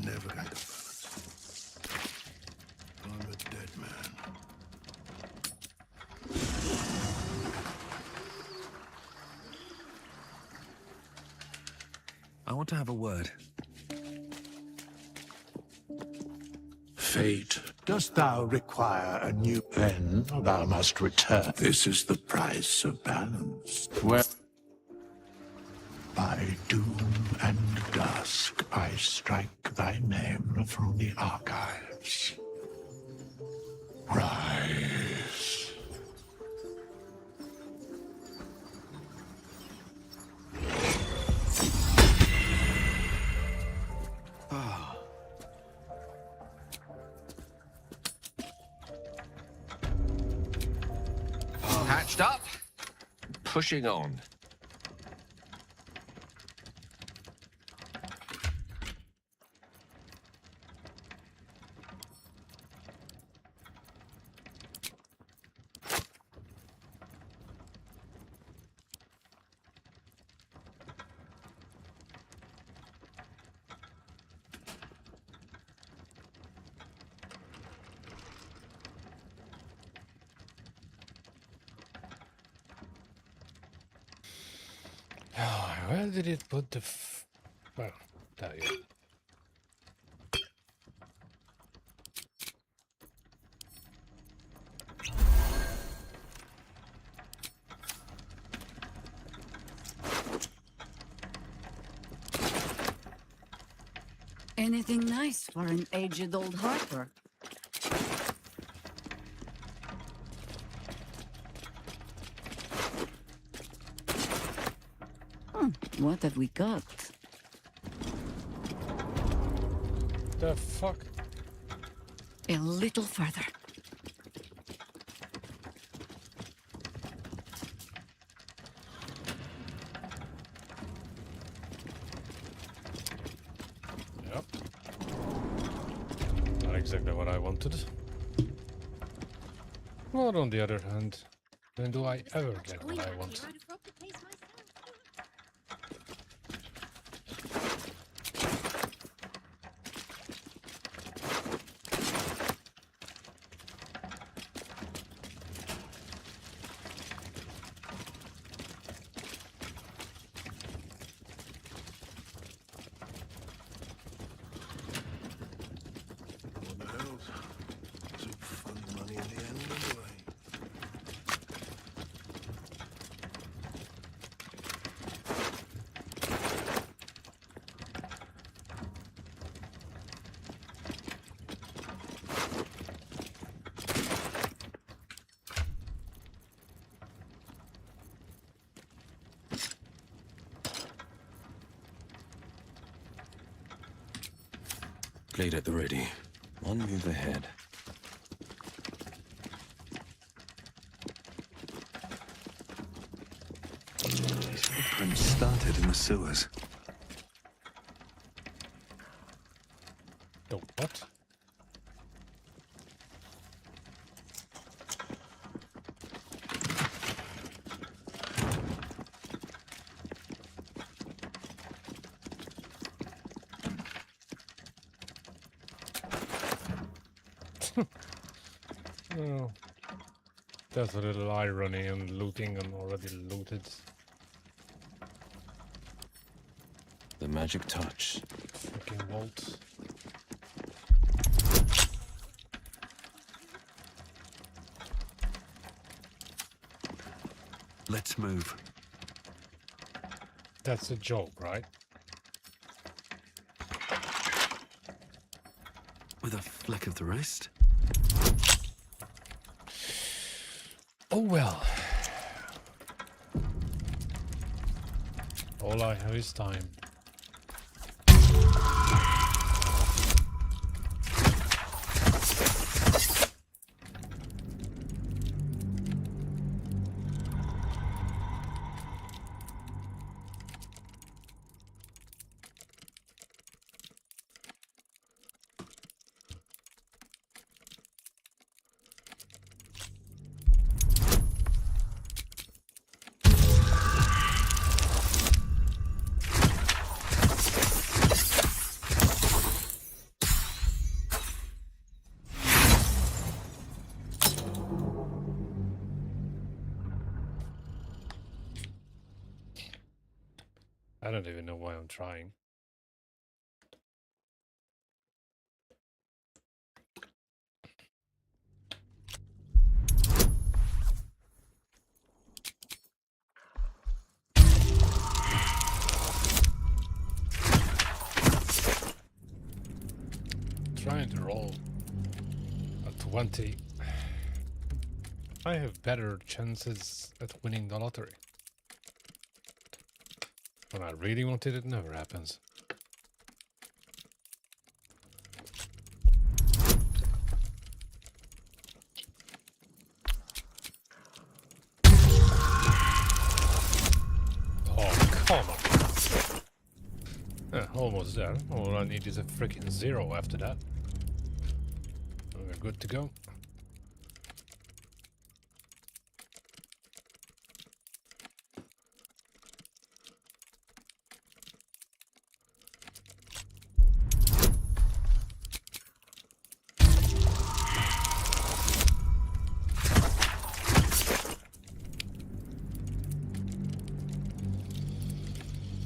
never had a balance. I'm a dead man. I want to have a word. Fate, dost thou require a new pen? Thou must return. This is the price of balance. Well, by doom and dusk, I strike thy name from the archives. Rise. Hatched up, pushing on. Where did it put the well, there you go. Anything nice for an aged old harper? What have we got? The fuck? A little further. Yep. Not exactly what I wanted. But on the other hand, when do I ever get what I want? What the hell's some funny money in the end anyway? Blade at the ready. One move ahead. These footprints started in the sewers. The what? Oh, there's a little irony in looting and already looted. The magic touch. Freaking vault. Let's move. That's a joke, right? With a flick of the wrist. Oh well. All I have is time. I don't even know why I'm trying. Trying to roll a 20. I have better chances at winning the lottery. When I really want it, it never happens. Oh, come on. Yeah, almost there. All I need is a freaking 0 after that. We're good to go.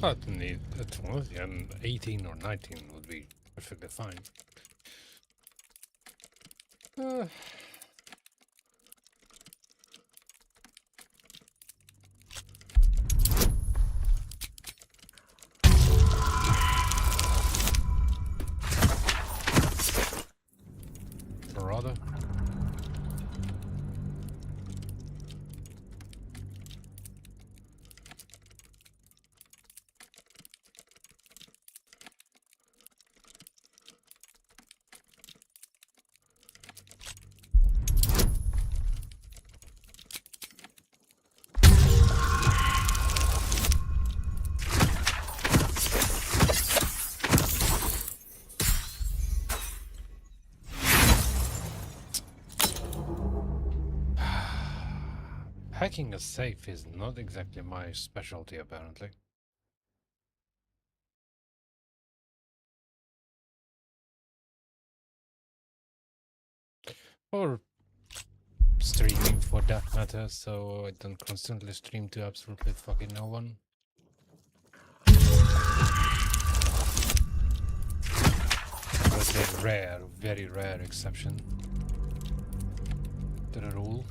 I don't need a 20, and 18 or 19 would be perfectly fine. Rather. Hacking a safe is not exactly my specialty, apparently. Or streaming for that matter, so I don't constantly stream to absolutely fucking no one. But a rare, very rare exception to the rule.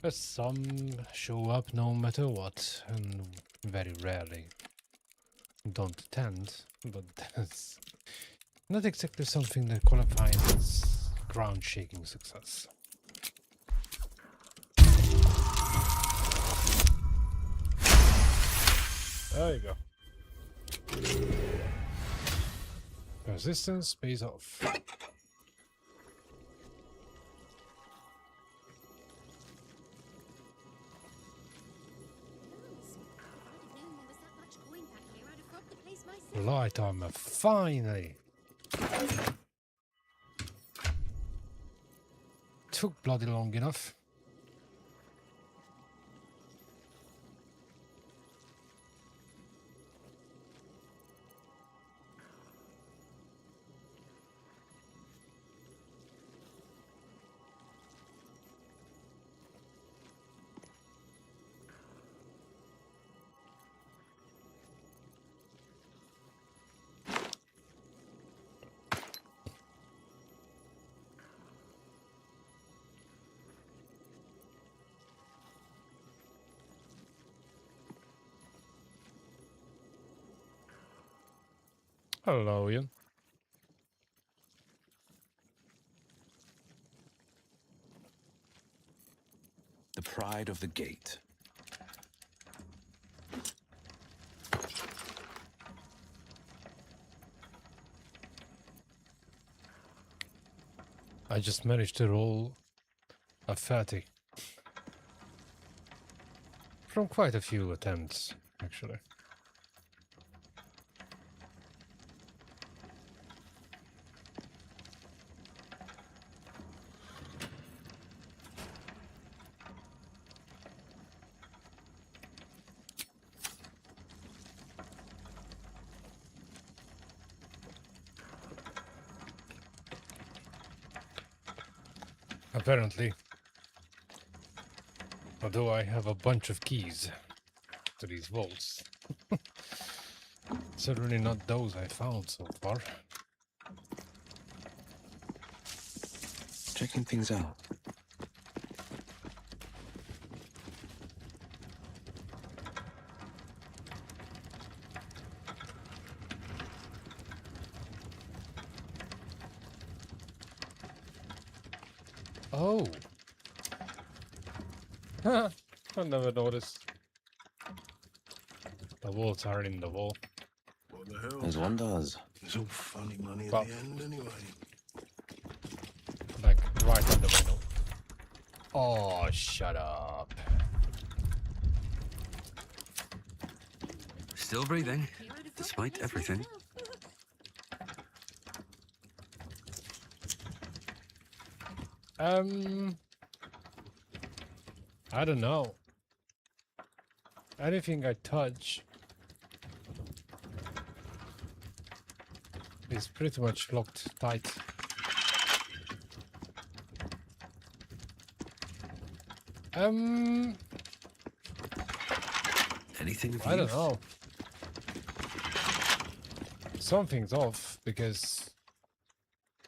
But some show up no matter what, and very rarely don't attend, but that's not exactly something that qualifies as ground-shaking success. There you go. Resistance pays off. Light armor, finally! Took bloody long enough. Hello, Ian. The pride of the gate. I just managed to roll a 30. From quite a few attempts, actually. Apparently, although I have a bunch of keys, to these vaults. Certainly not those I found so far. Checking things out. Oh. I never noticed. The walls are in the wall. What the hell? As one does. It's all funny money at Well- the end, anyway. Like right on the window. Oh, shut up. Still breathing, despite everything. I don't know. Anything I touch is pretty much locked tight. Anything of I don't use? know. Something's off because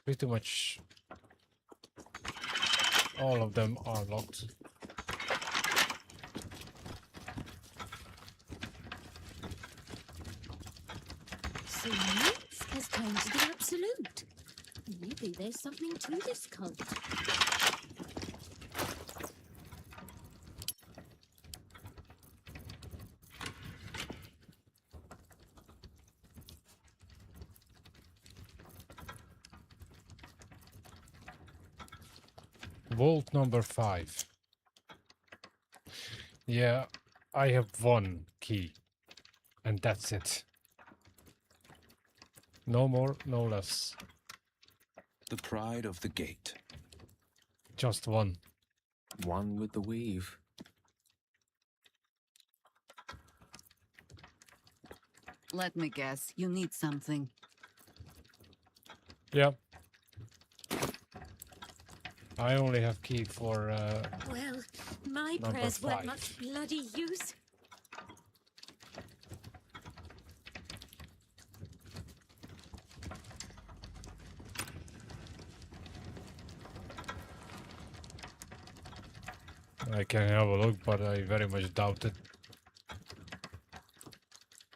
pretty much all of them are locked. So Nyx has turned to the absolute. Maybe there's something to this cult. Vault number 5. Yeah, I have one key. And that's it. No more, no less. The pride of the gate. Just one. One with the weave. Let me guess, you need something. Yeah. I only have key for Well, my Number prayers weren't 5. much bloody use. I can have a look, but I very much doubt it.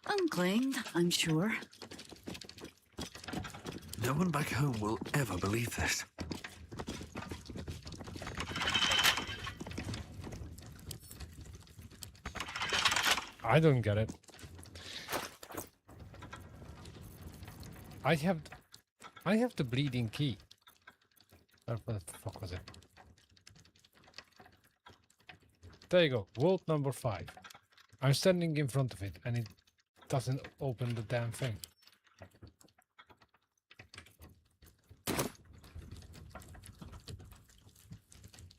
Unclaimed, I'm sure. No one back home will ever believe this. I don't get it. I have the bleeding key. What the fuck was it? There you go. Vault number 5. I'm standing in front of it and it doesn't open the damn thing.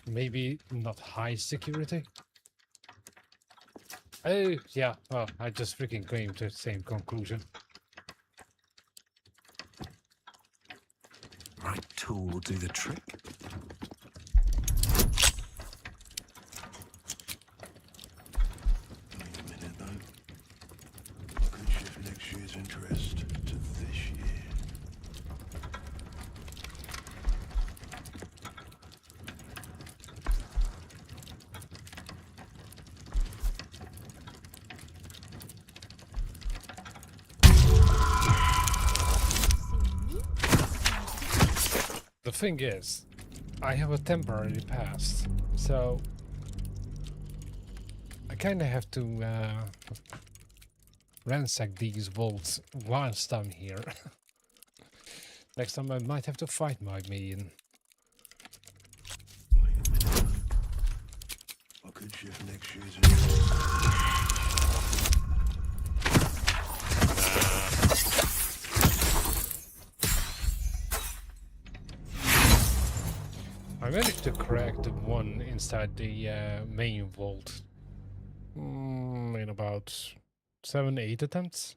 Maybe not high security? Oh, yeah. Well, I just freaking came to the same conclusion. Right tool will do the trick. Wait a minute, though. I could shift next year's interest to this year. The thing is, I have a temporary pass, so I kind of have to ransack these vaults whilst I'm here. Next time I might have to fight my minion. Wait a minute, though. I could shift next year's interest. I managed to crack the one inside the main vault in about 7-8 attempts.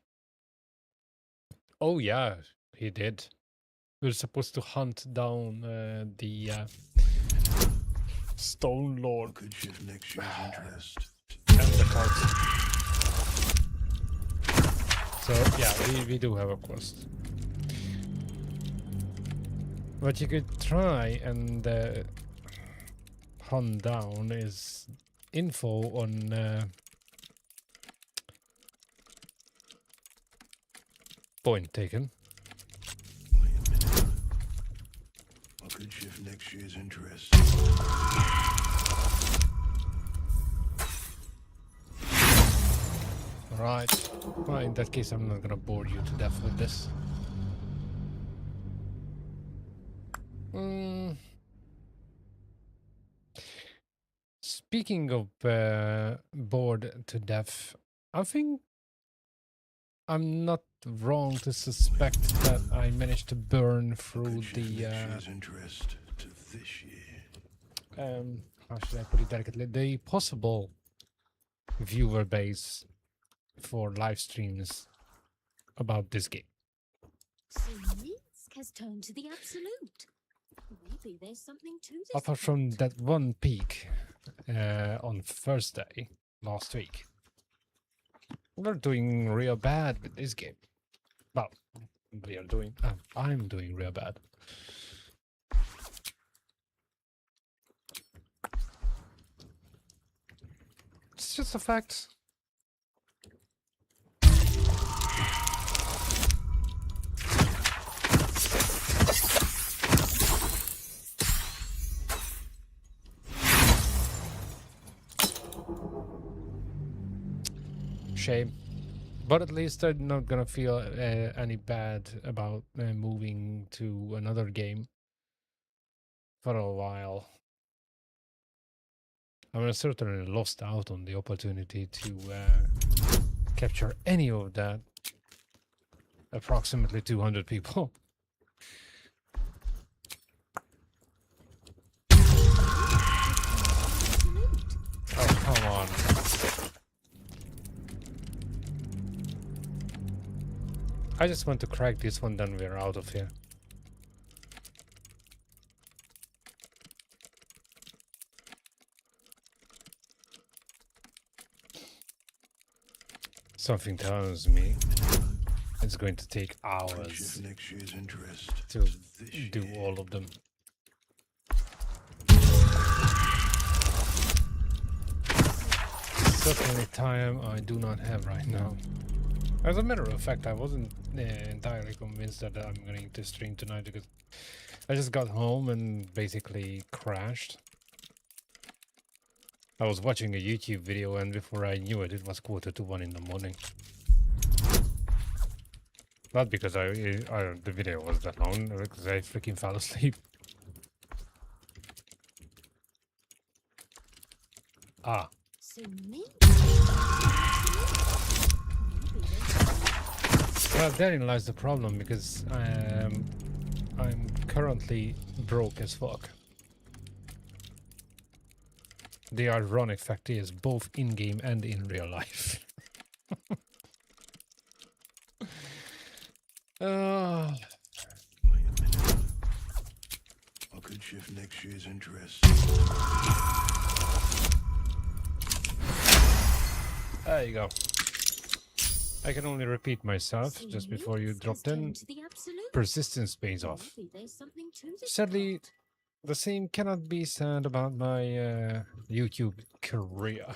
Oh yeah, he did. We're supposed to hunt down the Stone I Lord could shift next year's interest. and the cards. So yeah, we do have a quest. What you could try and hunt down is info on point taken. Wait a minute. I could shift next year's interest. Right. Well, in that case, I'm not gonna bore you to death with this. Speaking of bored to death, I think I'm not wrong to suspect that I managed to burn through Could the shift next year's interest to this year. how should I put it delicately? The possible viewer base for live streams about this game. So Minsk has turned to the absolute. Maybe there's something to this. Apart from that one peak on Thursday last week, we're doing real bad with this game. Well, we are doing. I'm doing real bad. It's just a fact. Shame. But at least I'm not gonna feel any bad about moving to another game for a while. I mean, I certainly lost out on the opportunity to capture any of that approximately 200 people. Oh, come on. I just want to crack this one, then we're out of here. Something tells me it's going to take Could hours shift next year's interest to this do year. all of them. Certainly time I do not have right now. As a matter of fact, I wasn't entirely convinced that I'm going to stream tonight because I just got home and basically crashed. I was watching a YouTube video and before I knew it, it was 1:45 in the morning. Not because the video was that long, because I freaking fell asleep. Ah. So Minsk. Well, therein lies the problem because I'm currently broke as fuck. The ironic fact is, both in game and in real life. Wait a minute. I could shift next year's interest. There you go. I can only repeat myself So just before you Minsk dropped has in. turned to the absolute. Persistence pays off. Maybe there's something to this. Sadly, the same cannot be said about my YouTube career.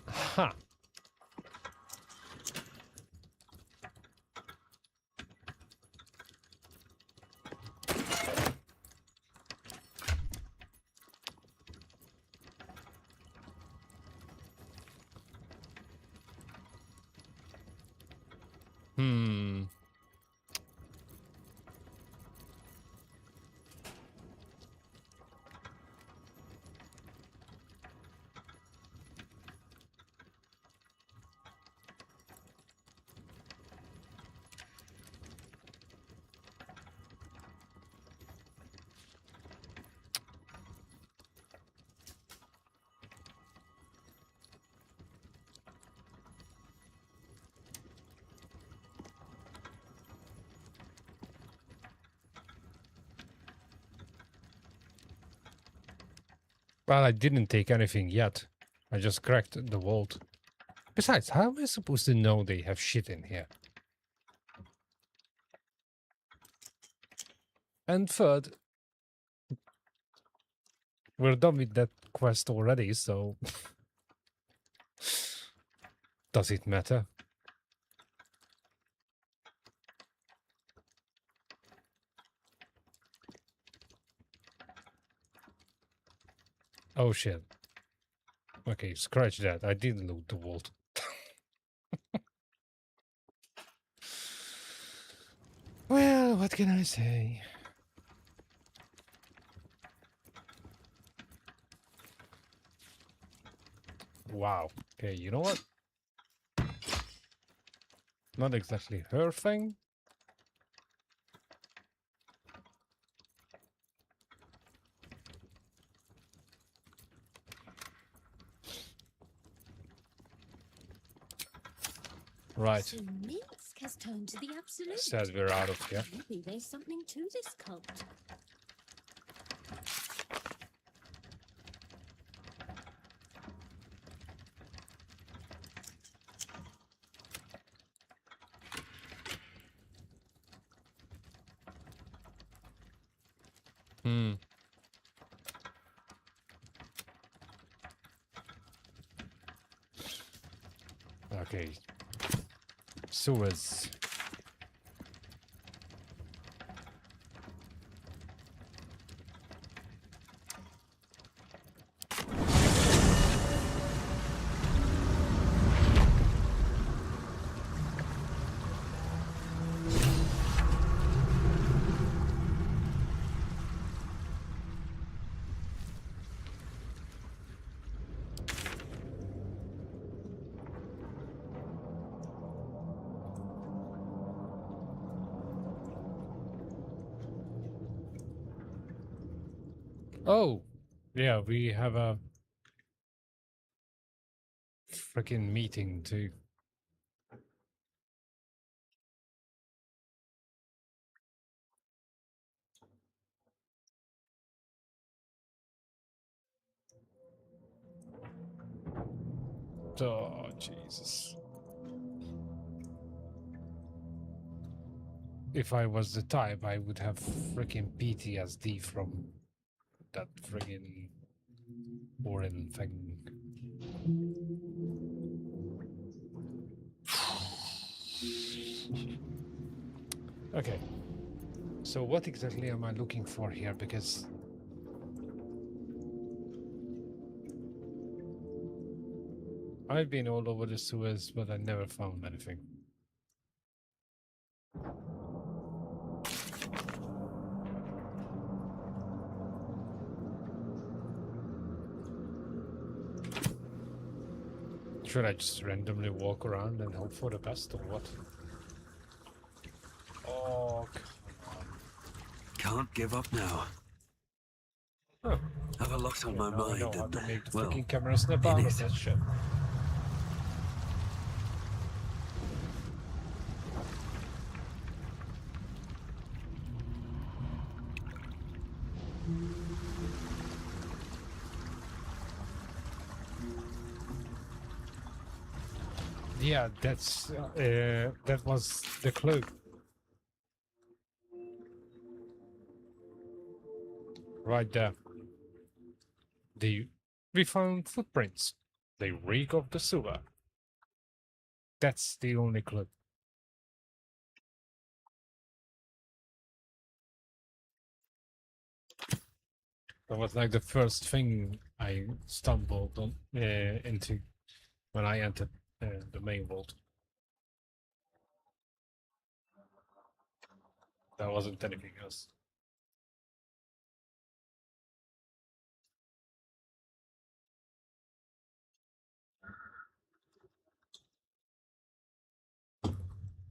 Ha! Hmm. Well, I didn't take anything yet. I just cracked the vault. Besides, how am I supposed to know they have shit in here? And third, we're done with that quest already, so does it matter? Oh shit. Okay, scratch that. I didn't loot the vault. Well, what can I say? Wow. Okay, you know what? Not exactly her thing. Right. So Minsk has turned to the absolute. Said we're out of here. Maybe there's something to this cult. Hmm. Okay. Suez. Oh, yeah, we have a freaking meeting too. Oh, Jesus. If I was the type, I would have freaking PTSD from that friggin' boring thing. Okay. So what exactly am I looking for here? Because I've been all over the Suez, but I never found anything. Should I just randomly walk around and hope for the best, or what? Oh, come on. Can't give up now. Huh. Have a lot on Okay, my now I know mind, how and to make the well, freaking camera snap in out it. of that shit. Yeah, that was the clue. Right there. We found footprints. They reek of the sewer. That's the only clue. That was like the first thing I stumbled on into when I entered the main vault. There wasn't anything else.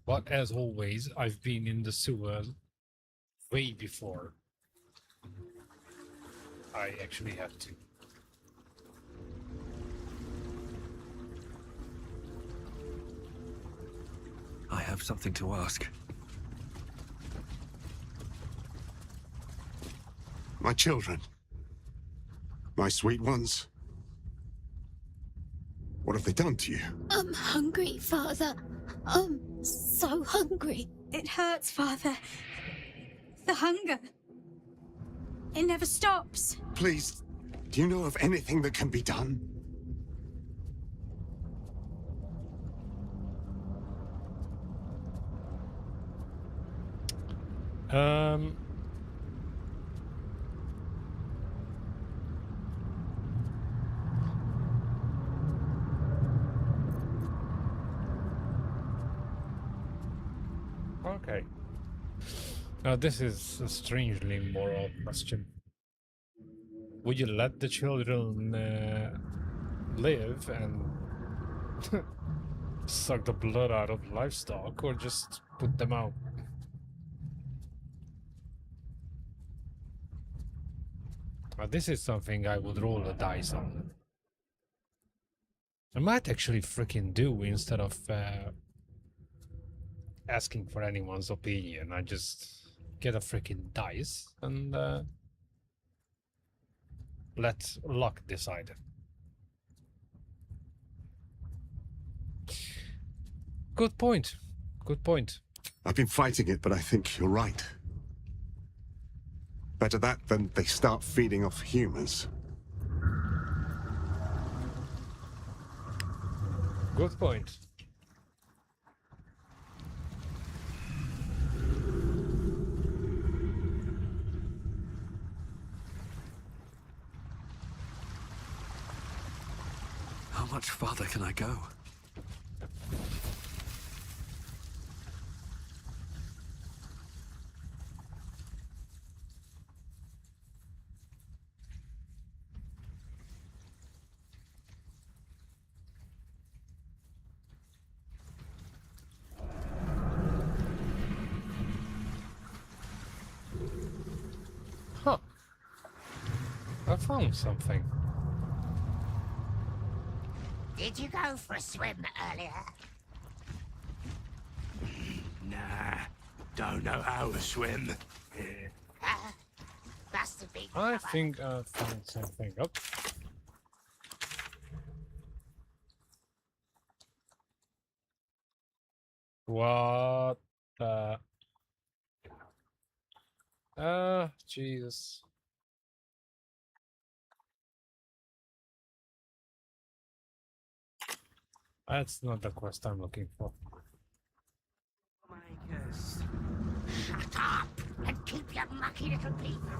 But as always, I've been in the sewer way before I actually had to. I have something to ask. My children. My sweet ones? What have they done to you? I'm hungry, Father. I'm so hungry. It hurts, Father. The hunger. It never stops. Please, do you know of anything that can be done? Um. Okay. Now this is a strangely moral question. Would you let the children live and suck the blood out of livestock, or just put them out? Now, this is something I would roll the dice on. I might actually freaking do instead of asking for anyone's opinion. I just get a freaking dice and let luck decide. Good point. Good point. I've been fighting it, but I think you're right. Better that than they start feeding off humans. Good point. How much farther can I go? Huh. I found something. Did you go for a swim earlier? Nah, don't know how to swim. Must have been I trouble. think I found something. Up. What the? Jesus. That's not the quest I'm looking for. Shut up and keep your mucky little people.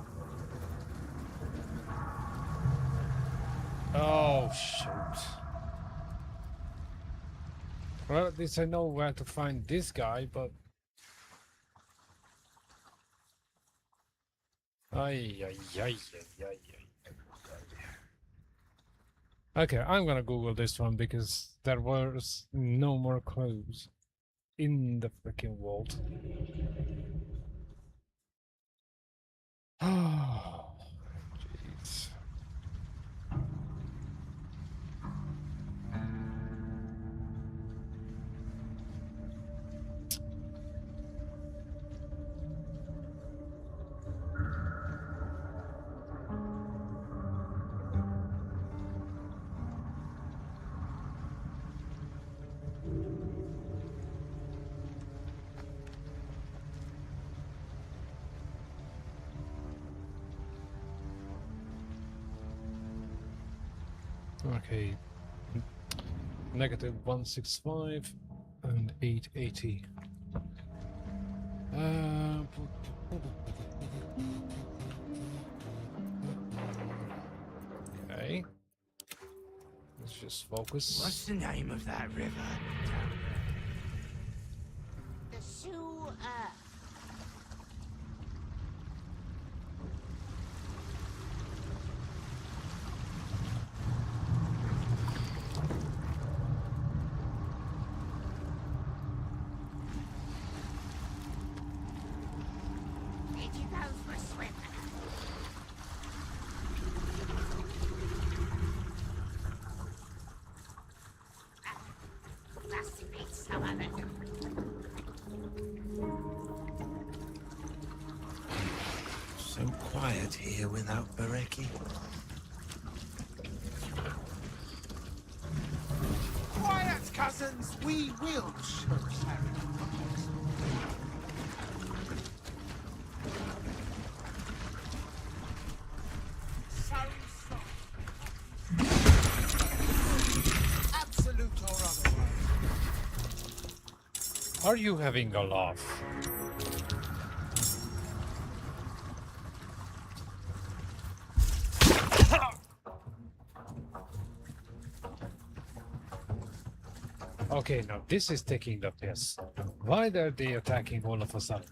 Oh, shoot. Well, at least I know where to find this guy, but... Ay, ay, ay, ay, ay, ay. Okay, I'm gonna Google this one because there was no more clues in the freaking vault. Oh, jeez. Okay. Negative 165 and 880. Okay. Let's just focus. What's the name of that river? The sewer. Did you go for a swim? Must have been some of it. So quiet here without Bereki. Cousins, we will show charity. Absolute or otherwise. Are you having a laugh? Okay, now this is taking the piss. Why are they attacking all of a sudden?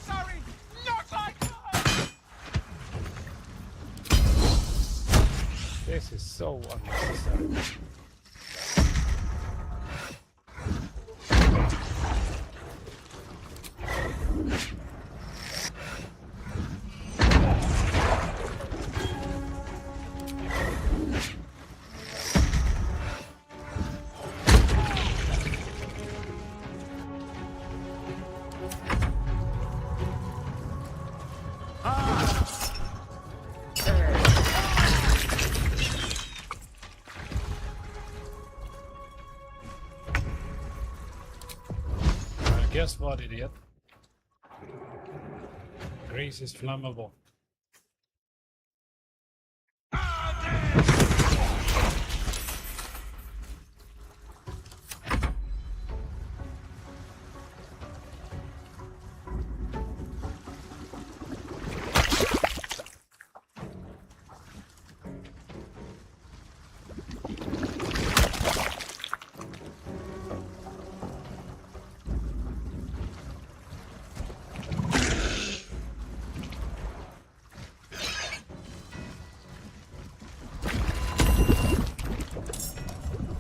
Sorry, not like that. This is so unnecessary. Guess what, idiot? Grease is flammable.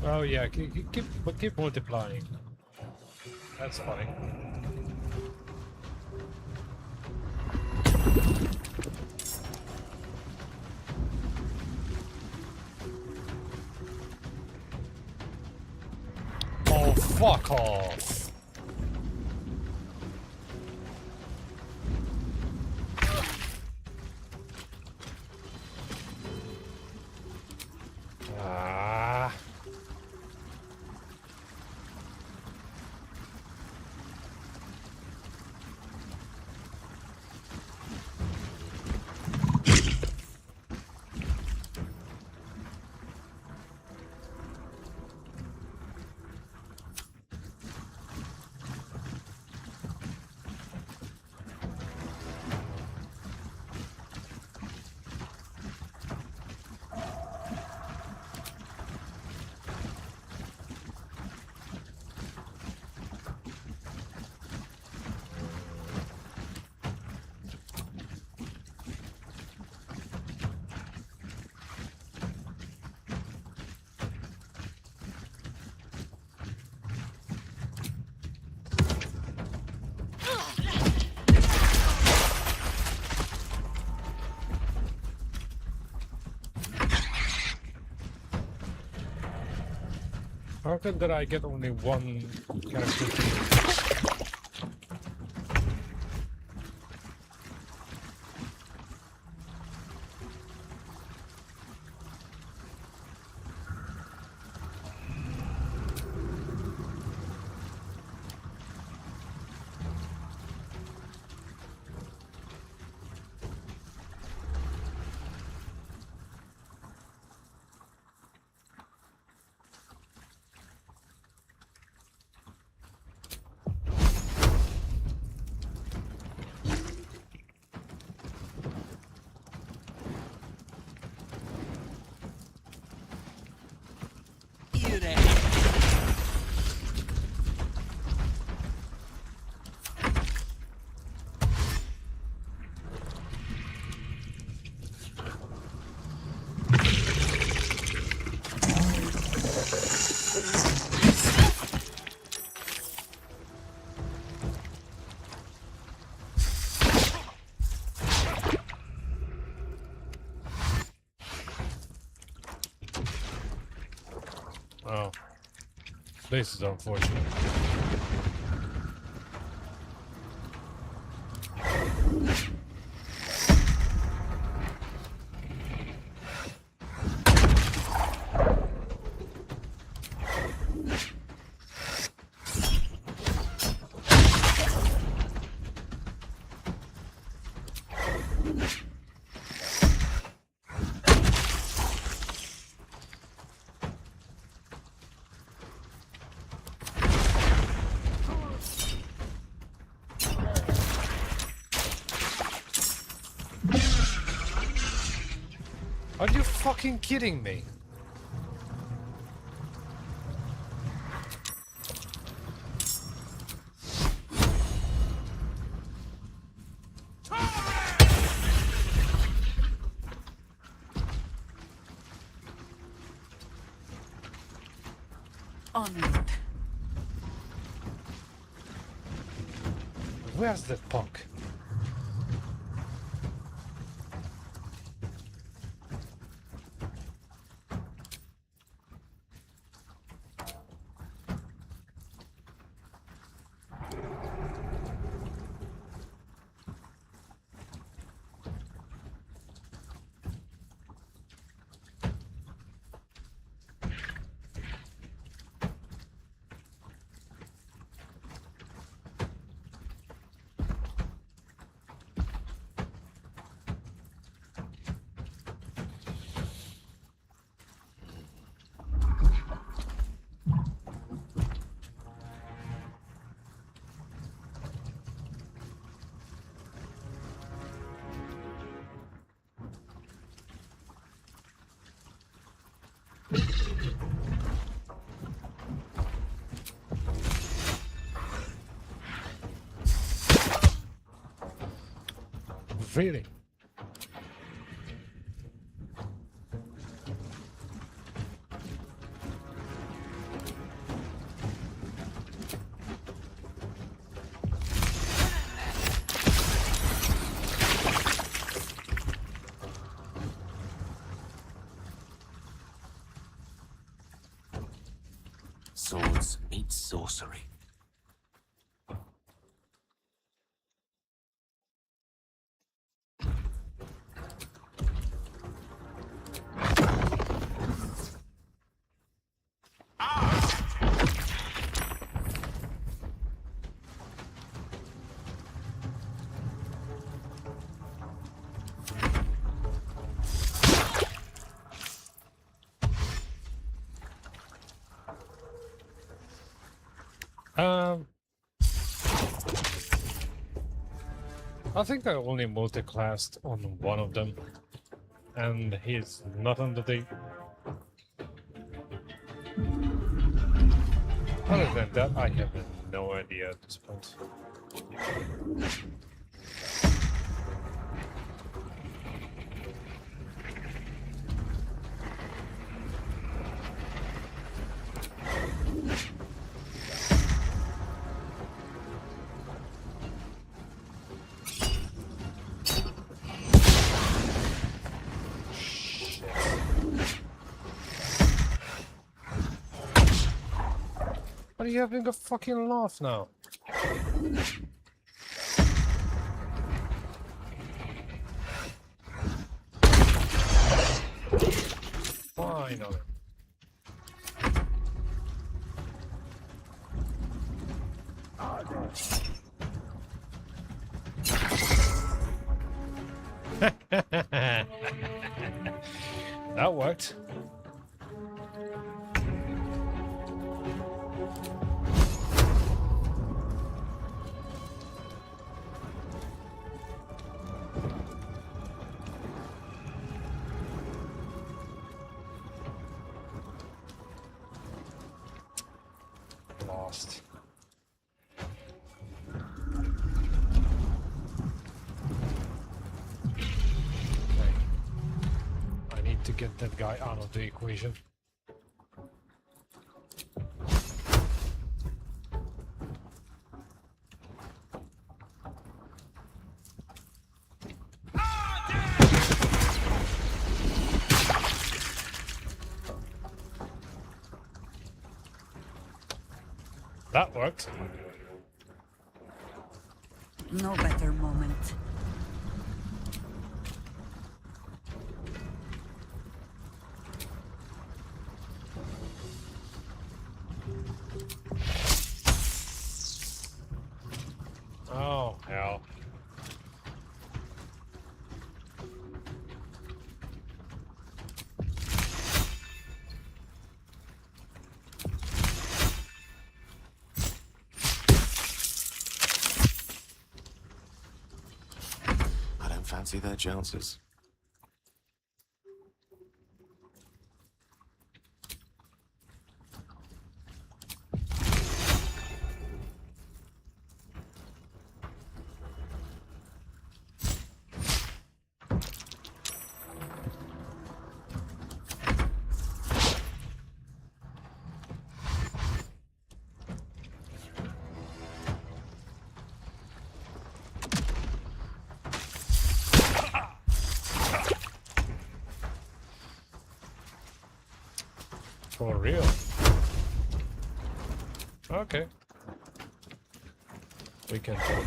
Oh yeah, keep multiplying. That's funny. Oh, fuck off! Ah. How come that I get only one character? This is unfortunate. Are you fucking kidding me? Honored. Where's that punk? Really? Swords meet sorcery. I think I only multi-classed on one of them, and he's not on the thing. Other than that, I have no idea at this point. Are you having a fucking laugh now? Finally. That worked. Lost. Okay. I need to get that guy out of the equation. That worked. No better moment. Oh, hell. I don't fancy their chances. For real. Okay. We can talk.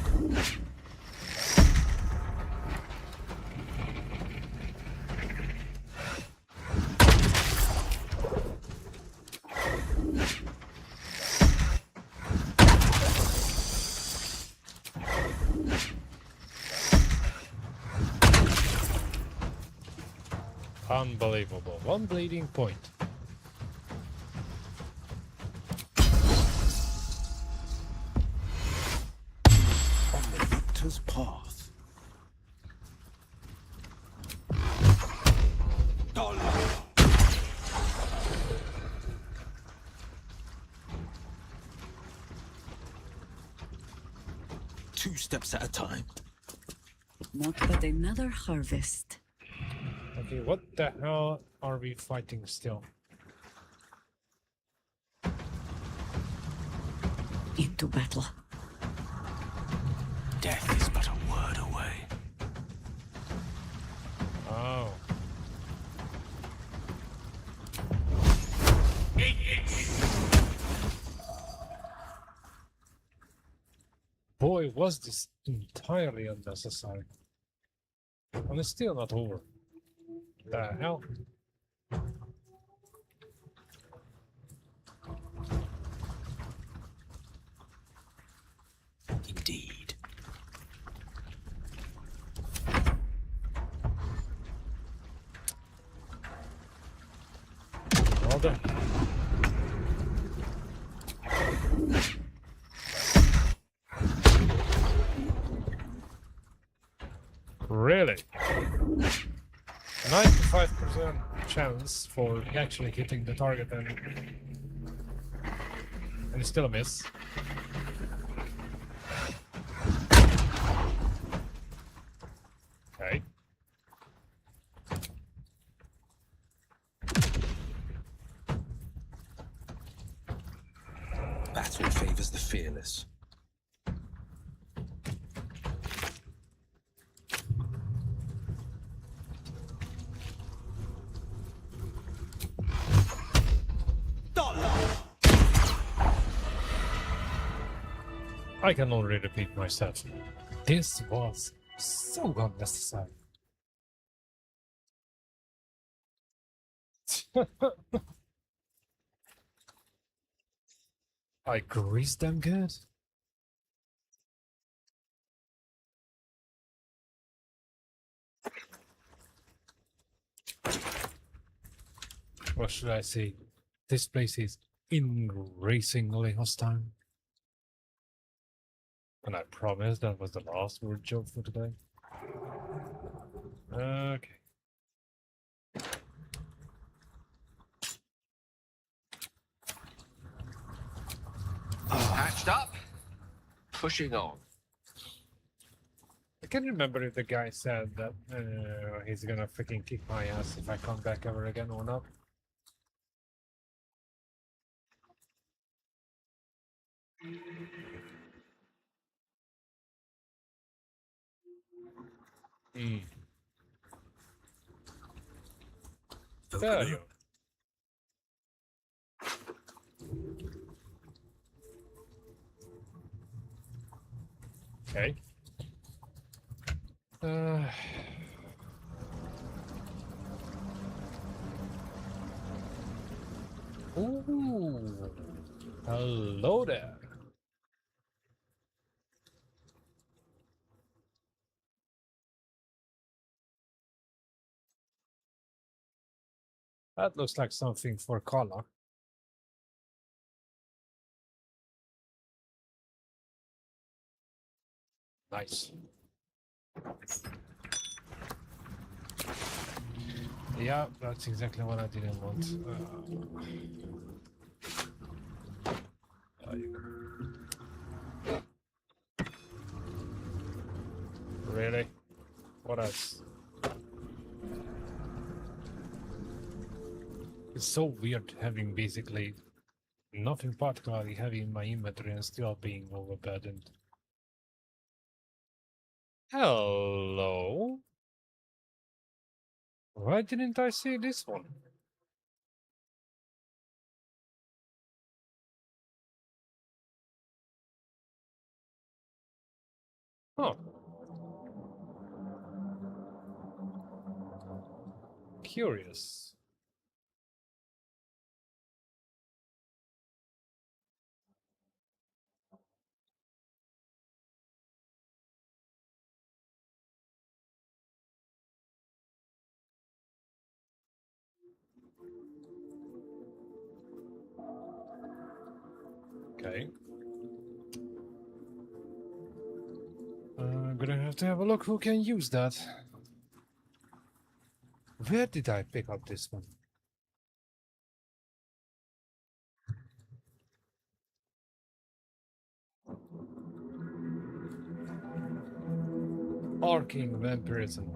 Unbelievable. One bleeding point. On the victor's path. Two steps at a time. Not but another harvest. Okay, what the hell are we fighting still? Into battle. Death is but a word away. Oh. Boy, was this entirely unnecessary. And it's still not over. The hell? Indeed. Well done. Really? 95% chance for actually hitting the target and it's still a miss. Okay. Battle favors the fearless. I can only repeat myself. This was so unnecessary. I greased them good. What should I say? This place is increasingly hostile. And I promise that was the last word joke for today. Okay. Patched up. Pushing on. I can't remember if the guy said that he's gonna freaking kick my ass if I come back ever again or not. Hmm. There you go. Okay. Ooh. Hello there. That looks like something for Kala. Nice. Yeah, that's exactly what I didn't want. There you go. Really? What else? It's so weird having basically nothing particularly heavy in my inventory and still being overburdened. Hello? Why didn't I see this one? Oh. Curious. Okay. I'm gonna have to have a look who can use that. Where did I pick up this one? Arcing Vampirism.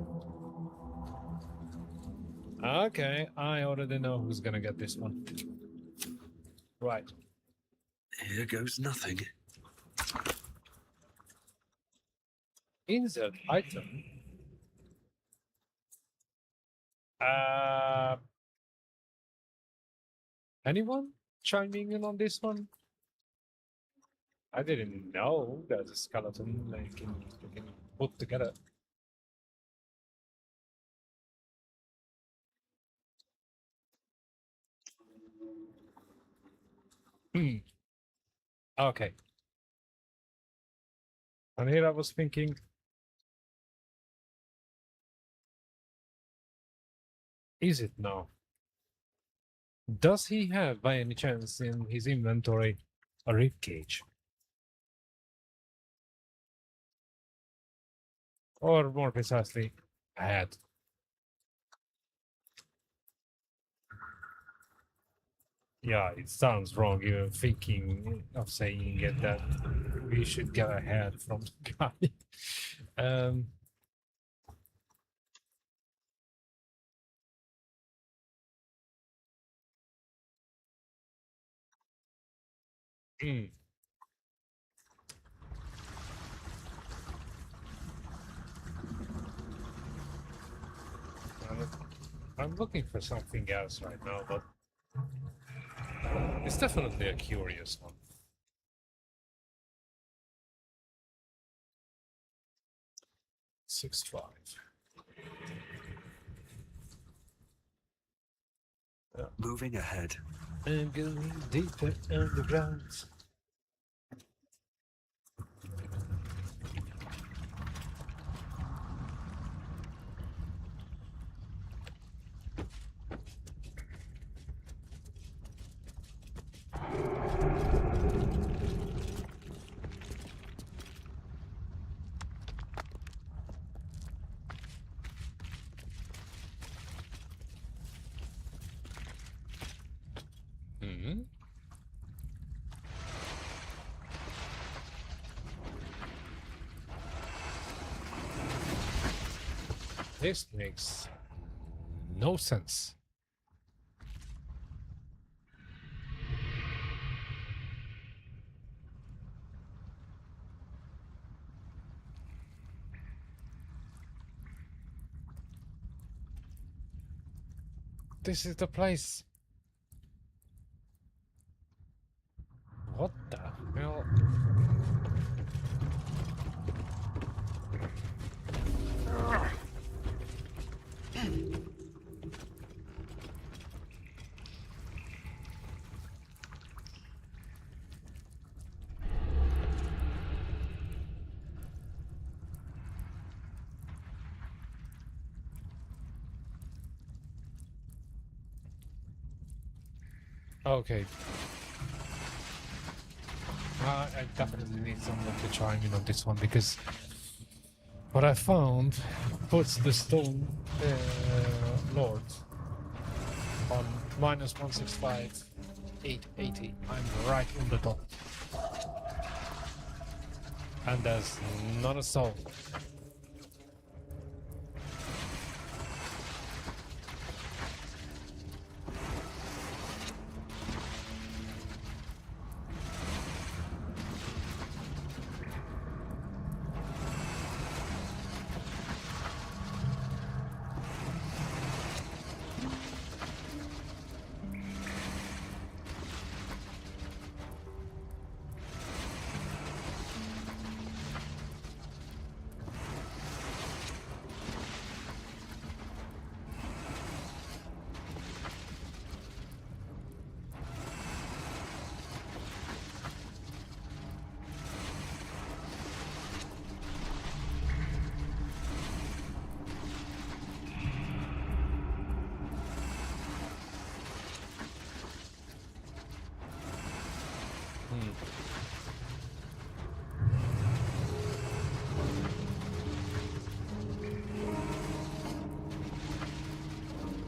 Okay, I already know who's gonna get this one. Right. Here goes nothing. Insert item. Anyone chiming in on this one? I didn't know there's a skeleton that you can put together. Okay. And here I was thinking, is it now? Does he have, by any chance, in his inventory, a rib cage? Or more precisely, a head? Yeah, it sounds wrong. You're thinking of saying it that we should get a head from the guy. I'm looking for something else right now, but it's definitely a curious one. Six five. Moving ahead. I'm going deeper underground. This makes no sense. This is the place. What the hell? Okay. I definitely need someone to chime in on this one because what I found puts the Stone Lord on -165, 880. I'm right on the top. And there's not a soul.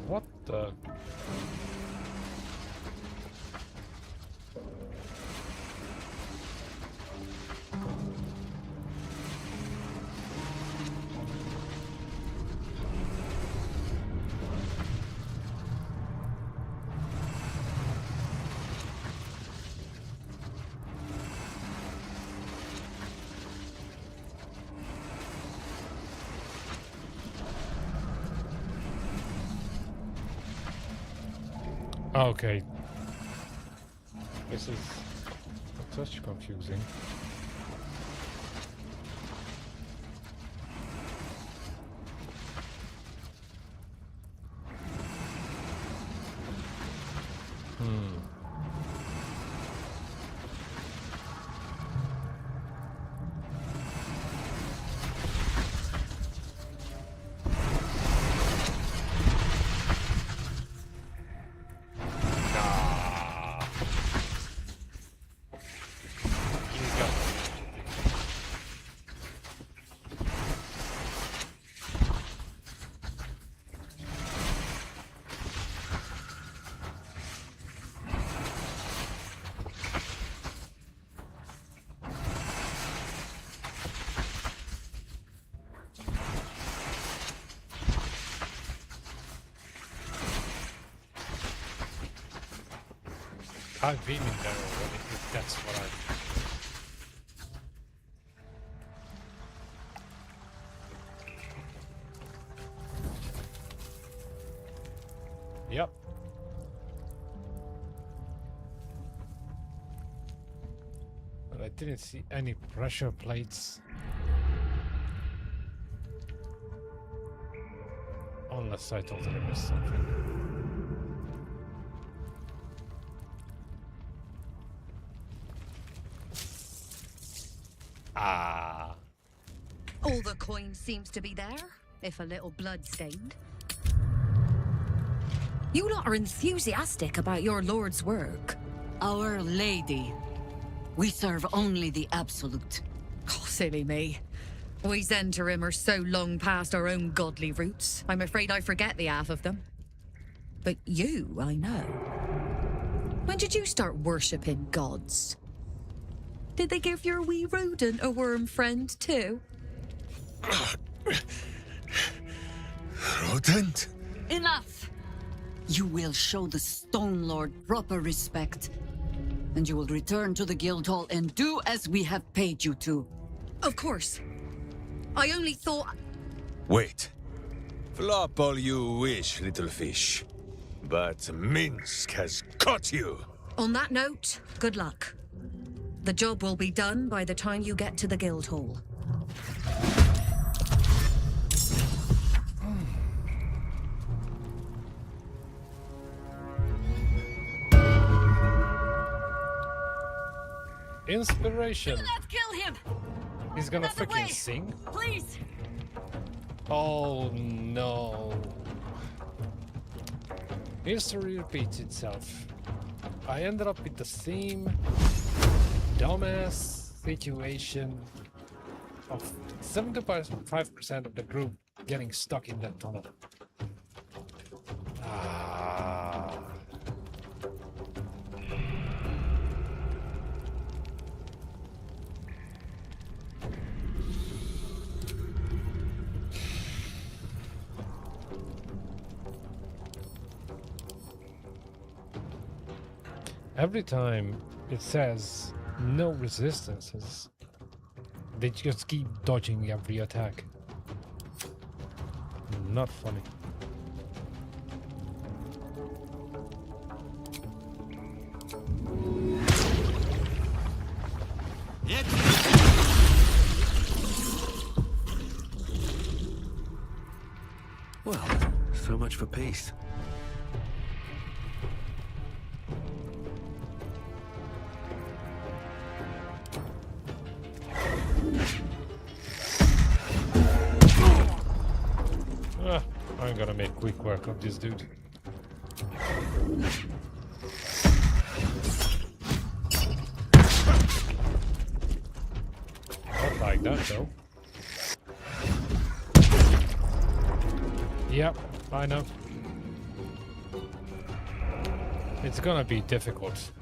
What the? Okay. This is a touch confusing. I've been in there already, if that's what I... Yep. But I didn't see any pressure plates. Unless I totally missed something. Ah. All the coin seems to be there, if a little blood-stained. You lot are enthusiastic about your lord's work. Our Lady. We serve only the Absolute. Oh, silly me. We Zhentarim are so long past our own godly roots, I'm afraid I forget the half of them. But you, I know. When did you start worshipping gods? Did they give your wee rodent a worm friend, too? Rodent? Enough! You will show the Stone Lord proper respect. And you will return to the Guildhall and do as we have paid you to. Of course. I only thought... Wait. Flop all you wish, little fish. But Minsk has caught you! On that note, good luck. The job will be done by the time you get to the Guildhall. Inspiration. Do not kill him! He's gonna Another freaking way. sing. Please! Oh no. History repeats itself. I ended up with the same dumbass situation of 75% of the group getting stuck in that tunnel. Ah. Every time it says no resistances, they just keep dodging every attack. Not funny. Well, so much for peace. I'm gonna make quick work of this dude. Not like that though. Yep, I know. It's gonna be difficult.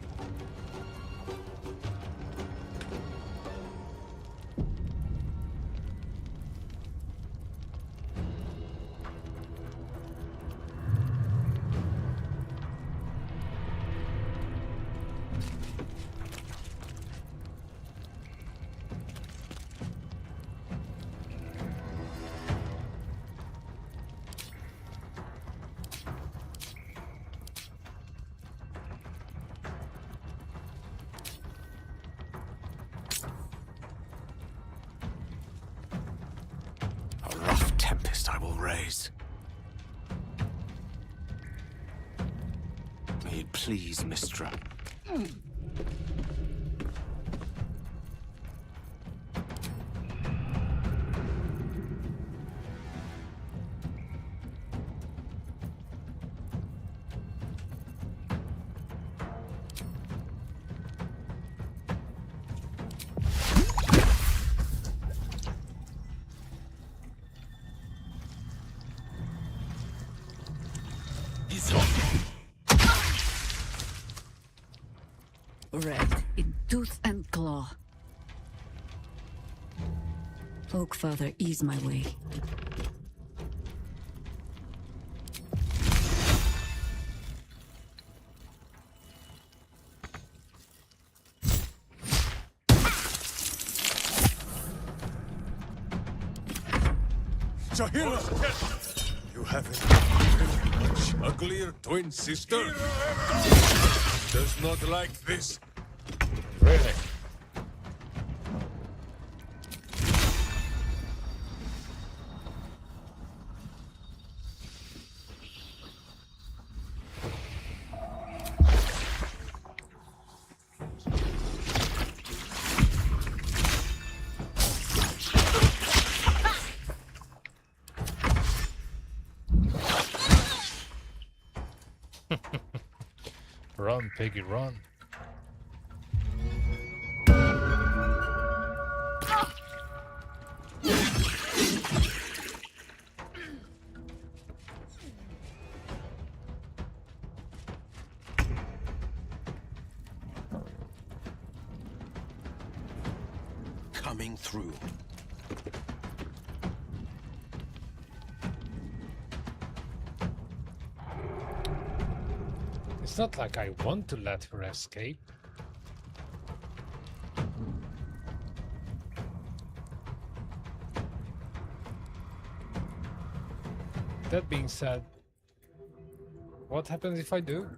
A rough tempest I will raise. May it please, Mistra. Red in tooth and claw. Oak Father, ease my way. Zahira! You have a much uglier twin sister? Does not like this. Really? Run, piggy, run. Coming through. It's not like I want to let her escape. That being said, what happens if I do?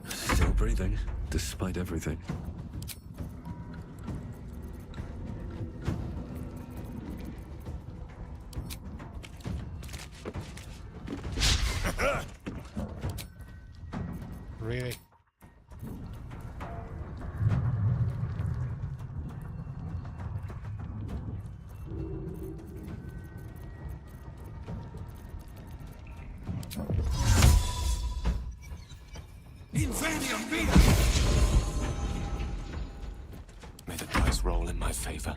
Still breathing, despite everything. Really? May the dice roll in my favor.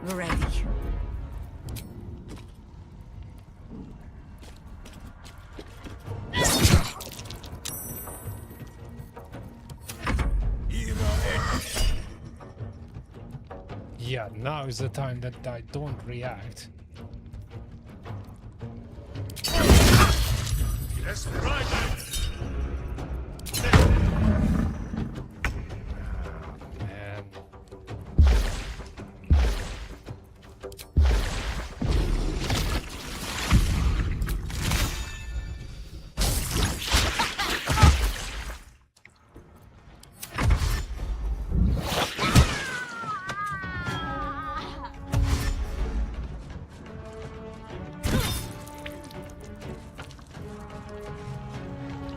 We're ready. Yeah, now is the time that I don't react. Let's ride Man.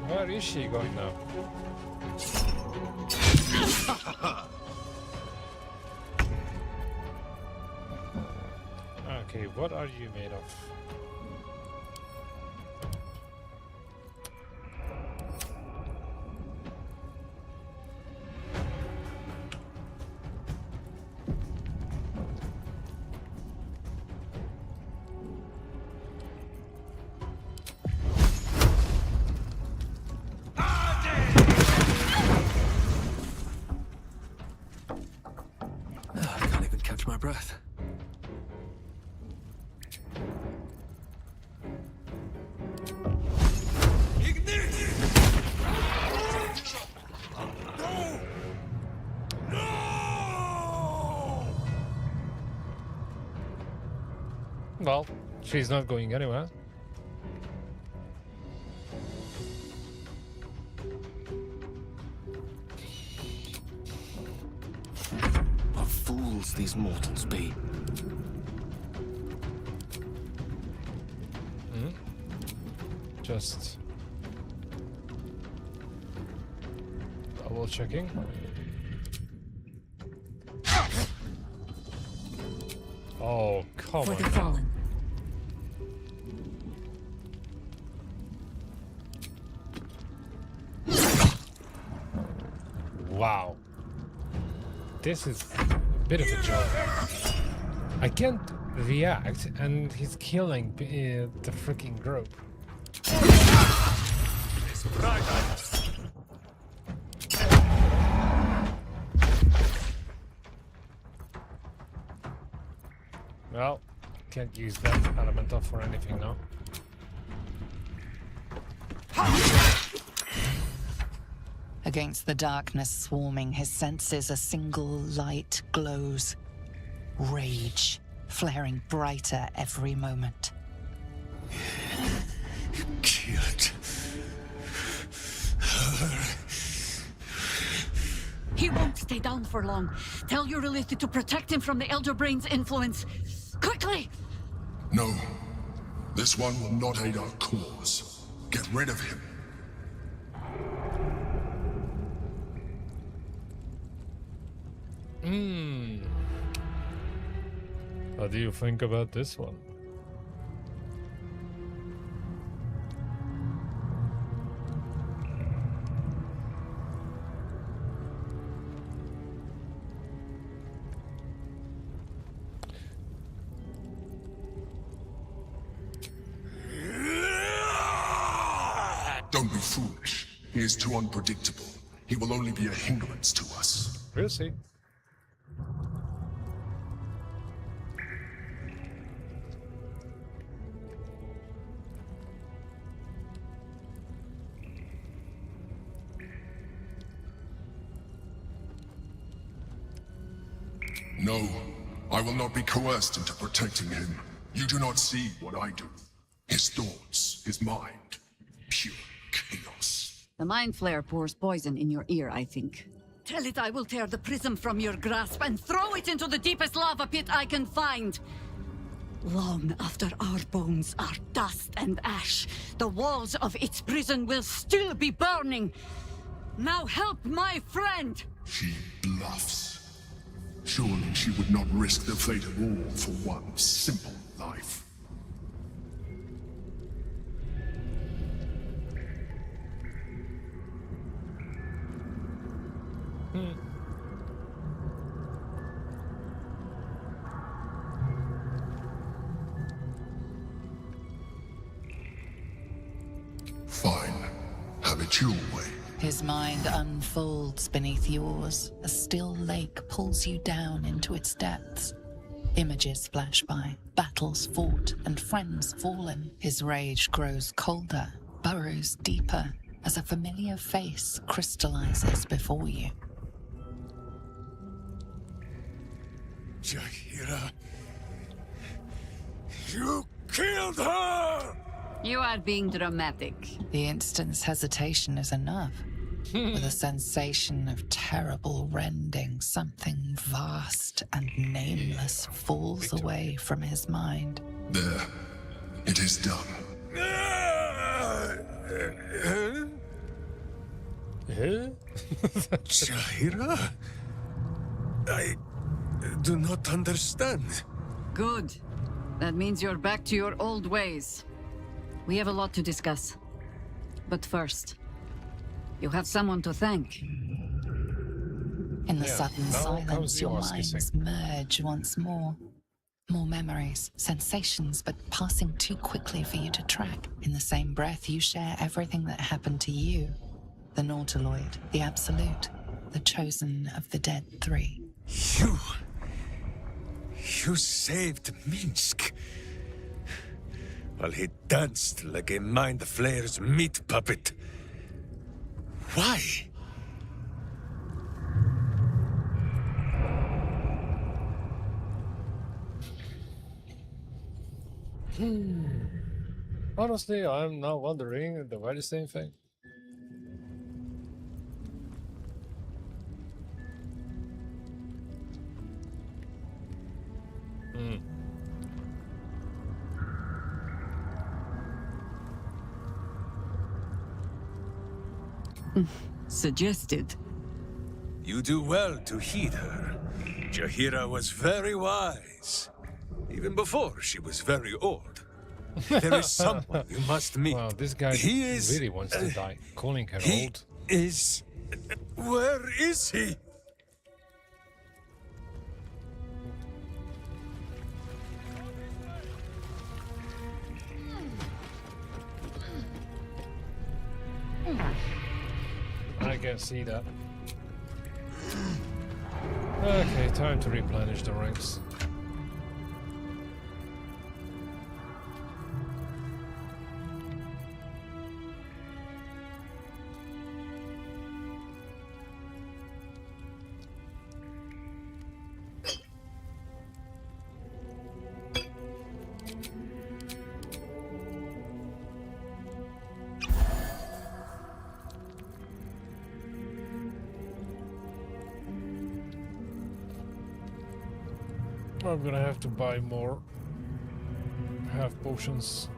Where is she going now? Okay, what are you made of? I can't even catch my breath. Well, she's not going anywhere. What fools these mortals be. Just double checking. Oh, come For on the now. fallen. Wow. This is a bit of a joke. I can't react and he's killing the freaking group. Well, can't use that elemental for anything now. Against the darkness swarming his senses, a single light glows. Rage, flaring brighter every moment. Kill it. He won't stay down for long. Tell Euryalithy to protect him from the Elder Brain's influence. Quickly! No. This one will not aid our cause. Get rid of him. What do you think about this one? Don't be foolish. He is too unpredictable. He will only be a hindrance to us. We'll see. No, I will not be coerced into protecting him. You do not see what I do. His thoughts, his mind, pure chaos. The Mind Flare pours poison in your ear, I think. Tell it I will tear the prism from your grasp and throw it into the deepest lava pit I can find. Long after our bones are dust and ash, the walls of its prison will still be burning. Now help my friend! She bluffs. Surely she would not risk the fate of all for one simple life. Fine. Have it your way. His mind unfolds beneath yours. A still lake pulls you down into its depths. Images flash by, battles fought, and friends fallen. His rage grows colder, burrows deeper, as a familiar face crystallizes before you. Jaheira, you killed her! You are being dramatic. The instant's hesitation is enough. With a sensation of terrible rending, something vast and nameless falls away from his mind. There. It is done. Jaheira? I do not understand. Good. That means you're back to your old ways. We have a lot to discuss. But first, you have someone to thank. In the sudden silence, your minds merge once more. More memories, sensations, but passing too quickly for you to track. In the same breath, you share everything that happened to you. The Nautiloid, the Absolute, the chosen of the dead three. You saved Minsk. While he danced like a Mind Flayer's meat puppet. Why? Honestly, I'm now wondering the very same thing. Suggested. You do well to heed her. Jaheira was very wise. Even before she was very old. There is someone you must meet. Wow, this guy really wants to die. Calling her old. Where is he? I can see that. Okay, time to replenish the ranks. I'm gonna have to buy more half potions.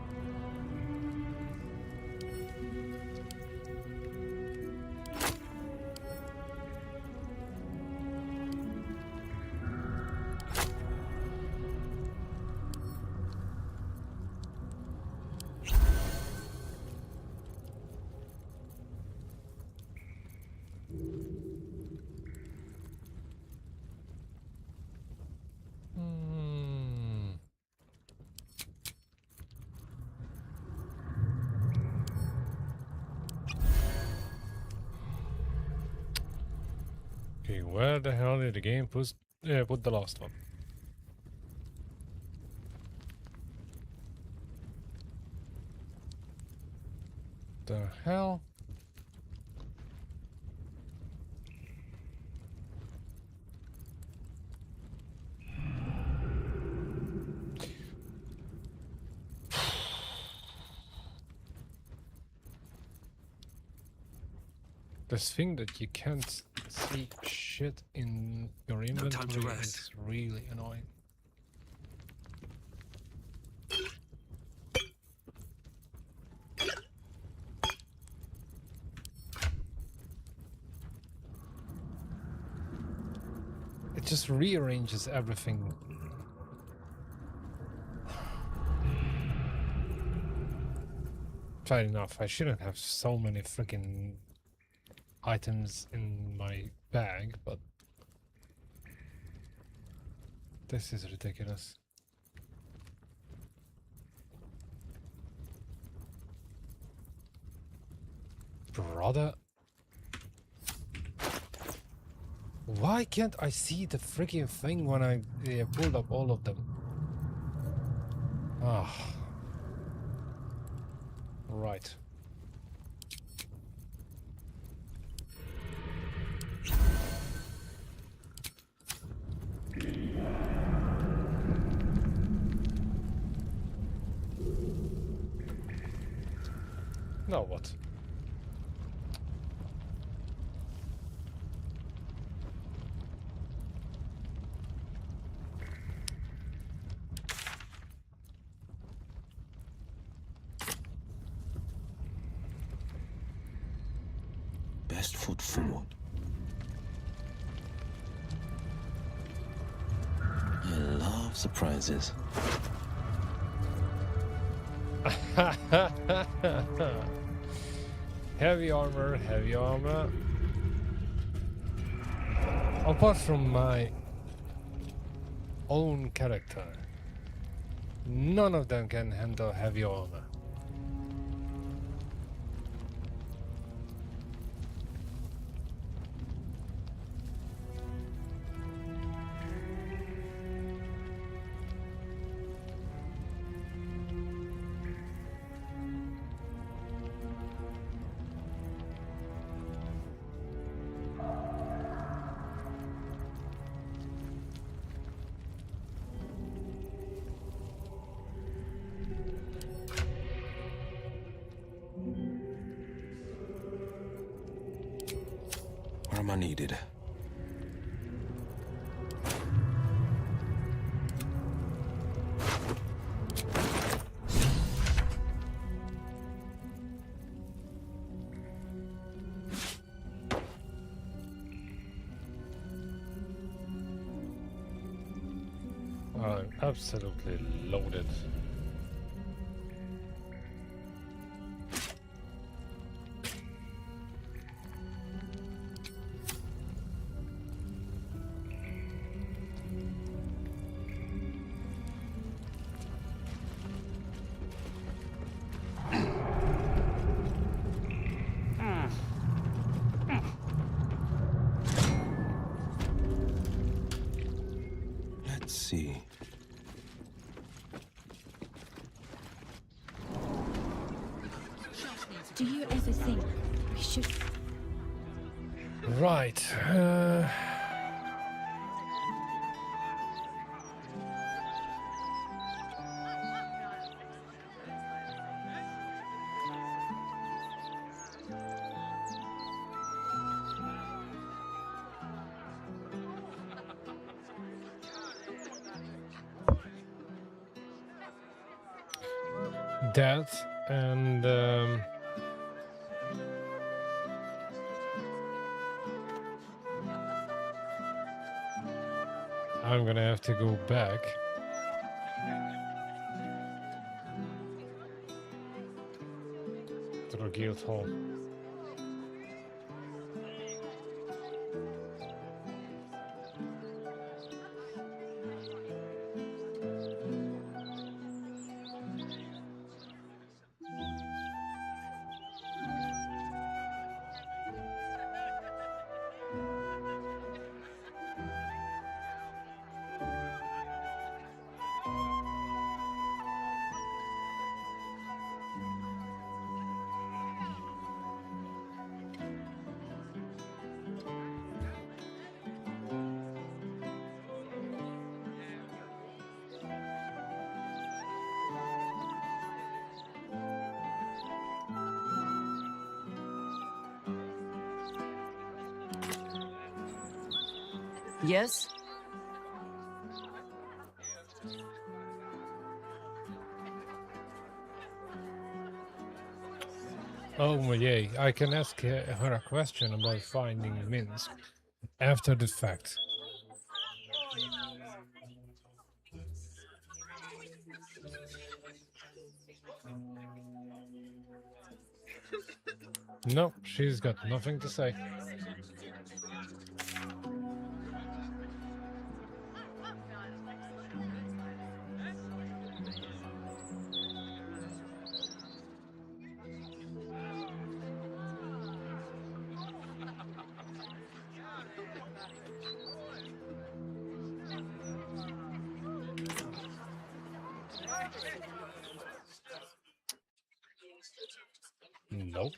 Okay, where the hell did the game put the last one? The hell? This thing that you can't see shit in your inventory is really annoying. It just rearranges everything. Fair enough, I shouldn't have so many freaking items in my bag, but this is ridiculous. Brother, why can't I see the freaking thing when I pulled up all of them? Ah, right. Now what? Best foot forward. I love surprises. Heavy armor, heavy armor. Apart from my own character, none of them can handle heavy armor. Where am I needed? I'm absolutely loaded. Let's see. Do you ever think we should... Right. That and I'm gonna have to go back. To the guild hall. Yes? Oh yay, I can ask her a question about finding Minsk after the fact. No, she's got nothing to say. Nope.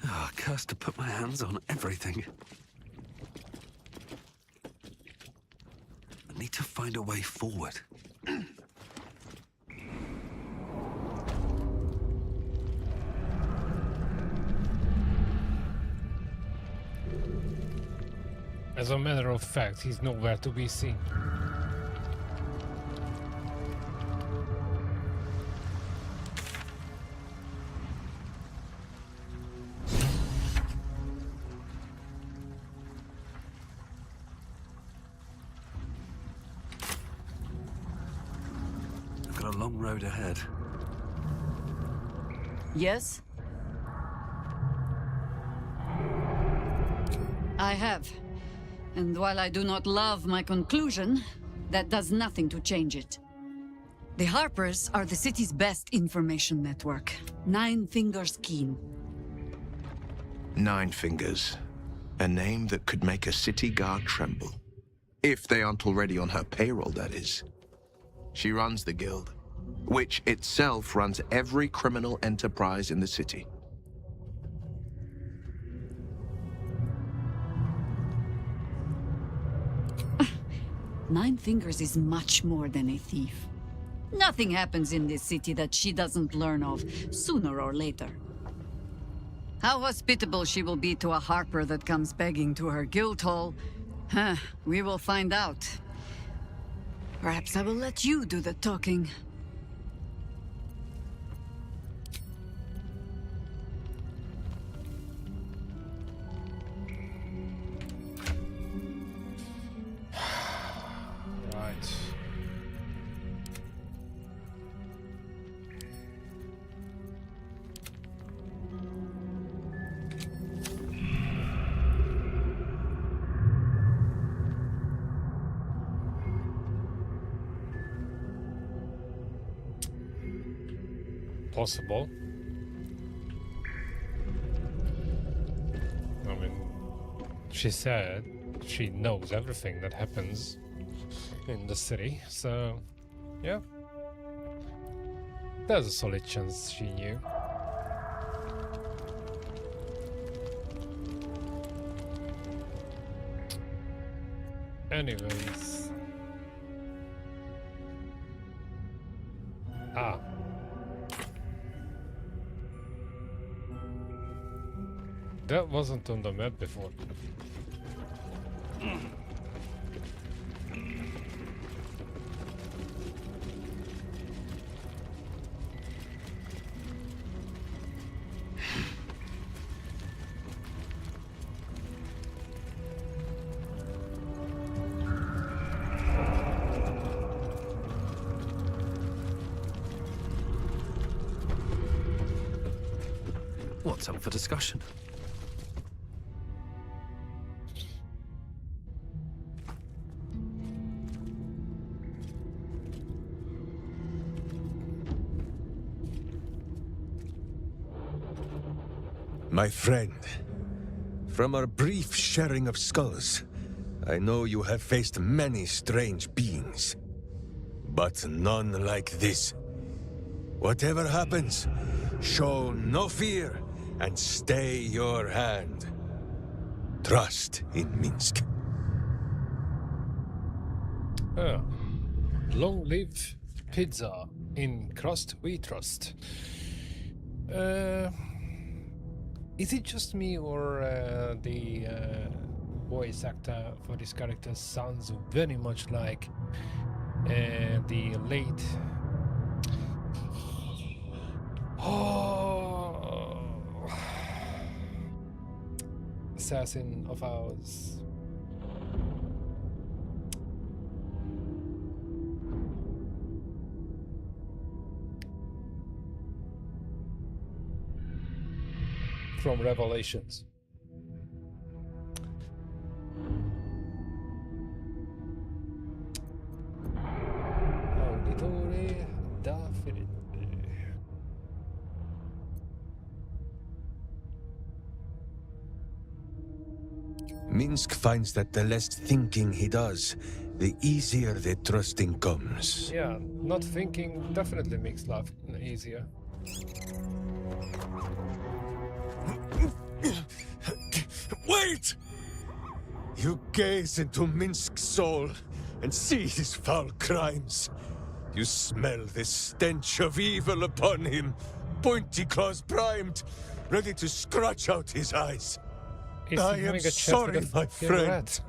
Ah, cursed to put my hands on everything. I need to find a way forward. As a matter of fact, he's nowhere to be seen. I've got a long road ahead. Yes? I have. And while I do not love my conclusion, that does nothing to change it. The Harpers are the city's best information network. 9 Fingers Keen. 9 Fingers. A name that could make a city guard tremble. If they aren't already on her payroll, that is. She runs the guild, which itself runs every criminal enterprise in the city. Nine Fingers is much more than a thief. Nothing happens in this city that she doesn't learn of, sooner or later. How hospitable she will be to a Harper that comes begging to her guild hall, we will find out. Perhaps I will let you do the talking. Right. Possible. I mean, she said she knows everything that happens in the city, so yeah. There's a solid chance she knew. Anyways. Ah. That wasn't on the map before. What's up for discussion? My friend, from our brief sharing of skulls, I know you have faced many strange beings, but none like this. Whatever happens, show no fear and stay your hand. Trust in Minsk. Oh. Long live pizza. In crust we trust. Is it just me, or the voice actor for this character sounds very much like the late assassin of ours? From Revelations. Auditore da Filippe. Minsk finds that the less thinking he does, the easier the trusting comes. Yeah, not thinking definitely makes life easier. Wait! You gaze into Minsk's soul and see his foul crimes. You smell the stench of evil upon him, pointy claws primed, ready to scratch out his eyes. I am sorry, my friend.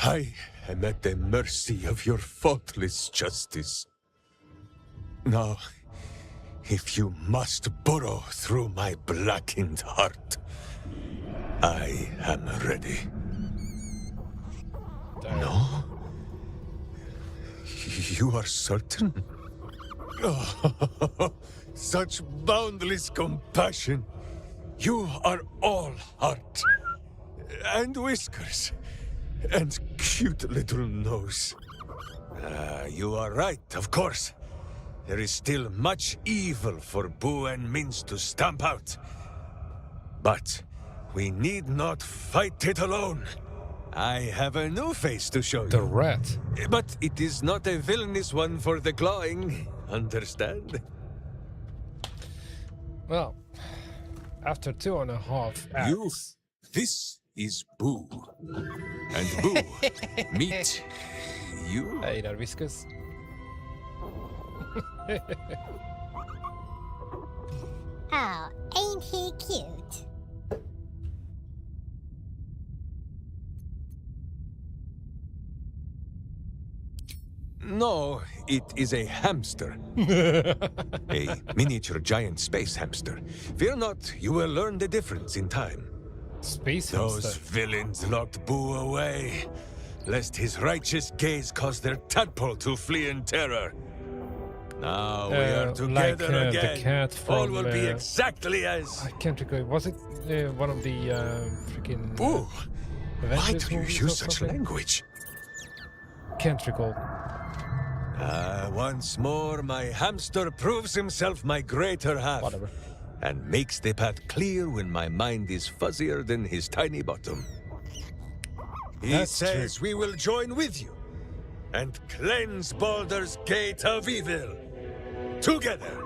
I am at the mercy of your faultless justice. Now, if you must burrow through my blackened heart, I am ready. No? You are certain? Oh, such boundless compassion. You are all heart. And whiskers. And cute little nose. You are right, of course. There is still much evil for Boo and Minsk to stamp out. But we need not fight it alone. I have a new face to show you. The rat. But it is not a villainous one for the clawing. Understand? Well, after 2.5 acts... This is Boo. And Boo, meet you. Hey there, Whiskers. Oh, ain't he cute? No, it is a hamster. A miniature giant space hamster. Fear not, you will learn the difference in time. Space Those hamster. villains locked Boo away, lest his righteous gaze cause their tadpole to flee in terror. Now we are together like, again. The cat from, all will be exactly as... I can't recall. Was it one of the freaking... Boo! Why Avengers do you movies use or such something? language? Can't recall. Once more, my hamster proves himself my greater half. Whatever. And makes the path clear when my mind is fuzzier than his tiny bottom. He says we will join with you and cleanse Baldur's Gate of evil. Together.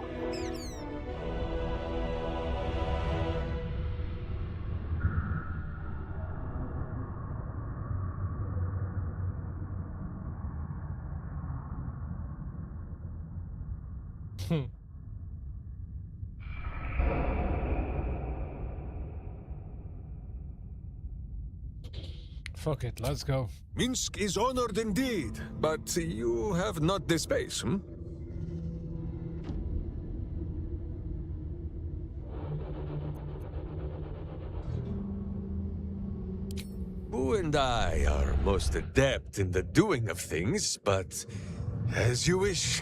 Fuck it, let's go. Minsk is honored indeed, but you have not the space, hmm? Boo and I are most adept in the doing of things, but as you wish.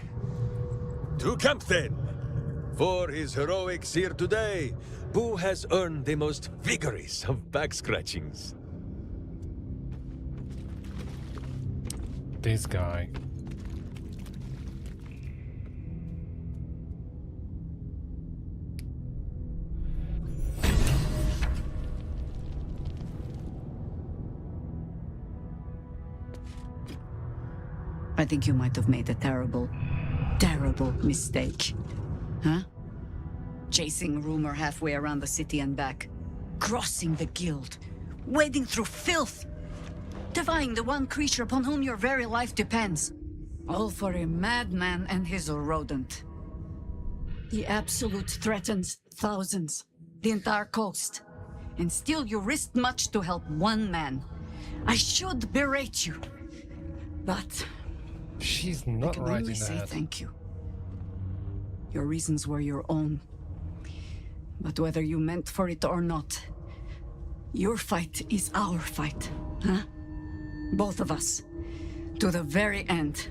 To camp then! For his heroics here today, Boo has earned the most vigorous of back scratchings. This guy. I think you might have made a terrible, terrible mistake. Huh? Chasing rumor halfway around the city and back. Crossing the guild. Wading through filth. Defying the one creature upon whom your very life depends. All for a madman and his rodent. The Absolute threatens thousands, the entire coast. And still you risked much to help one man. I should berate you. But she's I not can right only in the say head. thank you. Your reasons were your own. But whether you meant for it or not, your fight is our fight, huh? Both of us. To the very end.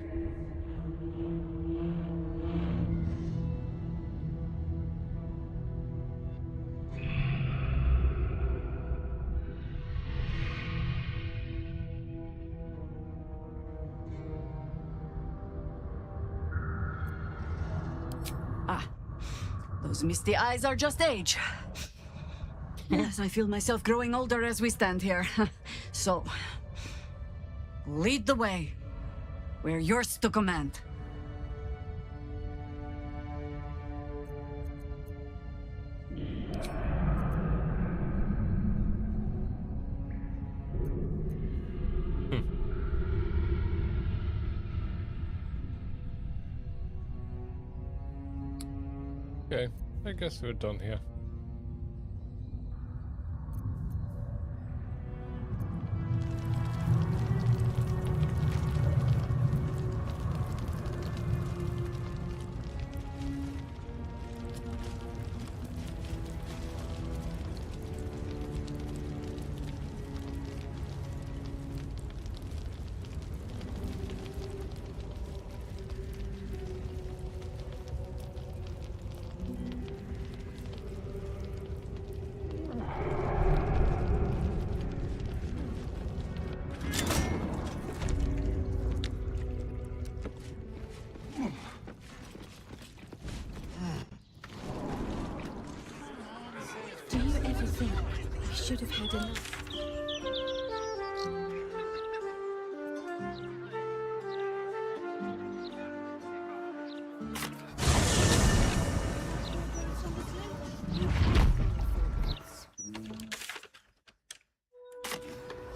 Ah, those misty eyes are just age. Yes, I feel myself growing older as we stand here. So, lead the way. We're yours to command. Okay, I guess we're done here. Do you ever think I should have had enough?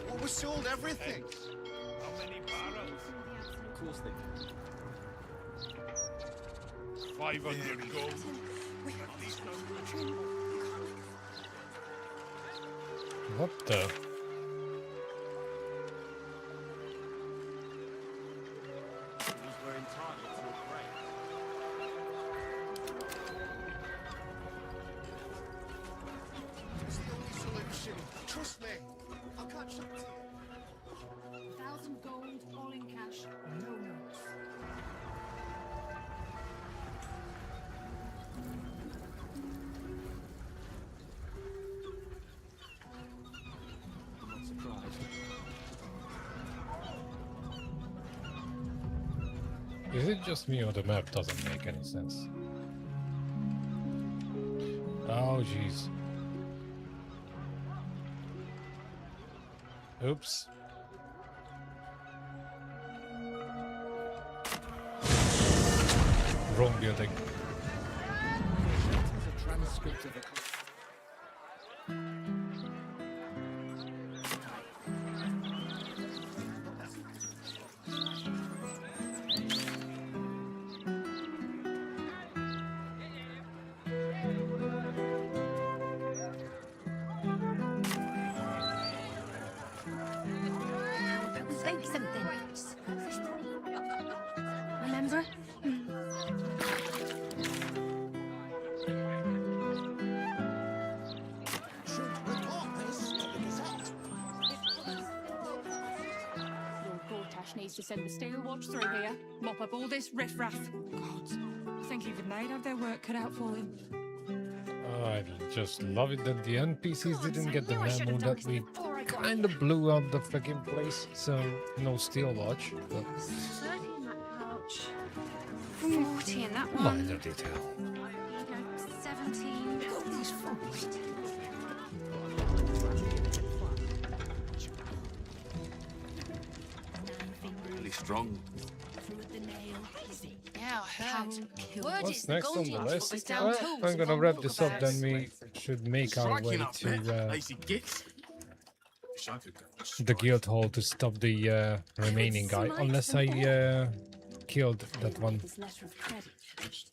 Well, we sold everything. How many barrels? Of course they did. 500 gold. What the? We're entitled to a break. It's the only solution. Trust me. I'll catch up to you. 1,000 gold, all in cash. No notes. I'm not surprised. Is it just me or the map doesn't make any sense? Oh jeez. Oops. Wrong building. There's a transcript of it. Say something. Remember? Lord Gortash needs to send the Steel Watch through here. Mop up all this riffraff. God, I think even they'd have their work cut out for him. I just love it that the NPCs didn't get the memo that we kind of blew up the freaking place. So no Steel Watch, but 30 in that pouch. 40 in that one. minor detail. 17. Goodness, forged. Really strong. Yeah, I heard. What's next on the list? Well, I'm gonna wrap this up, then we should make our way to Lazy gits. the guild hall to stop the remaining guy, unless I killed that one. This letter of credit finished.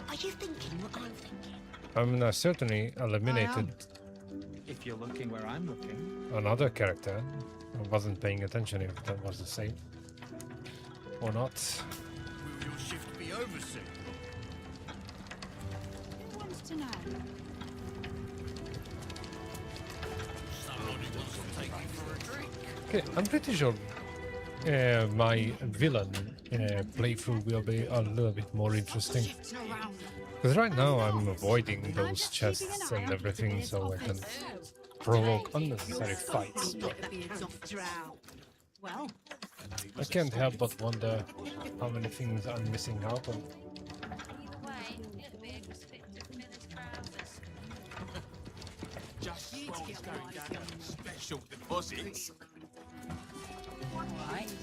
Are you thinking what I'm thinking? I'm certainly eliminated If you're looking where I'm looking. another character. I wasn't paying attention if that was the same or not. Will your shift be over soon? Who wants to know? Somebody wants to take you for a drink. Okay, I'm pretty sure my villain playthrough will be a little bit more interesting. Because right now I'm avoiding those chests and everything so I can provoke unnecessary fights. But Well, I can't help but wonder how many things I'm missing out on. Just Ron's going down a special deposit. Right,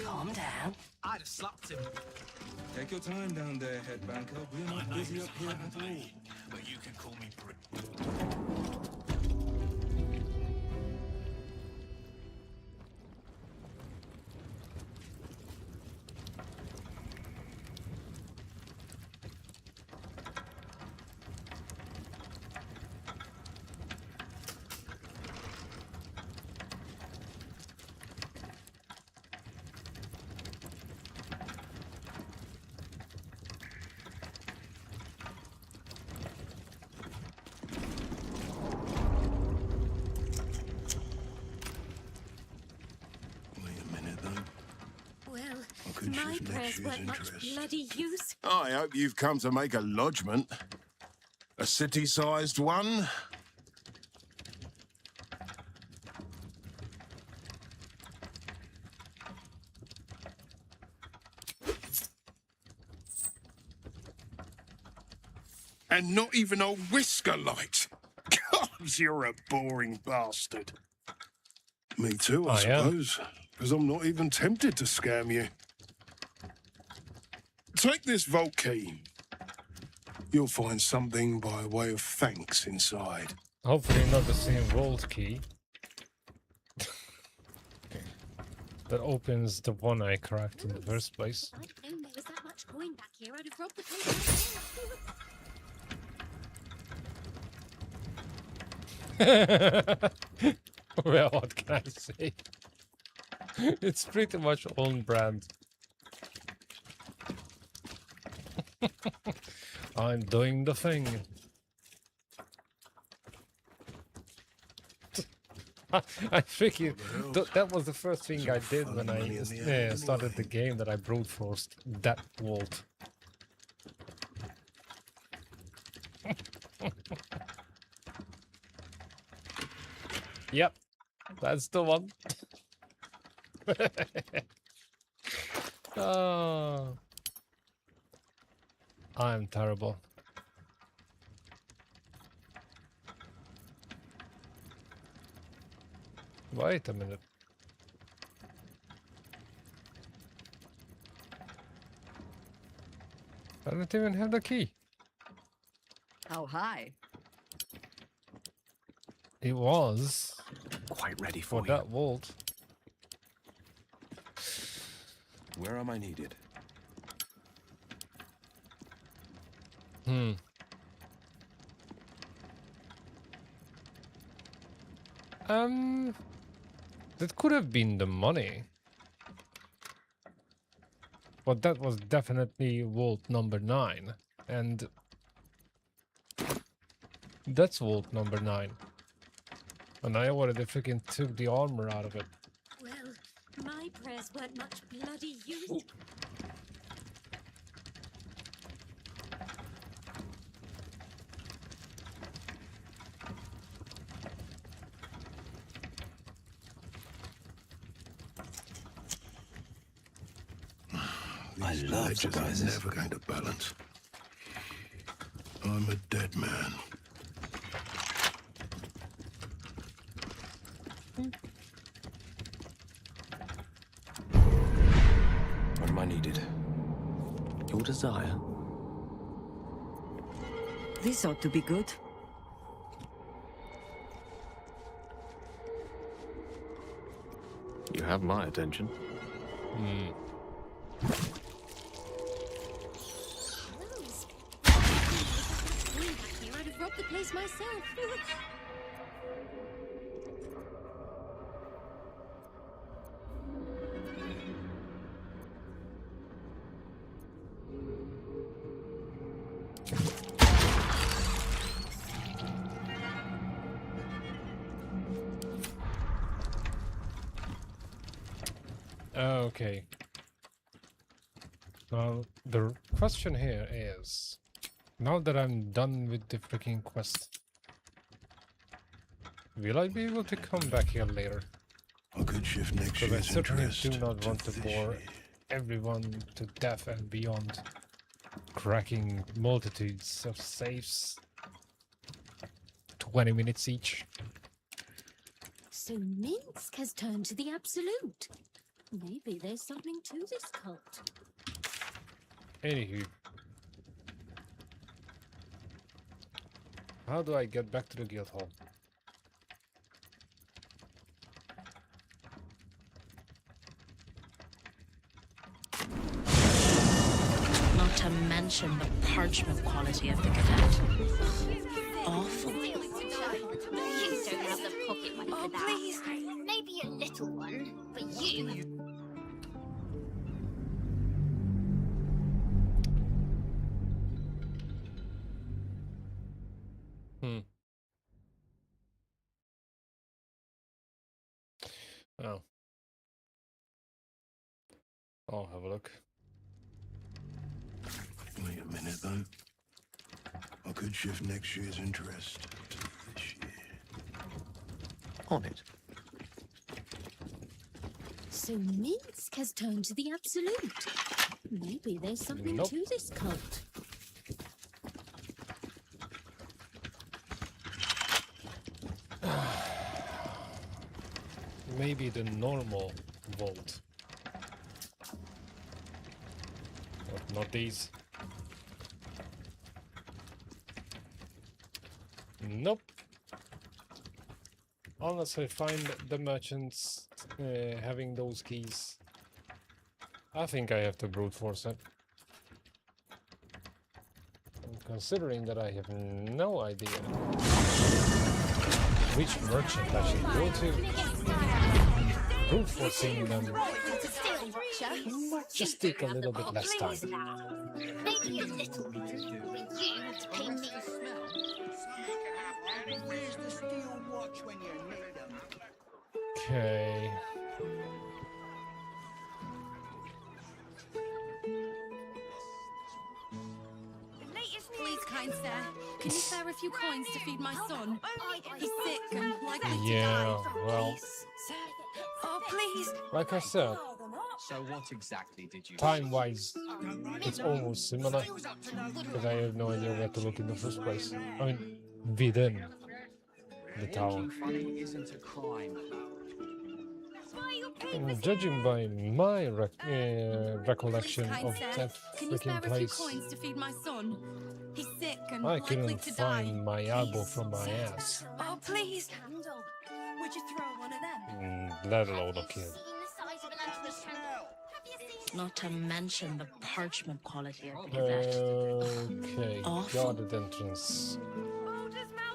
calm down. I'd have slapped him. Take your time down there, head banker. We're not busy up here at all. But you can call me Brit. My prayers weren't much bloody use. I hope you've come to make a lodgment. A city-sized one? And not even a whisker light. God, you're a boring bastard. Me too, I suppose. Because I'm not even tempted to scam you. Take this vault key. You'll find something by way of thanks inside. Hopefully not the same vault key that opens the one I cracked in the first place. I'd known there was that much coin back here. I'd have robbed the place. Well, what can I say? It's pretty much on brand. I'm doing the thing. I freaking that was the first thing I did when I started the game, that I brute forced that vault. Yep, that's the one. Oh, I'm terrible. Wait a minute. I don't even have the key. How high? It was quite ready for that vault. Where am I needed? That could have been the money. But that was definitely vault number 9. And that's vault number 9. And I already freaking took the armor out of it. Well, my prayers weren't much bloody use. I love surprises. Never going to balance. I'm a dead man. What am I needed? Your desire. This ought to be good. You have my attention. Rose. I'd have robbed the place myself. Okay. Now, the question here is, now that I'm done with the freaking quest, will I be able to come back here later? I could shift next Because I year's certainly interest do not to want to this bore year. everyone to death and beyond, cracking multitudes of safes, 20 minutes each. So Minsk has turned to the Absolute. Maybe there's something to this cult. Anywho, how do I get back to the guild hall? Not to mention the parchment quality of the cadet. Awful. You don't have the pocket money for that. Please. Maybe a little one, but you. Oh. I'll have a look. Wait a minute, though. I could shift next year's interest to this year. On it. So Minsk has turned to the Absolute. Maybe there's something Nope. to this cult. Maybe the normal vault. But not these. Nope. Unless I find the merchants having those keys. I think I have to brute force it. And considering that I have no idea which merchant I should go to, brute forcing them might just take a little bit less time. Maybe a little bit, but you have to pay me. Where's the steel watch when you need them? Okay. Please, kind sir, can you spare a few coins to feed my son? He's sick and likely to Yeah, die. well, Oh, please. like I said, So what exactly did you time-wise, it's almost similar, because I have no idea where to look in the first place. I mean, within the tower. Funny isn't a crime. And judging by my recollection Kind of sir, that can you spare freaking a few place, coins to feed my son? He's sick and I likely couldn't to die. find my elbow from my ass, Oh, please. Would you throw one of them? let alone a kid. Not to mention the parchment quality of the cadet. Okay, Awful. guarded entrance,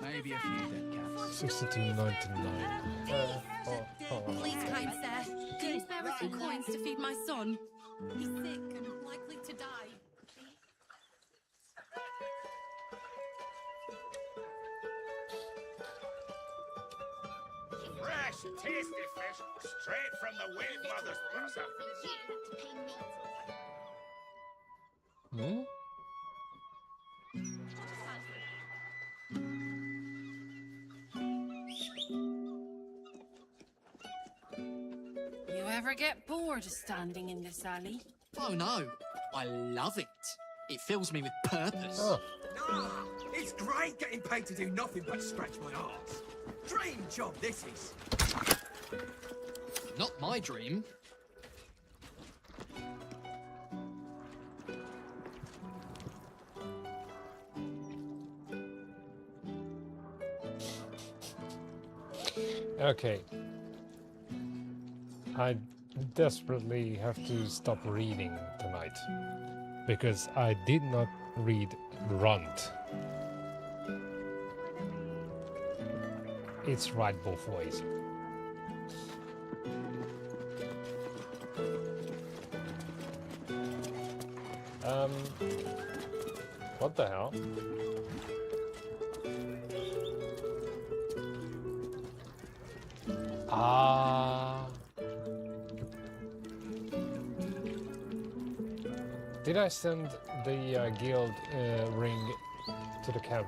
Maybe a few dead cats. 62.99. Please, kind sir, can you spare a few coins to feed my son? He's sick and likely to die. Fresh, tasty fish, straight from the Wayne Mother's bosom. Hmm? You ever get bored of standing in this alley? Oh no, I love it. It fills me with purpose. Oh. It's great getting paid to do nothing but scratch my arse. Dream job this is. Not my dream. Okay. I desperately have to stop reading tonight because I did not read Runt. It's right both ways. What the hell? Did I send the guild ring to the camp?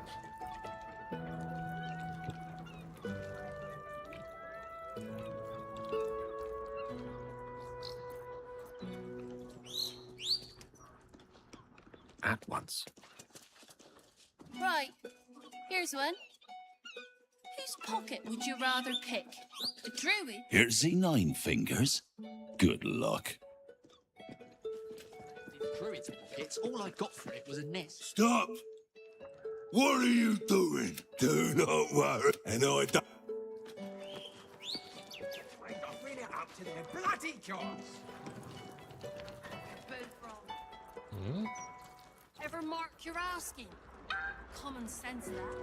At once. Right, here's one. Whose pocket would you rather pick? A druid? Here's the 9 fingers. Good luck. Druid's pockets, all I got for it was a nest. Stop! What are you doing? Do not worry, and I don't. I'm not really up to their bloody jobs. Hmm? Ever mark your asking? Common sense, that.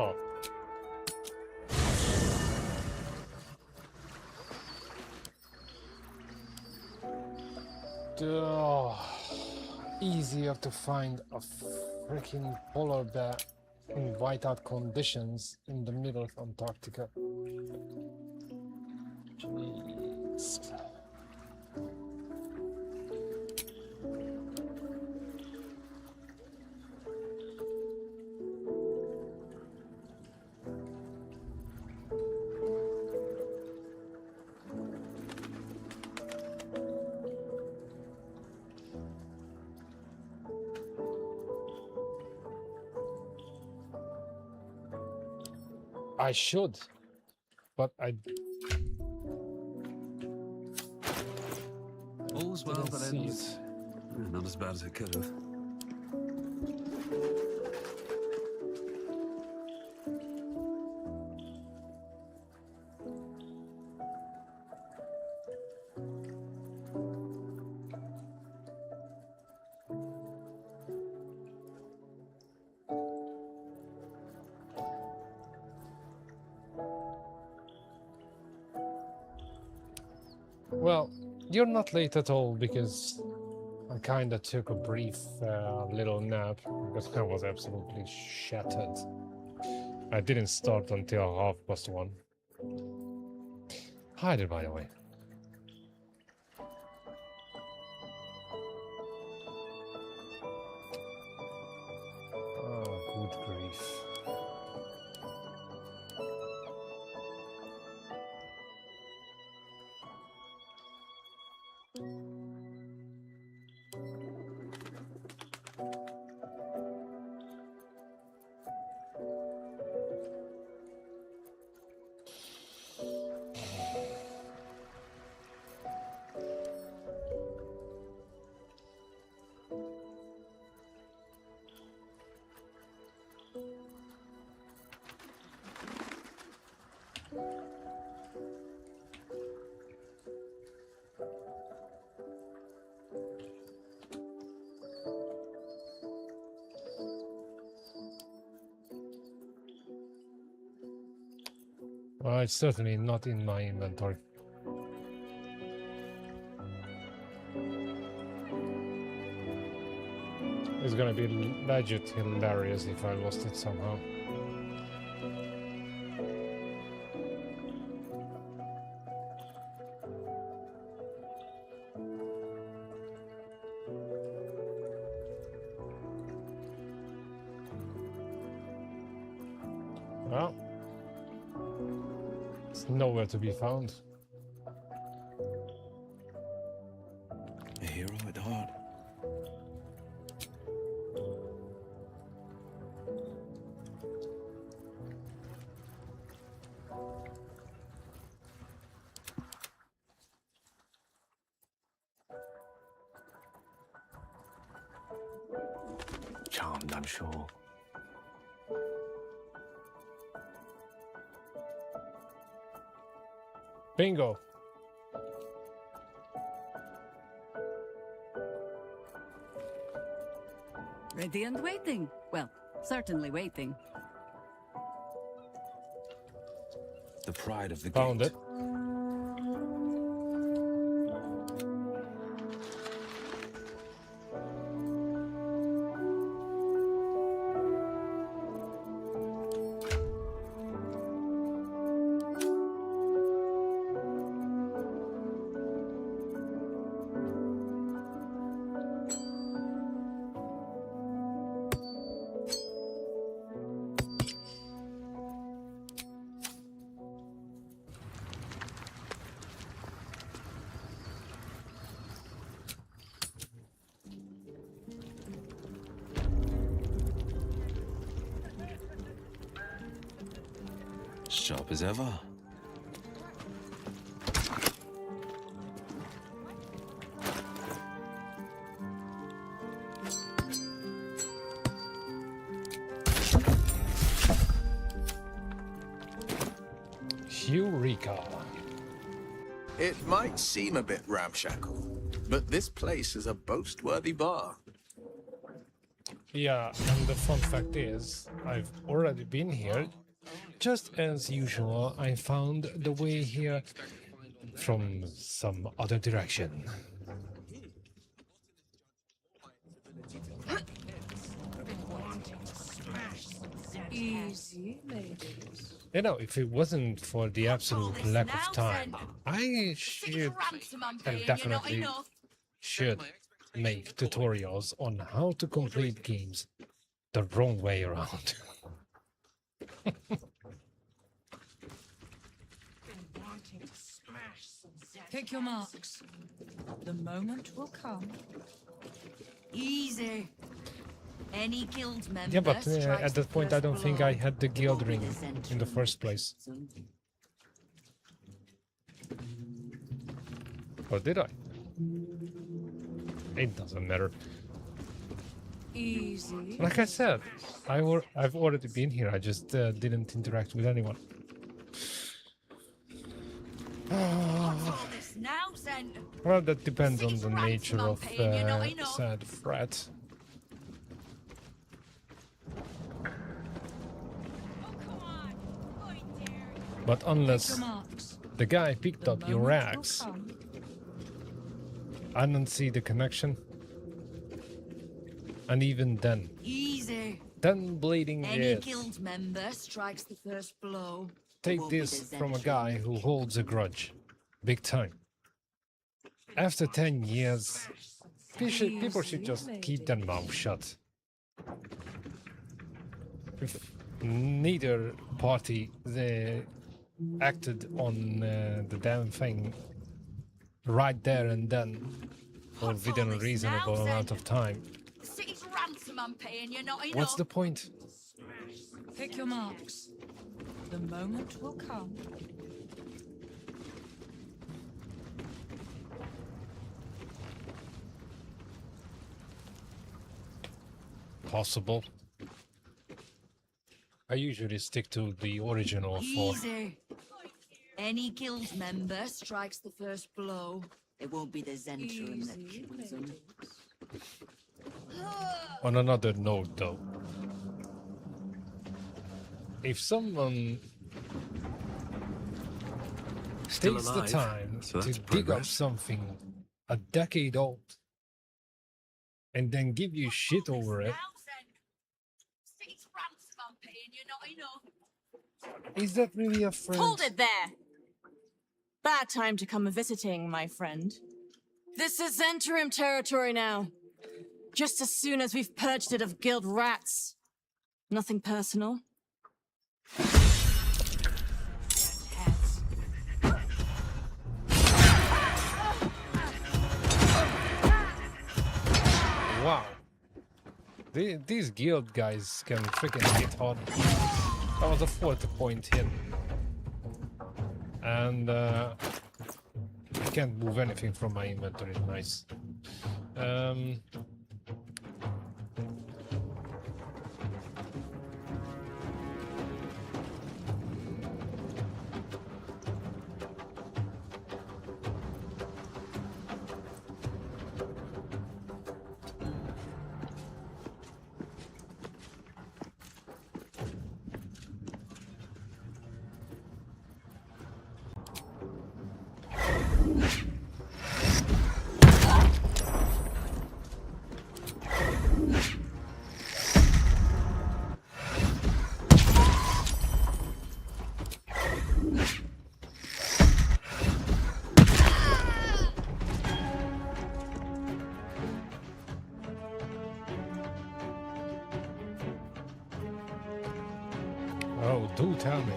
Oh. Easier to find a freaking polar bear in whiteout conditions in the middle of Antarctica. Jeez. I should, but I All's well didn't that see ends. it. Not as bad as it could have. Well, you're not late at all because I kinda took a brief little nap because I was absolutely shattered. I didn't start until 1:30. Hi there, by the way. Oh, good grief. Well, it's certainly not in my inventory. It's gonna be legit hilarious if I lost it somehow. Well, it's nowhere to be found. A hero at heart. Charmed, I'm sure. Bingo. Ready and waiting. Well, certainly waiting. The pride of the Found gate. it. Sharp as ever. Eureka. It might seem a bit ramshackle, but this place is a boast-worthy bar. Yeah, and the fun fact is, I've already been here. Just as usual, I found the way here from some other direction. Easy, ladies. You know, if it wasn't for the absolute lack of time, I should and definitely should make tutorials on how to complete games the wrong way around. Pick your marks. The moment will come. Easy. Any guild member. Yeah, but at that point, I don't think I had the guild ring in the first place. Or did I? It doesn't matter. Easy. Like I said, I've already been here. I just didn't interact with anyone. Well, that depends on the nature of said threat. But unless the guy picked up your axe, I don't see the connection. And even then, then bleeding is. Guild member strikes the first blow. Take this from a guy who holds a grudge. Big time. After 10 years, people should just keep their mouth shut. If neither party they acted on the damn thing right there and then, or within a reasonable amount of time, The city's ransom I'm paying you, not enough. what's the point? Pick your marks. The moment will come. Possible. I usually stick to the original for. Easy. Any guild member strikes the first blow. It won't be the Zentrum that kills them. On another note, though, if someone Still takes the alive, time so to that's dig up progress. something a decade old and then give you shit over it, is that really a friend? Hold it there! Bad time to come a-visiting, my friend. This is Zentrum territory now. Just as soon as we've purged it of guild rats. Nothing personal. Wow. These guild guys can freaking hit hard. That was a 40-point hit. And I can't move anything from my inventory. Nice. Oh, do tell me.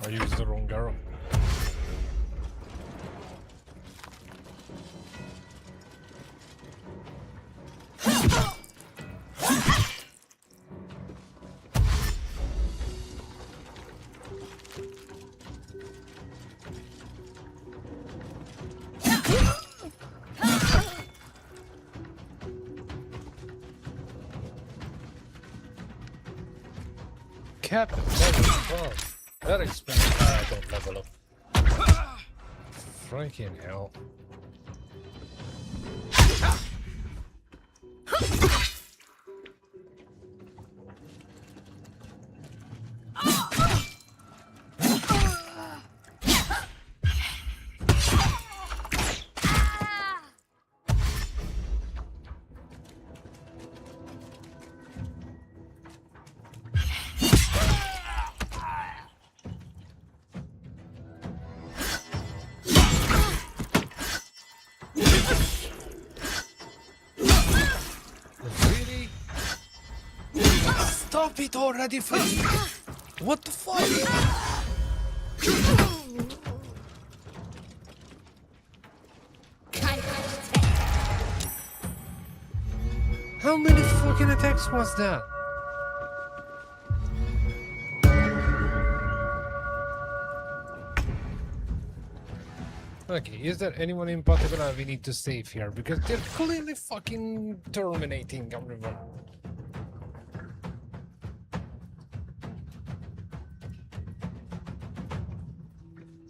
I used the wrong arrow. Captain level 12. That explains why I don't level up. Freaking hell. Stop it already, freak! What the fuck? How many fucking attacks was that? Okay, is there anyone in particular we need to save here? Because they're clearly fucking terminating everyone.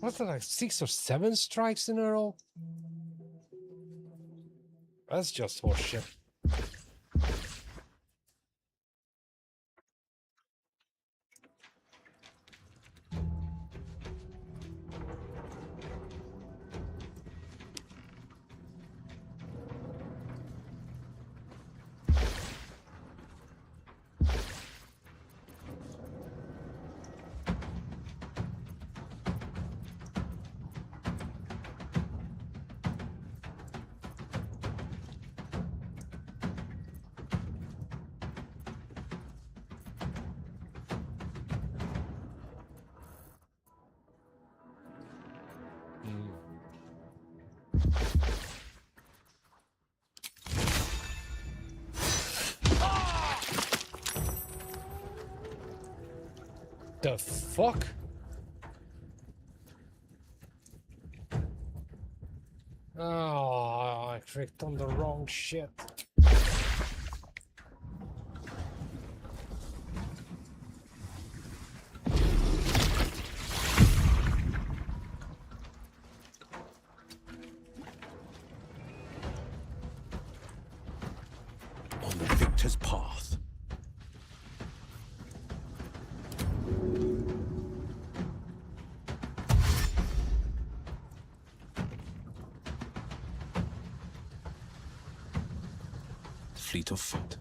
What's that, like 6 or 7 strikes in a row? That's just horseshit. The fuck? Oh, I clicked on the wrong shit. On the victor's path. Fleet of foot.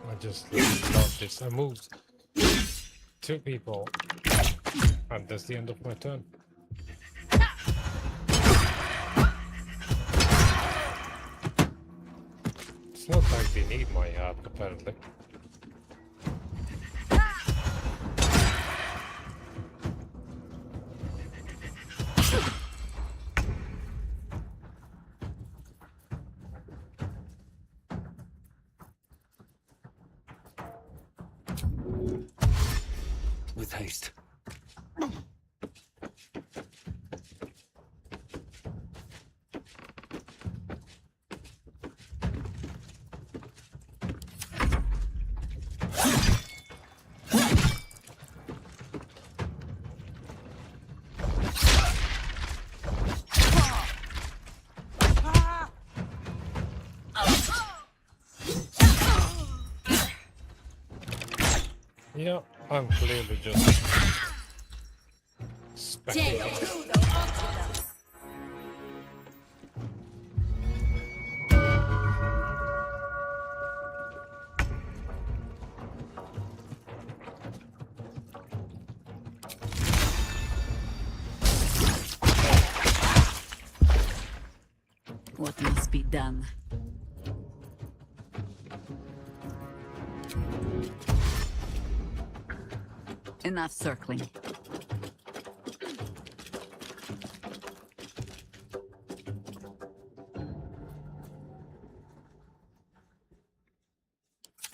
I just love this. I moved 2 people, and that's the end of my turn. It's not like they need my help, apparently. With with haste. Yeah, I'm clearly just spectating. What must be done? Enough circling.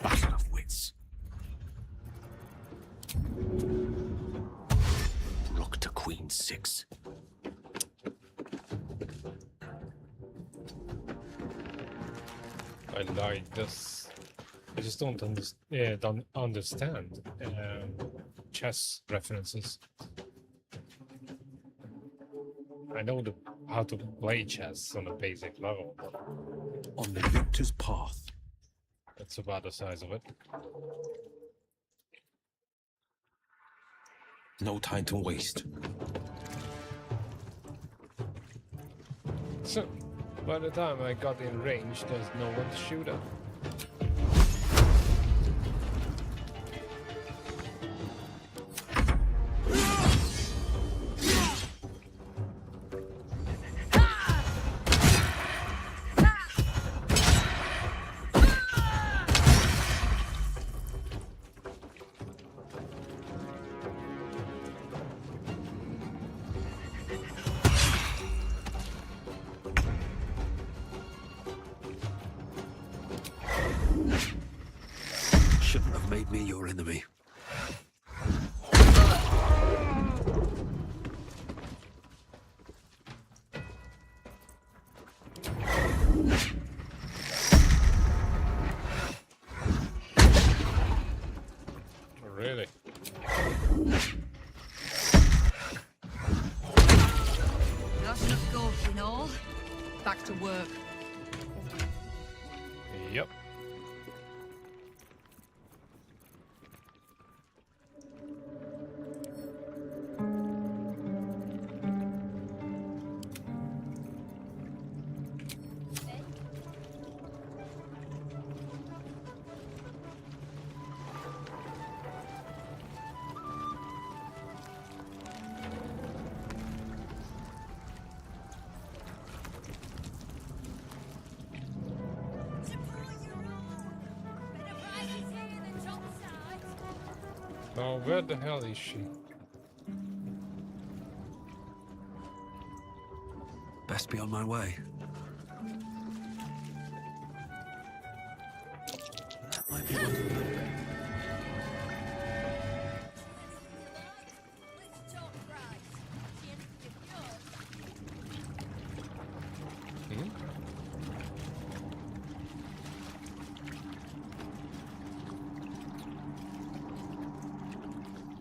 Battle of wits. Rook to queen 6. I like this. I just don't understand chess references. I know how to play chess on a basic level, but on the victor's path. That's about the size of it. No time to waste. So, by the time I got in range, there's no one to shoot at. Shouldn't have made me your enemy. Really? That's enough gawking all. Back to work. Yep. Now, where the hell is she? Best be on my way. That might be one.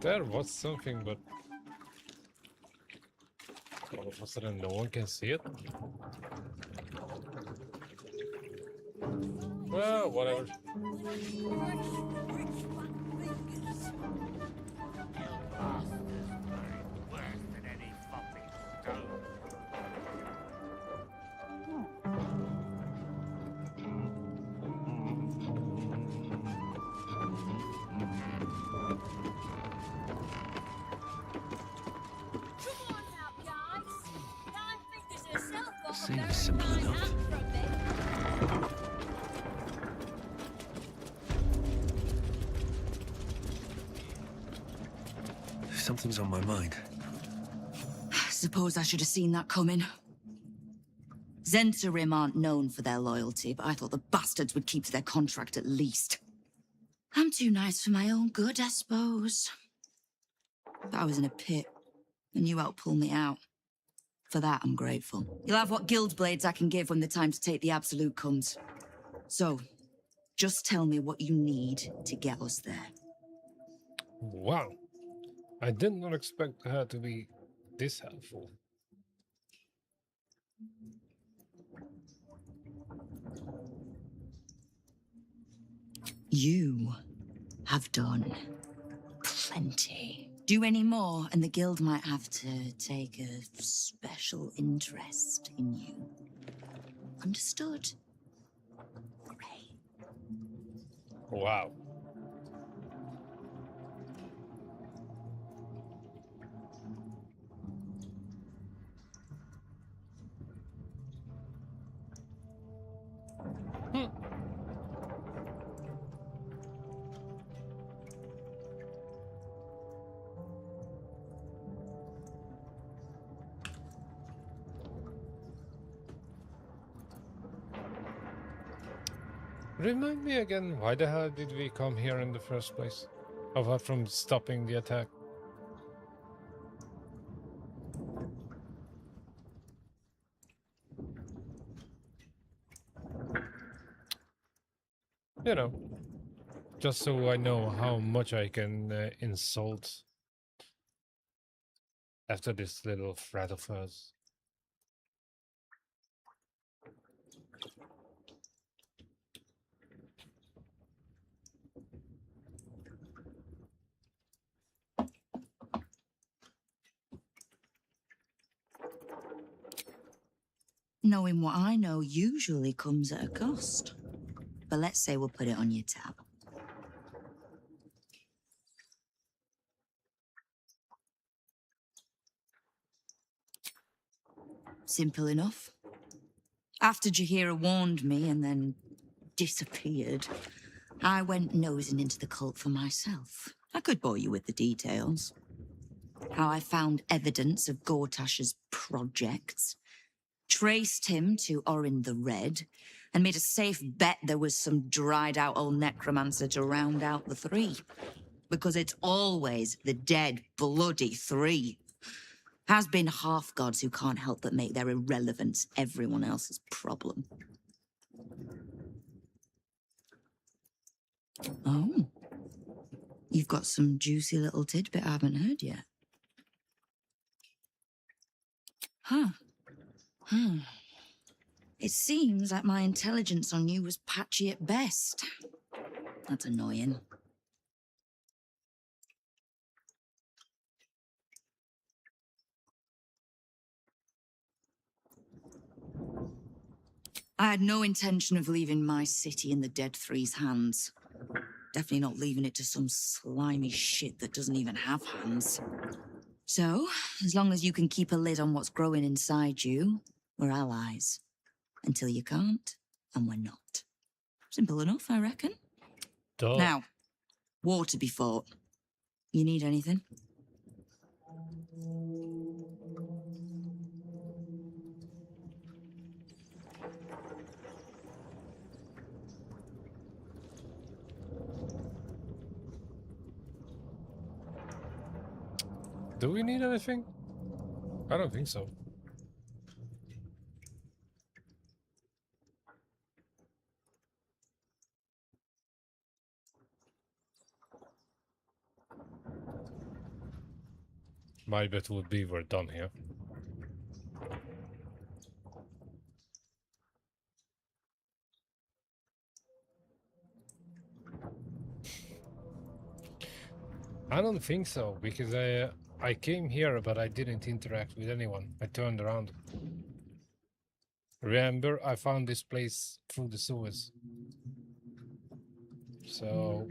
There was something, but all of a sudden no one can see it. Well, whatever. Seems simple enough. Something's on my mind. Suppose I should have seen that coming. Zhentarim aren't known for their loyalty, but I thought the bastards would keep to their contract at least. I'm too nice for my own good, I suppose. But I was in a pit, and you helped pull me out. For that, I'm grateful. You'll have what guild blades I can give when the time to take the Absolute comes. So, just tell me what you need to get us there. Wow. I did not expect her to be this helpful. You have done plenty. Do any more, and the guild might have to take a special interest in you. Understood? Great. Wow. Remind me again, why the hell did we come here in the first place? Apart from stopping the attack. You know, just so I know how much I can insult after this little threat of hers. Knowing what I know usually comes at a cost. But let's say we'll put it on your tab. Simple enough. After Jaheira warned me and then disappeared, I went nosing into the cult for myself. I could bore you with the details. How I found evidence of Gortash's projects, traced him to Orin the Red, and made a safe bet there was some dried-out old necromancer to round out the three. Because it's always the dead, bloody three. Has been half-gods who can't help but make their irrelevance everyone else's problem. Oh. You've got some juicy little tidbit I haven't heard yet. Huh. It seems like my intelligence on you was patchy at best. That's annoying. I had no intention of leaving my city in the Dead Three's hands. Definitely not leaving it to some slimy shit that doesn't even have hands. So, as long as you can keep a lid on what's growing inside you, we're allies. Until you can't, and we're not. Simple enough, I reckon. Duh. Now, war to be fought. You need anything? Do we need anything? I don't think so. My bet would be we're done here. I don't think so, because I came here, but I didn't interact with anyone. I turned around. Remember, I found this place through the sewers. So...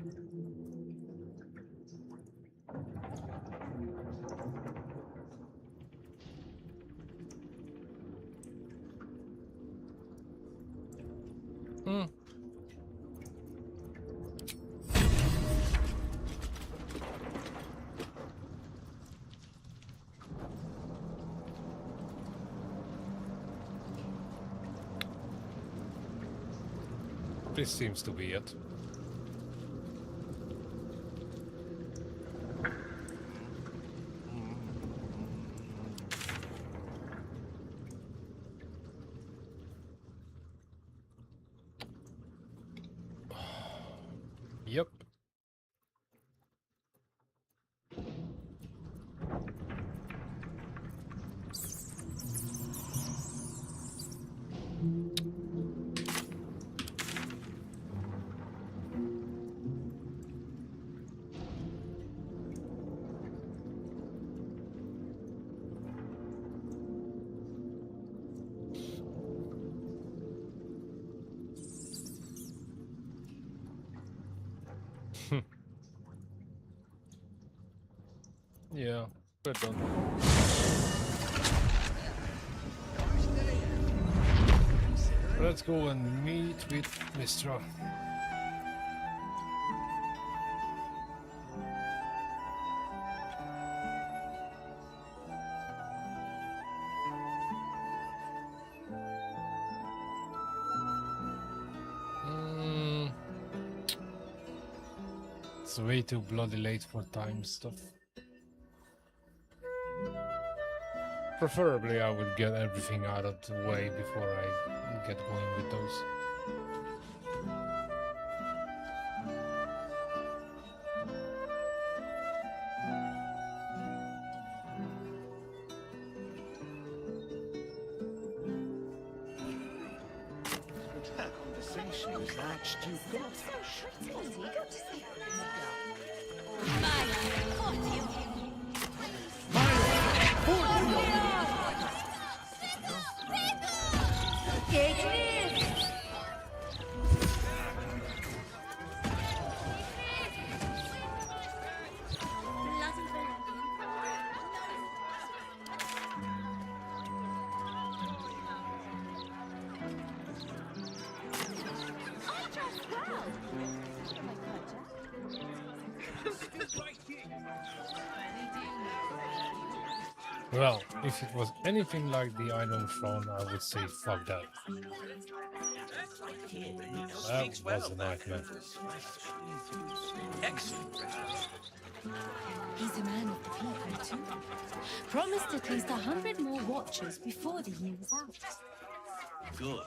This seems to be it. Yeah, we're done. Let's go and meet with Mystra. It's way too bloody late for time stuff. Preferably I would get everything out of the way before I get going with those. Well, if it was anything like the Iron Throne, I would say fuck that. That was a nightmare. He's a man of the people too. Promised at least 100 more watchers before the year is out. Good.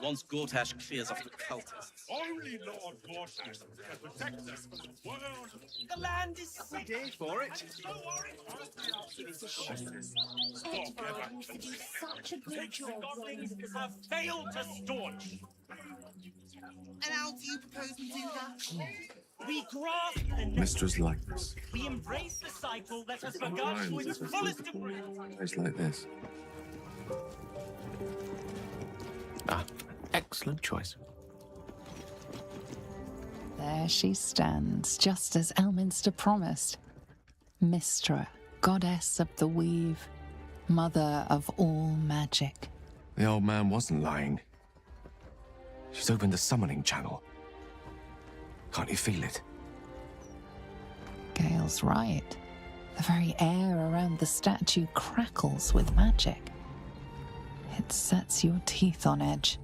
Once Gortash clears off the cultists. Only Lord Gortash can protect us from the world. The land is ready for it. Edward used to do such a good job. Have failed to staunch. And how do you propose we do that? We grasp the Mistra's likeness. We embrace the cycle that has begun to its fullest degree. It's like this. Excellent choice. There she stands, just as Elminster promised. Mystra, goddess of the weave, mother of all magic. The old man wasn't lying. She's opened a summoning channel. Can't you feel it? Gale's right. The very air around the statue crackles with magic. It sets your teeth on edge.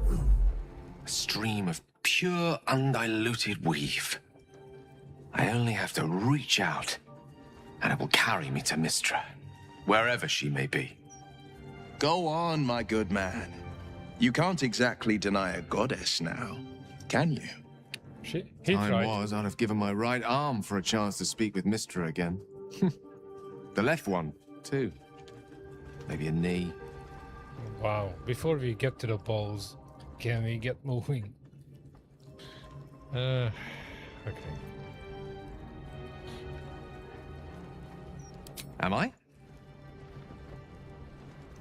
A stream of pure, undiluted weave. I only have to reach out, and it will carry me to Mystra, wherever she may be. Go on, my good man. You can't exactly deny a goddess now, can you? Time was I'd have given my right arm for a chance to speak with Mystra again. The left one, too. Maybe a knee. Wow, before we get to the balls, can we get moving? Okay. Am I?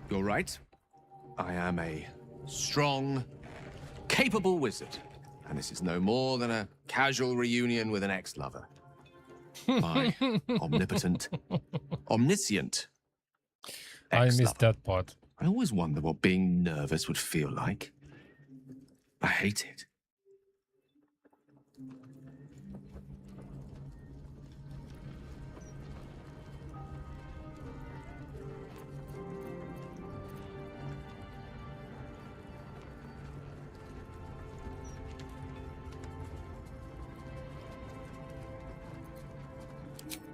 You're right. I am a strong, capable wizard. And this is no more than a casual reunion with an ex-lover. My omnipotent, omniscient I missed that part. I always wonder what being nervous would feel like. I hate it.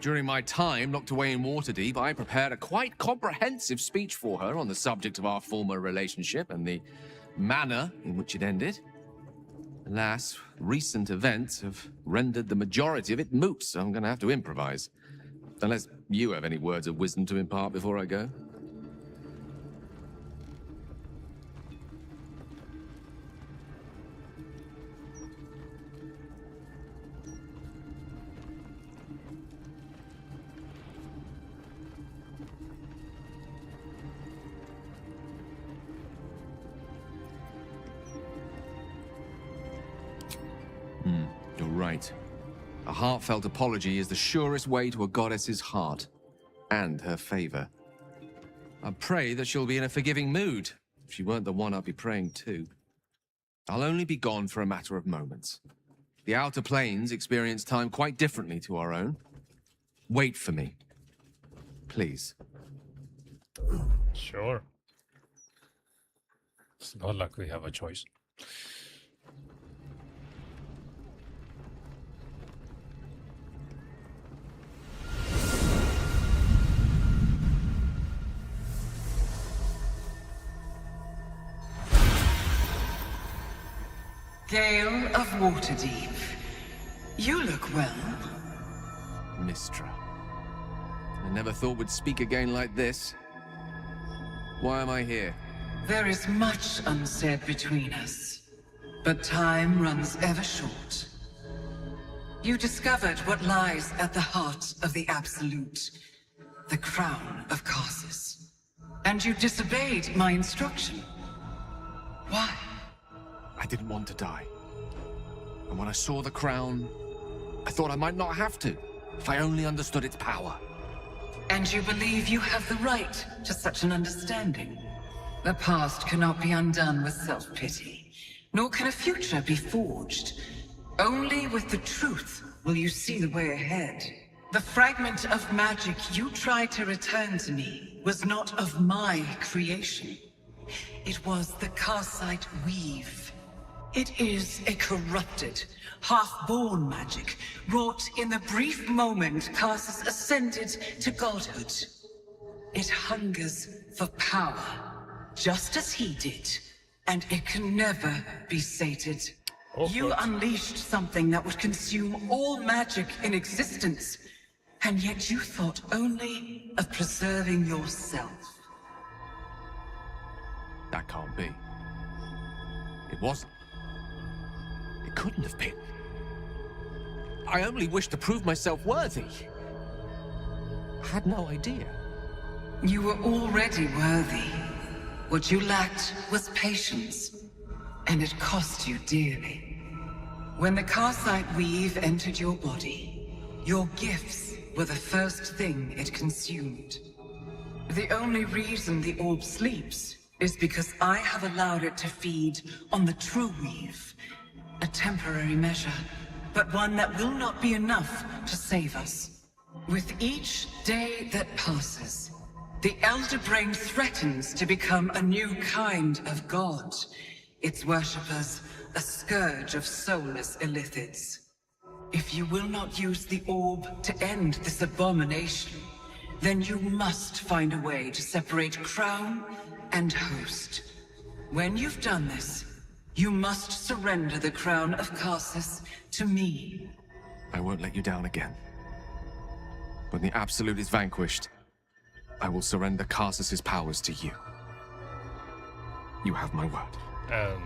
During my time locked away in Waterdeep, I prepared a quite comprehensive speech for her on the subject of our former relationship and the manner in which it ended. Alas, recent events have rendered the majority of it moot, so I'm going to have to improvise. Unless you have any words of wisdom to impart before I go. You're right. A heartfelt apology is the surest way to a goddess's heart and her favor. I pray that she'll be in a forgiving mood. If she weren't the one I'd be praying to. I'll only be gone for a matter of moments. The Outer Planes experience time quite differently to our own. Wait for me. Please. Sure. It's not like we have a choice. Gale of Waterdeep. You look well. Mystra. I never thought we'd speak again like this. Why am I here? There is much unsaid between us, but time runs ever short. You discovered what lies at the heart of the Absolute, the crown of Karsus. And you disobeyed my instruction. Why? I didn't want to die. And when I saw the crown, I thought I might not have to, if I only understood its power. And you believe you have the right to such an understanding? The past cannot be undone with self-pity, nor can a future be forged. Only with the truth will you see the way ahead. The fragment of magic you tried to return to me was not of my creation. It was the Karsite Weave. It is a corrupted, half-born magic, wrought in the brief moment Karsus ascended to godhood. It hungers for power, just as he did, and it can never be sated. You unleashed something that would consume all magic in existence, and yet you thought only of preserving yourself. That can't be. It wasn't. It couldn't have been. I only wished to prove myself worthy. I had no idea. You were already worthy. What you lacked was patience, and it cost you dearly. When the Karsite Weave entered your body, your gifts were the first thing it consumed. The only reason the orb sleeps is because I have allowed it to feed on the true weave. A temporary measure, but one that will not be enough to save us. With each day that passes, the Elder Brain threatens to become a new kind of god. Its worshippers, a scourge of soulless illithids. If you will not use the orb to end this abomination, then you must find a way to separate crown and host. When you've done this, you must surrender the crown of Karsus to me. I won't let you down again. When the Absolute is vanquished, I will surrender Karsus's powers to you. You have my word. And,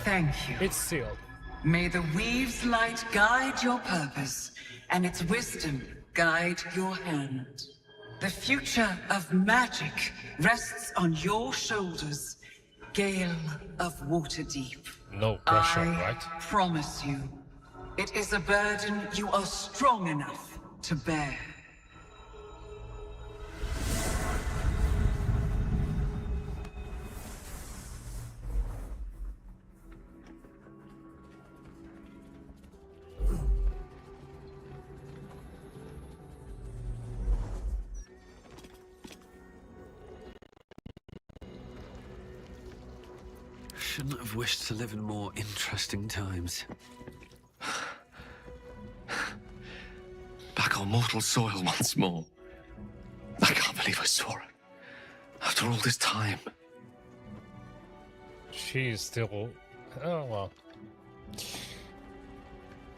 thank you. It's sealed. May the Weave's light guide your purpose, and its wisdom guide your hand. The future of magic rests on your shoulders, Gale of Waterdeep. No pressure, I right? promise you, it is a burden you are strong enough to bear. Shouldn't have wished to live in more interesting times. Back on mortal soil once more. I can't believe I saw it. After all this time. She's still... Oh, well.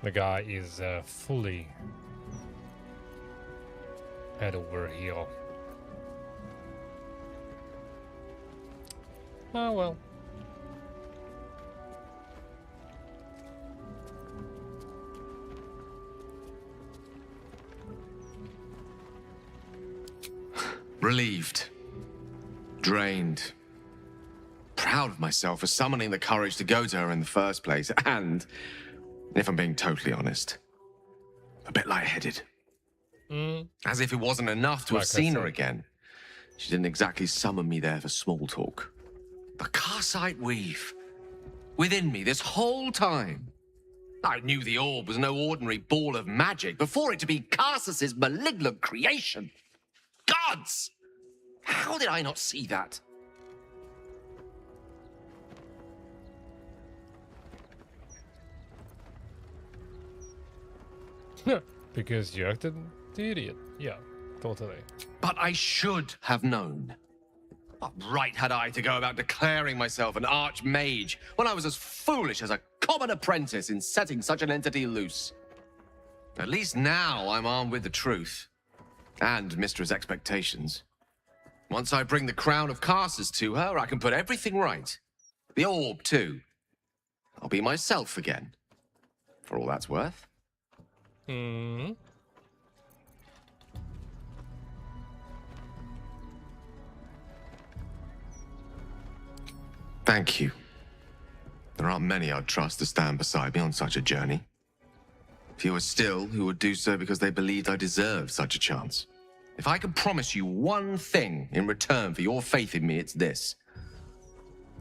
The guy is fully head over heel. Oh, well. Relieved. Drained. Proud of myself for summoning the courage to go to her in the first place. And, if I'm being totally honest, a bit lightheaded. Mm. As if it wasn't enough to Like have seen I her said. again. She didn't exactly summon me there for small talk. The Karsite weave. Within me this whole time. I knew the orb was no ordinary ball of magic before it to be Karsus's malignant creation. Gods! How did I not see that? Because you acted the idiot. Yeah, totally. But I should have known. What right had I to go about declaring myself an archmage when I was as foolish as a common apprentice in setting such an entity loose? At least now I'm armed with the truth. And Mistra's expectations. Once I bring the crown of Karsus to her, I can put everything right. The orb, too. I'll be myself again. For all that's worth. Hmm. Thank you. There aren't many I'd trust to stand beside me on such a journey. Fewer still who would do so because they believed I deserved such a chance. If I can promise you one thing in return for your faith in me, it's this.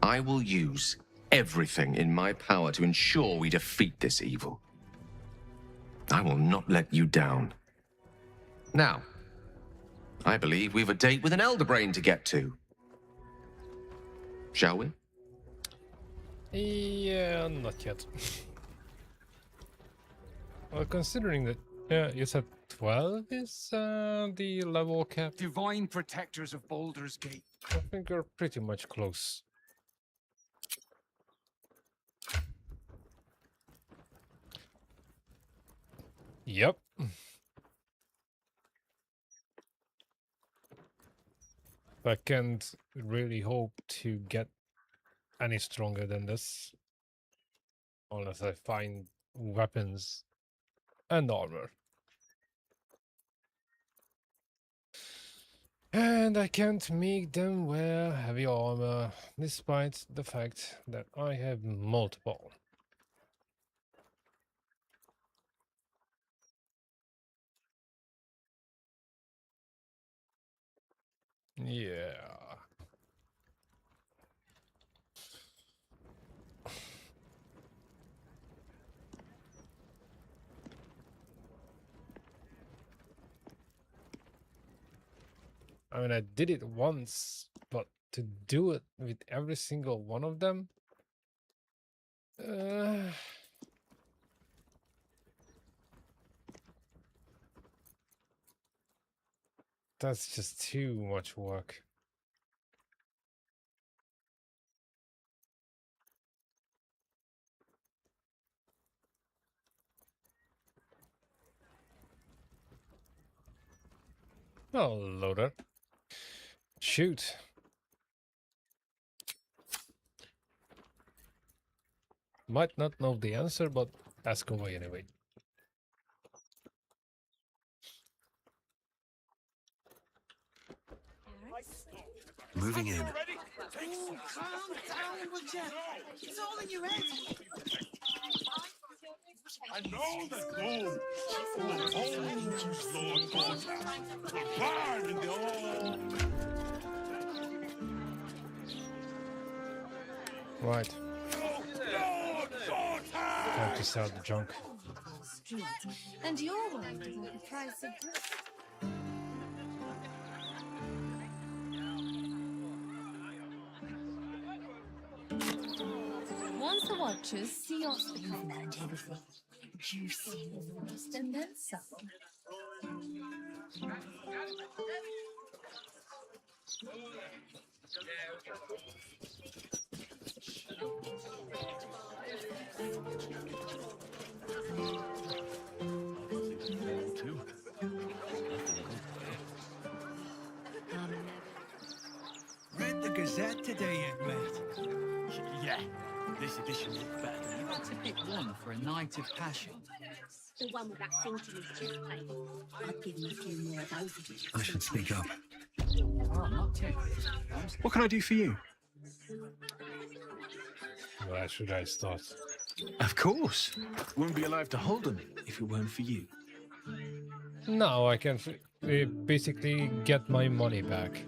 I will use everything in my power to ensure we defeat this evil. I will not let you down. Now, I believe we've a date with an Elderbrain to get to. Shall we? Yeah, not yet. Well, considering that, you said 12 is the level cap. Divine protectors of Baldur's Gate. I think you're pretty much close. Yep. I can't really hope to get any stronger than this. Unless I find weapons and armor. And I can't make them wear heavy armor, despite the fact that I have multiple. Yeah. I mean, I did it once, but to do it with every single one of them? That's just too much work. Oh, loader. Shoot. Might not know the answer, but ask away anyway. Moving in. Oh, calm down, would ya? It's all in your head. I know the gold will owns Lord Gortash will burn in the old. Right. Time to sell the junk. Street. And you're worried about the price of bread. Once the watchers see us, you've learned everything. Juicy and lost and then some. Read the Gazette today, yet, mate? Yeah, this edition is better. You got to pick one for a night of passion. The one with that thing to his chest plate. I'd give him a few more of those. I should speak up. Oh, not too. What can I do for you? Where should I start? Of course. Wouldn't be alive to hold them if it weren't for you. No, I can basically get my money back.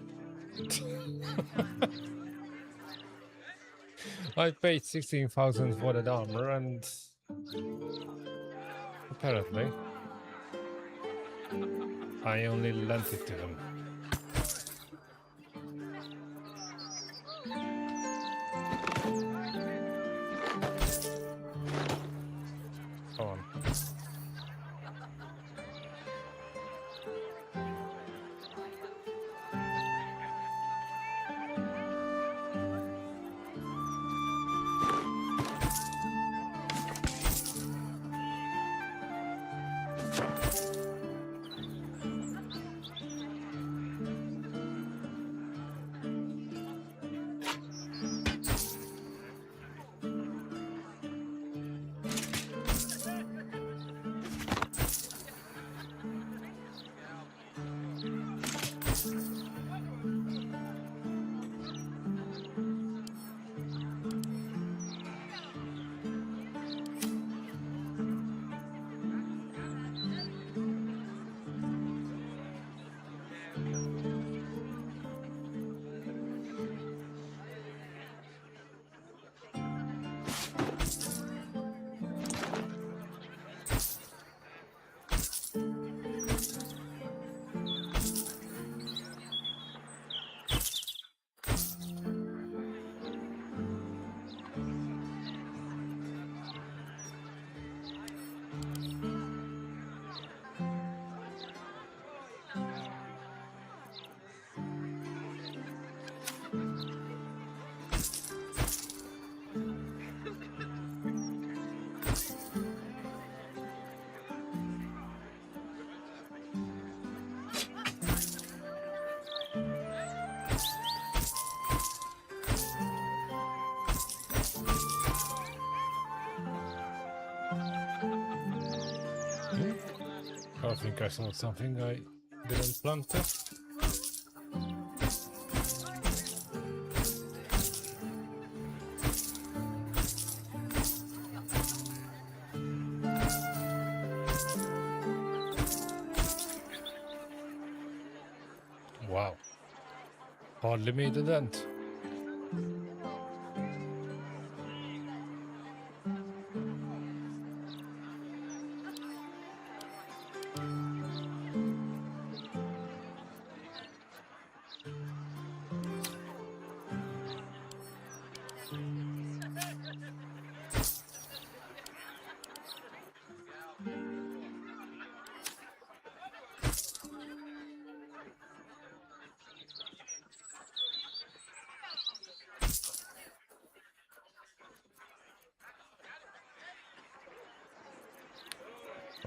I paid 16,000 for that armor, and apparently I only lent it to him. Come on. I think I saw something I didn't plan to. Wow. Hardly made a dent.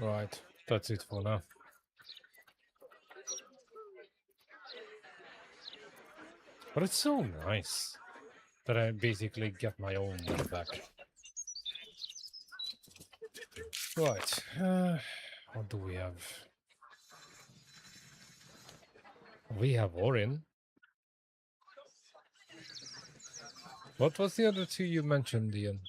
Right, that's it for now. But it's so nice that I basically get my own money back. Right, what do we have? We have Orin. What was the other two you mentioned, Ian?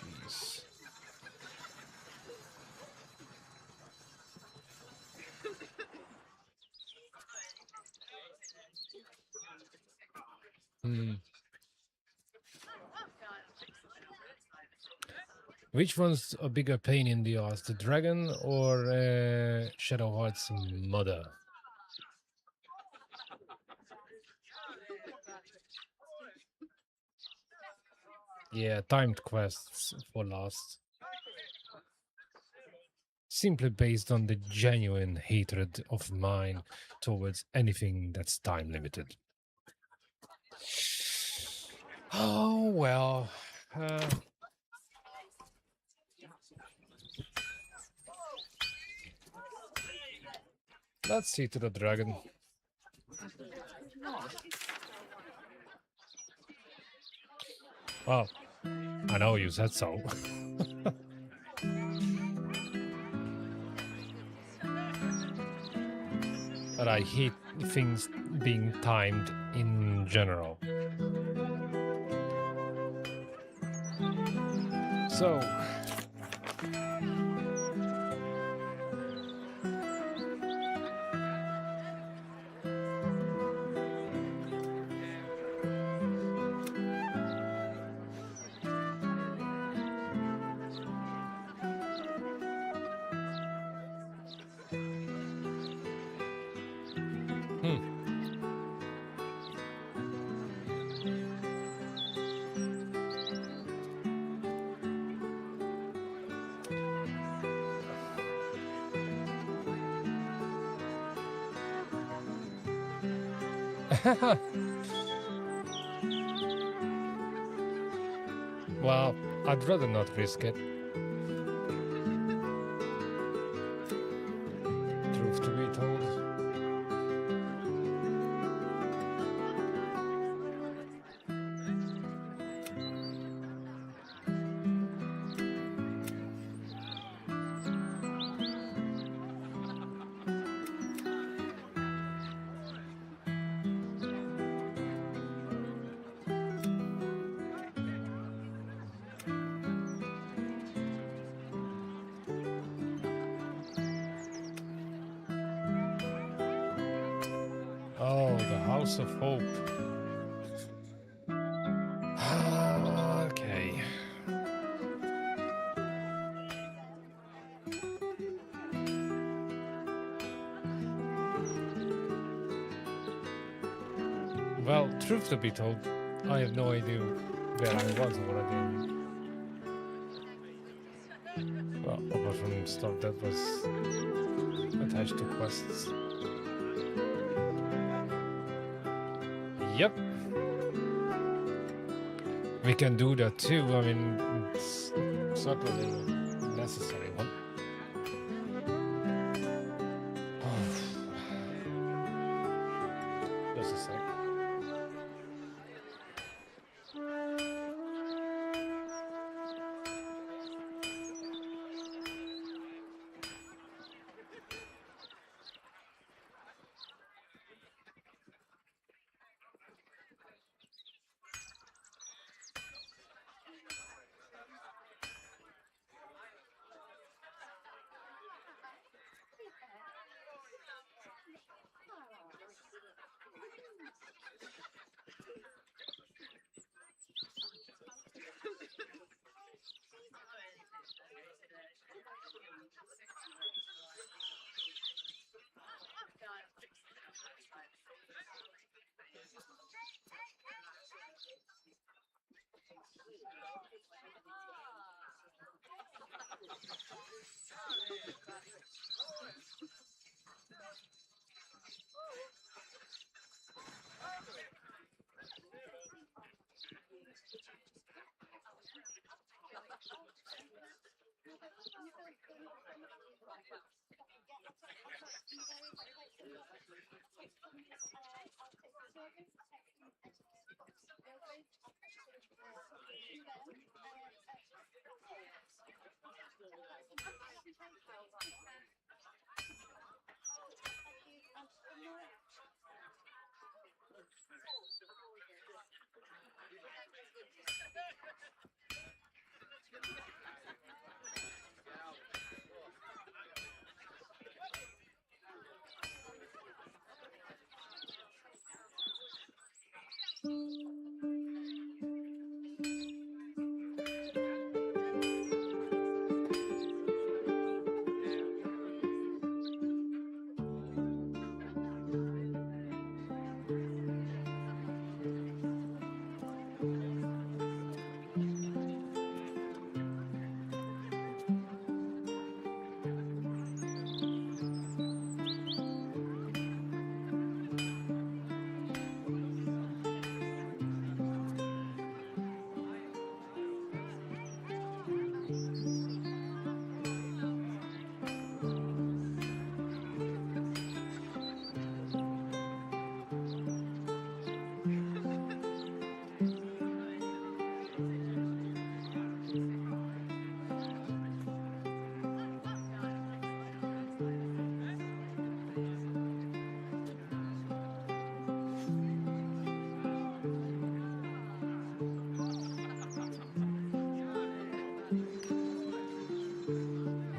Jeez. Which one's a bigger pain in the ass, the dragon or Shadowheart's mother? Yeah, timed quests for last. Simply based on the genuine hatred of mine towards anything that's time limited. Oh, well. Let's see to the dragon. Well, I know you said so. But I hate things being timed in general. So. Well, I'd rather not risk it. Truth to be told. Oh, the House of Hope. Okay. Well, truth to be told, I have no idea where I was already. Well, apart from stuff that was attached to quests. Yep. We can do that too. I mean, it's certainly a necessary one. Just a sec.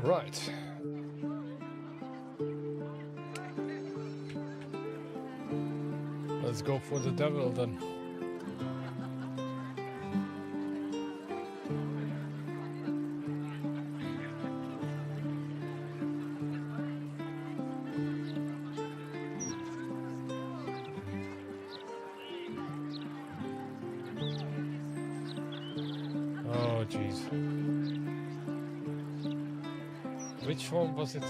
Right. Let's go for the devil then. Oh jeez. Which one was it?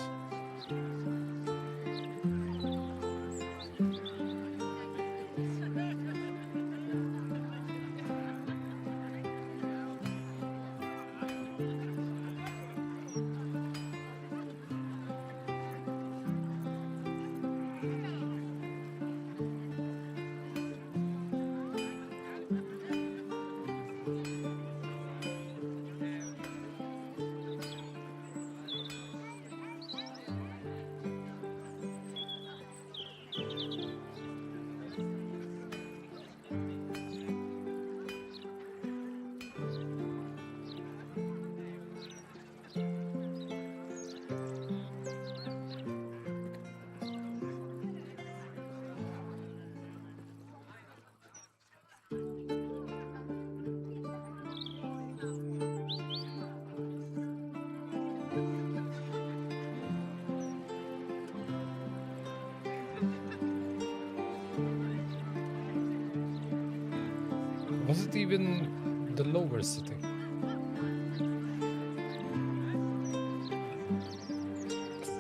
Was it even the lower city?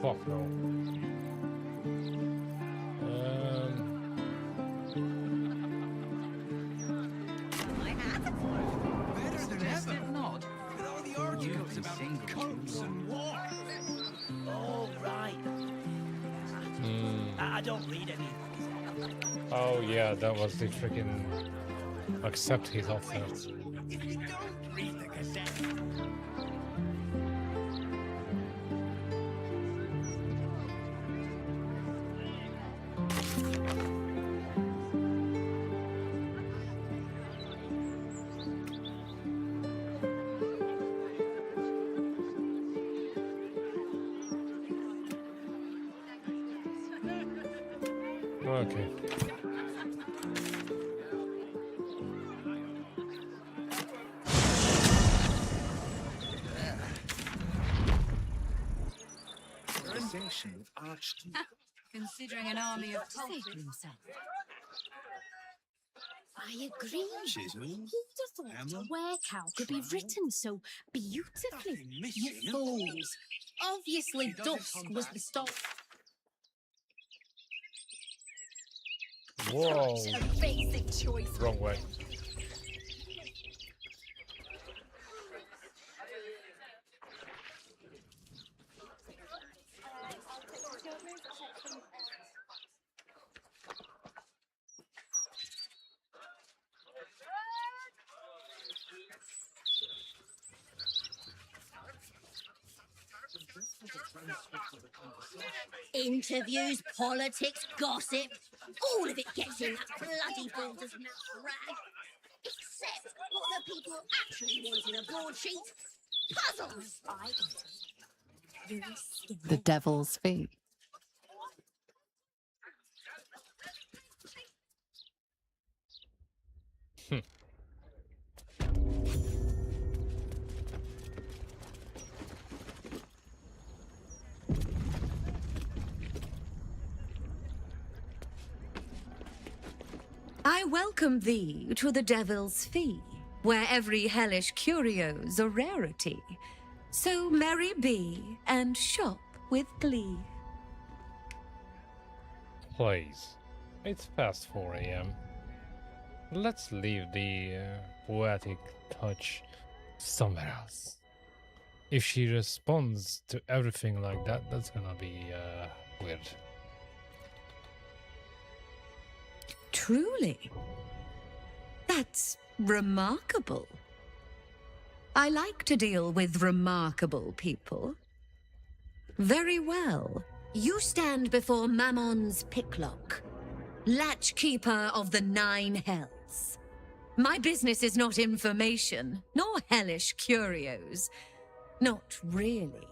Fuck no. Better than ever. Nod. With all the articles about cults and war. Oh, right. I don't read any. Oh yeah, that was the freaking accept his offer. If you don't read the Gazette. Okay. Considering an army of cultists. I agree. Chisel, Who'd have thought hammer, a were-cow could be written so beautifully? missing. You fools. Obviously, dusk was the stop. Whoa. Such a basic choice. Wrong way. Interviews, politics, gossip, all of it gets in that bloody Baldur's Mouth rag. Except what the people actually want in a broadsheet. Puzzles! I get it. The Devil's Fee. I welcome thee to the Devil's Fee, where every hellish curio's a rarity. So merry be and shop with glee. Please. It's past 4 AM. Let's leave the poetic touch somewhere else. If she responds to everything like that, that's gonna be weird. Truly. That's remarkable. I like to deal with remarkable people. Very well. You stand before Mammon's picklock, latchkeeper of the 9 hells. My business is not information, nor hellish curios. Not really.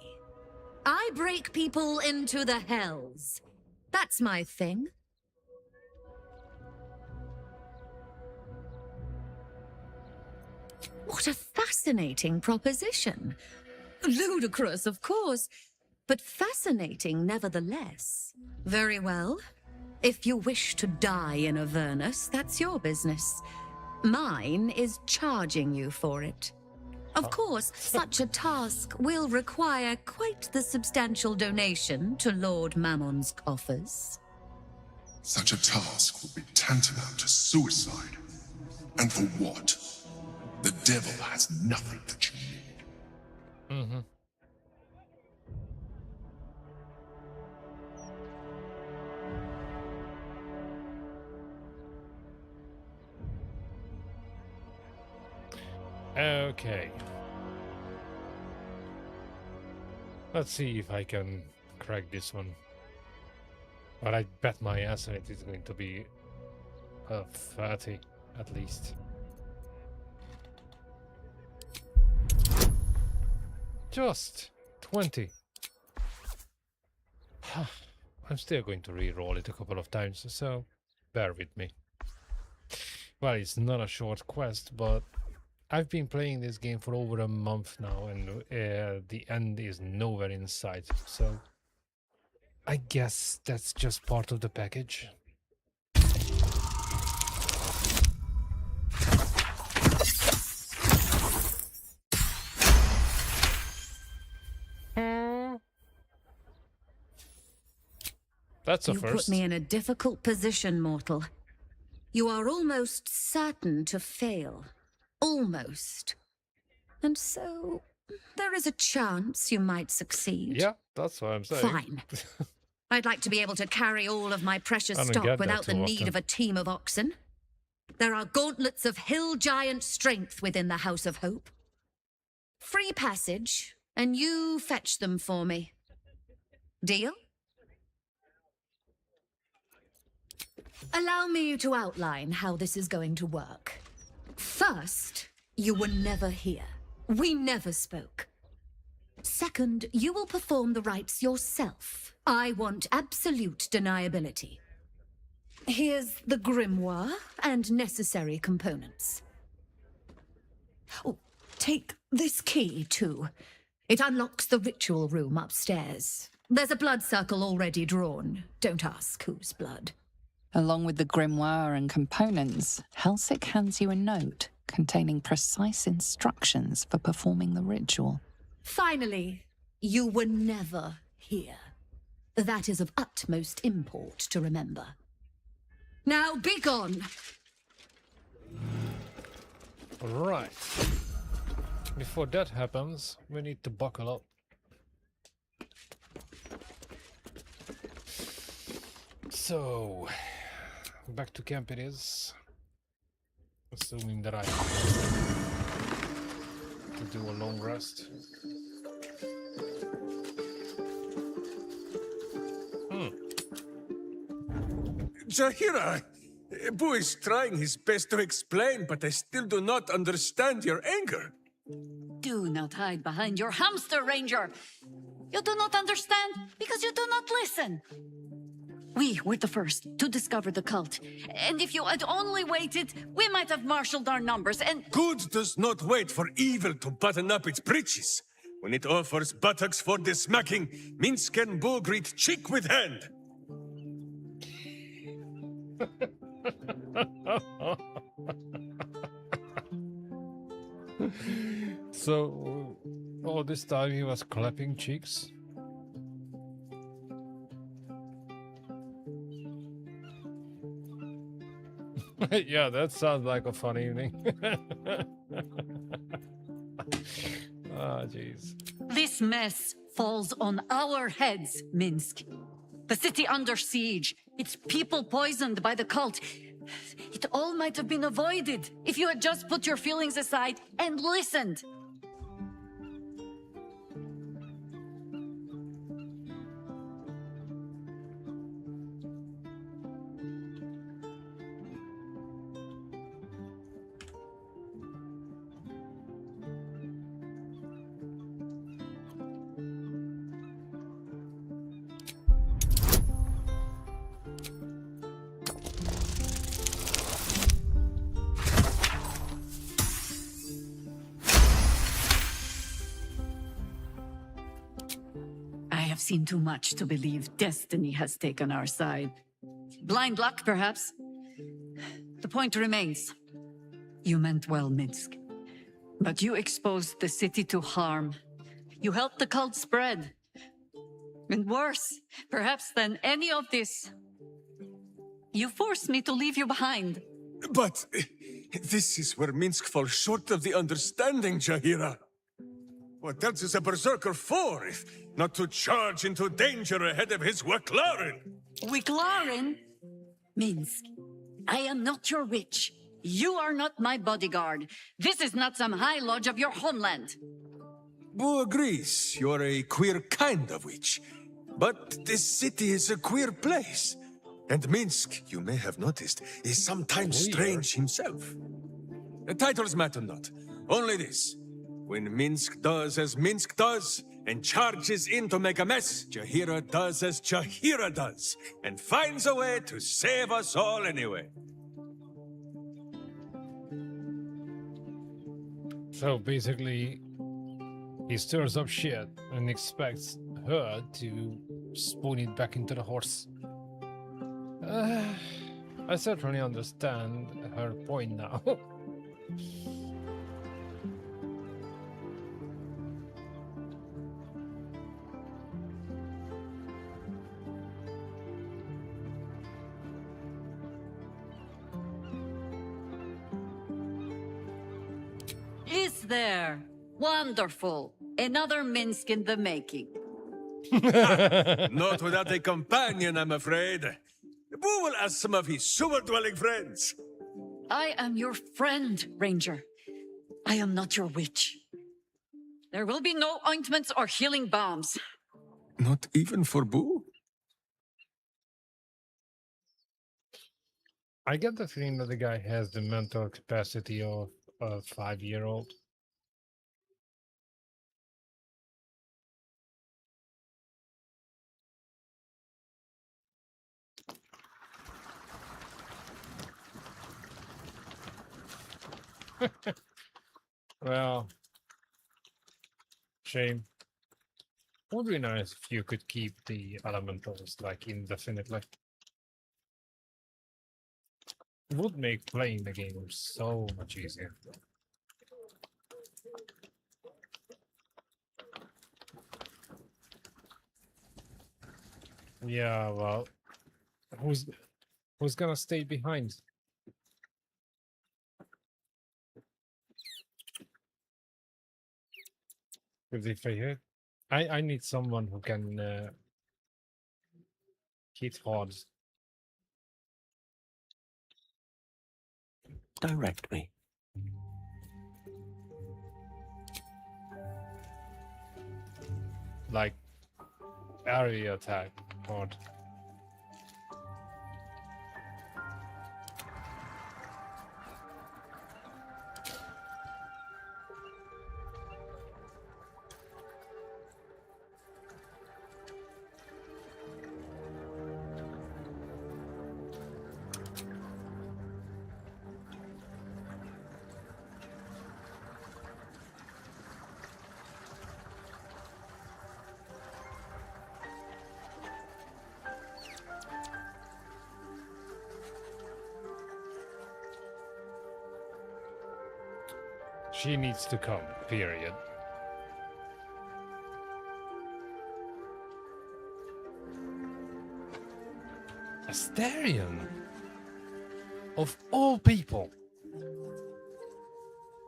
I break people into the hells. That's my thing. What a fascinating proposition. Ludicrous, of course, but fascinating nevertheless. Very well. If you wish to die in Avernus, that's your business. Mine is charging you for it. Of course, such a task will require quite the substantial donation to Lord Mammon's coffers. Such a task would be tantamount to suicide. And for what? The devil has nothing that you need. Mm-hmm. Okay. Let's see if I can crack this one. But I bet my ass on it is going to be 30 at least. Just 20. I'm still going to re-roll it a couple of times, so bear with me. Well, it's not a short quest, but I've been playing this game for over a month now, and the end is nowhere in sight, so I guess that's just part of the package. That's a You first. put me in a difficult position, mortal. You are almost certain to fail. Almost. And so, there is a chance you might succeed. Yeah, that's what I'm saying. Fine. I'd like to be able to carry all of my precious I don't stock get that without the too need often. of a team of oxen. There are gauntlets of hill giant strength within the House of Hope. Free passage, and you fetch them for me. Deal? Allow me to outline how this is going to work. First, you were never here. We never spoke. Second, you will perform the rites yourself. I want absolute deniability. Here's the grimoire and necessary components. Oh, take this key, too. It unlocks the ritual room upstairs. There's a blood circle already drawn. Don't ask whose blood. Along with the grimoire and components, Helsik hands you a note containing precise instructions for performing the ritual. Finally, you were never here. That is of utmost import to remember. Now be gone! Right. Before that happens, we need to buckle up. So, back to camp it is. Assuming that I to do a long rest. Jaheira, Boo is trying his best to explain, but I still do not understand your anger. Do not hide behind your hamster, Ranger. You do not understand because you do not listen. We were the first to discover the cult. And if you had only waited, we might have marshaled our numbers and... Good does not wait for evil to button up its breeches. When it offers buttocks for the smacking, Minsk and Boo greet cheek with hand. So, all this time he was clapping cheeks? Yeah, that sounds like a fun evening. Ah, jeez. This mess falls on our heads, Minsk. The city under siege, its people poisoned by the cult. It all might have been avoided if you had just put your feelings aside and listened. have seen too much to believe destiny has taken our side. Blind luck, perhaps. The point remains. You meant well, Minsk. But you exposed the city to harm. You helped the cult spread. And worse, perhaps than any of this, you forced me to leave you behind. But this is where Minsk falls short of the understanding, Jaheira. What else is a berserker for, if not to charge into danger ahead of his Waclaren? Wiclaren? Minsk, I am not your witch. You are not my bodyguard. This is not some high lodge of your homeland. Boo agrees you're a queer kind of witch. But this city is a queer place. And Minsk, you may have noticed, is sometimes strange himself. The titles matter not. Only this. When Minsk does as Minsk does, and charges in to make a mess, Jaheira does as Jaheira does, and finds a way to save us all anyway. So basically, he stirs up shit and expects her to spoon it back into the horse. I certainly understand her point now. Is there? Wonderful. Another Minsk in the making. Not without a companion, I'm afraid. Boo will ask some of his sewer-dwelling friends. I am your friend, Ranger. I am not your witch. There will be no ointments or healing balms. Not even for Boo? I get the feeling that the guy has the mental capacity of a 5-year-old. Well, shame. Would be nice if you could keep the elementals like indefinitely. It would make playing the game so much easier. Yeah, well, who's gonna stay behind? If I need someone who can hit hard. Direct me. Like area attack hard. She needs to come, period. Astarion? Of all people?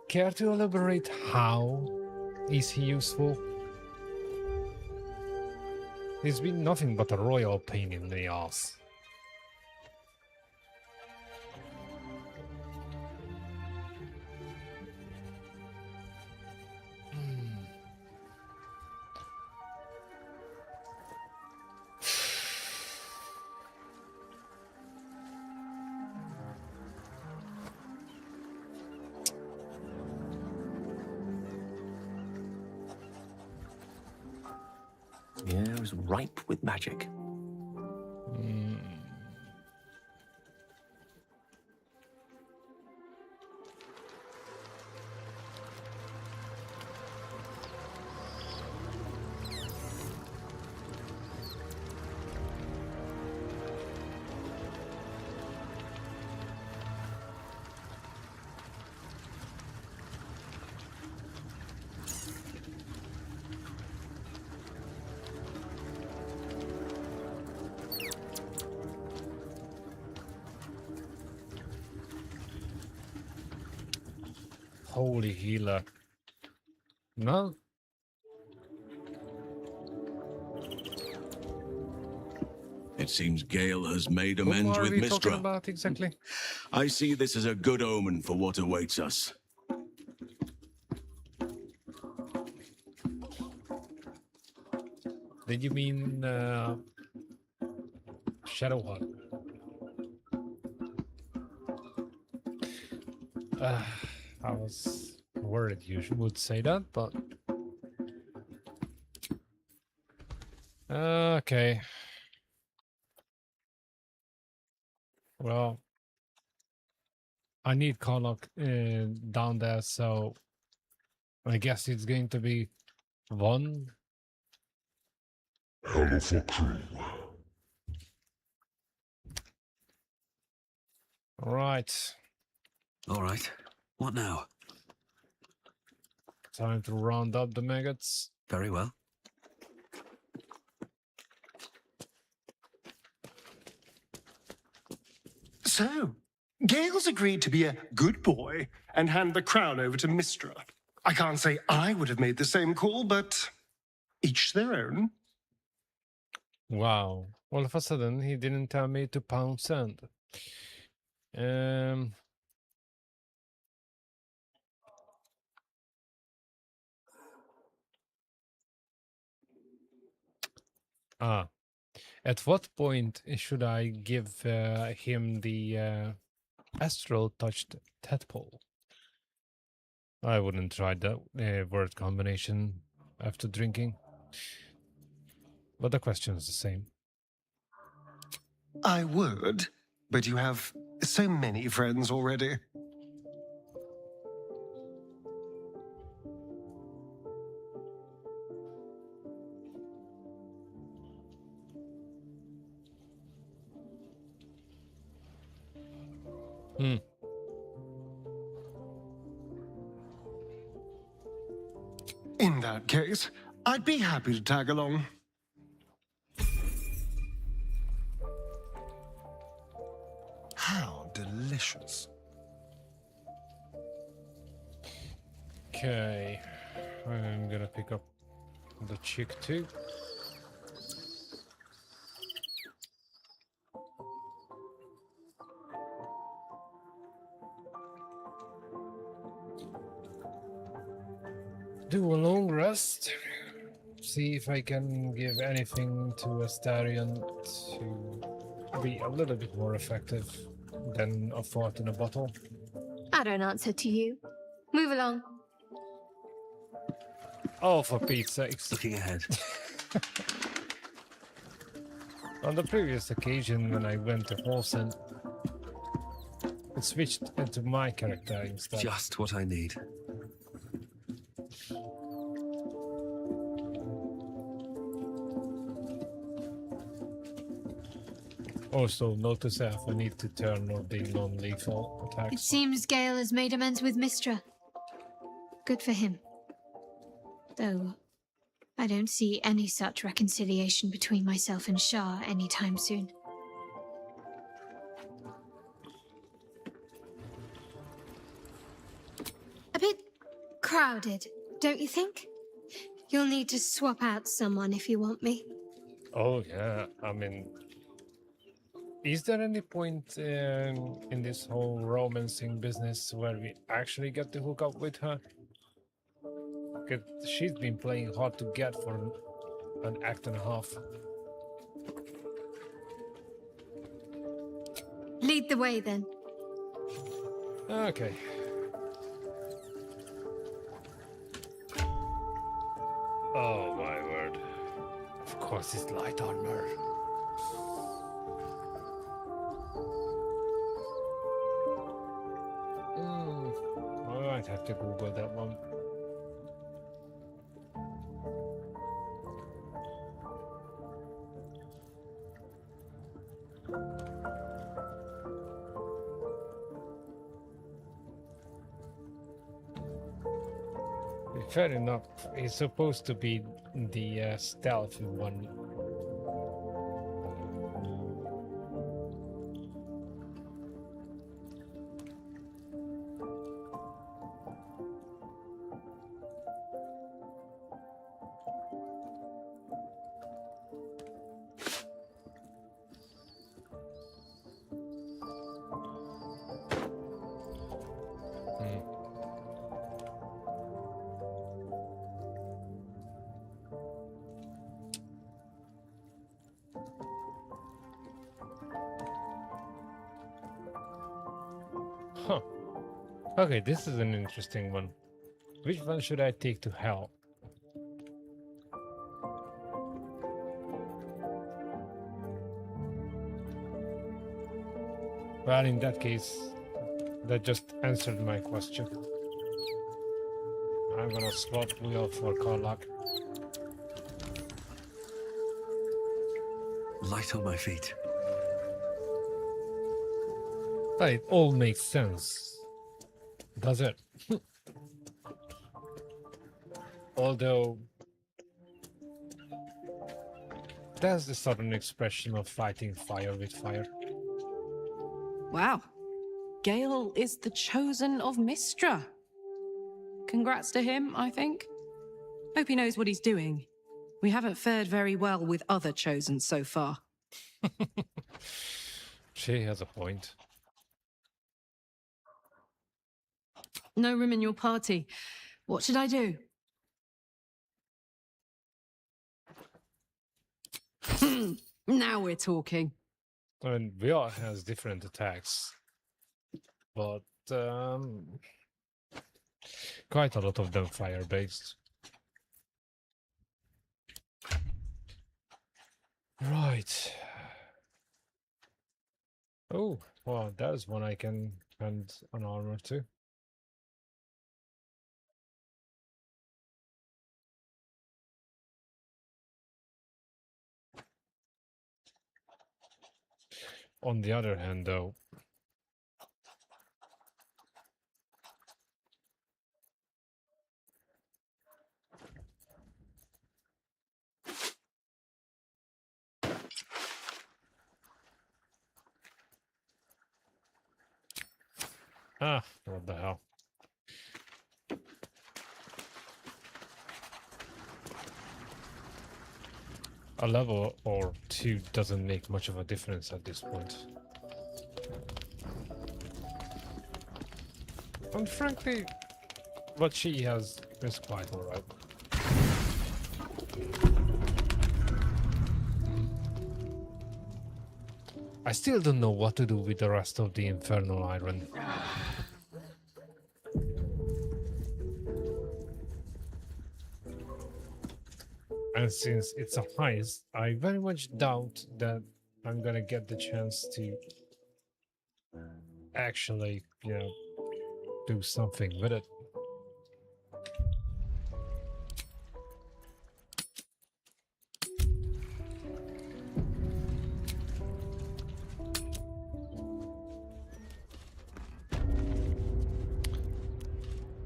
Care to elaborate how is he useful? He's been nothing but a royal pain in the ass. The air is ripe with magic. holy healer. No. It seems Gale has made Who amends are with we talking Mistra. about exactly? I see this as a good omen for what awaits us. Did you mean Shadowheart? I was worried you would say that, but okay. Well, I need Karlach down there, so I guess it's going to be one. Hello for crew. Right. All right. What now? Time to round up the maggots. Very well. So, Gale's agreed to be a good boy and hand the crown over to Mistra. I can't say I would have made the same call, but each their own. Wow. All of a sudden, he didn't tell me to pound sand. At what point should I give him the astral touched tadpole? I wouldn't try that word combination after drinking. But the question is the same. I would, but you have so many friends already. In that case, I'd be happy to tag along. How delicious. Okay, I'm gonna pick up the chick too. Do a long rest. See if I can give anything to Astarion to be a little bit more effective than a fart in a bottle. I don't answer to you. Move along. Oh, for Pete's sakes. Looking ahead. On the previous occasion when I went to Holson, it switched into my character instead. Just what I need. Also, notice if I need to turn or the non-lethal attacks. It seems Gale has made amends with Mistra. Good for him. Though, I don't see any such reconciliation between myself and Shah anytime soon. A bit crowded, don't you think? You'll need to swap out someone if you want me. Oh yeah, I mean, is there any point in this whole romancing business where we actually get to hook up with her? Because she's been playing hard to get for an act and a half. Lead the way then. Okay. Oh my word. Of course it's light armor. I might have to Google that one. Fair enough. He's supposed to be the stealthy one. Huh. Okay, this is an interesting one. Which one should I take to hell? Well, in that case, that just answered my question. I'm gonna swap wheel for Karlach. Light on my feet. But it all makes sense, does it? Although that's the southern expression of fighting fire with fire. Wow. Gale is the chosen of Mystra. Congrats to him, I think. Hope he knows what he's doing. We haven't fared very well with other chosen so far. She has a point. No room in your party. What should I do? Now we're talking. I mean, VR has different attacks, but quite a lot of them fire-based. Right. Oh, well, there's one I can hand an armor to. On the other hand, though, what the hell? A level or two doesn't make much of a difference at this point. And frankly, what she has is quite alright. I still don't know what to do with the rest of the Infernal Iron. And since it's a heist, I very much doubt that I'm gonna get the chance to actually, do something with it.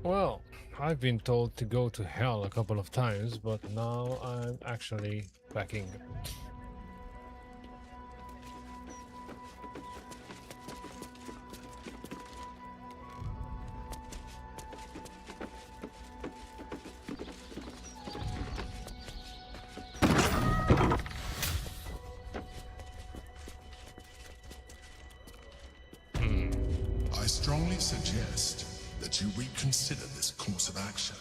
Well, I've been told to go to hell a couple of times, but now I'm actually backing it. I strongly suggest that you reconsider this course of action.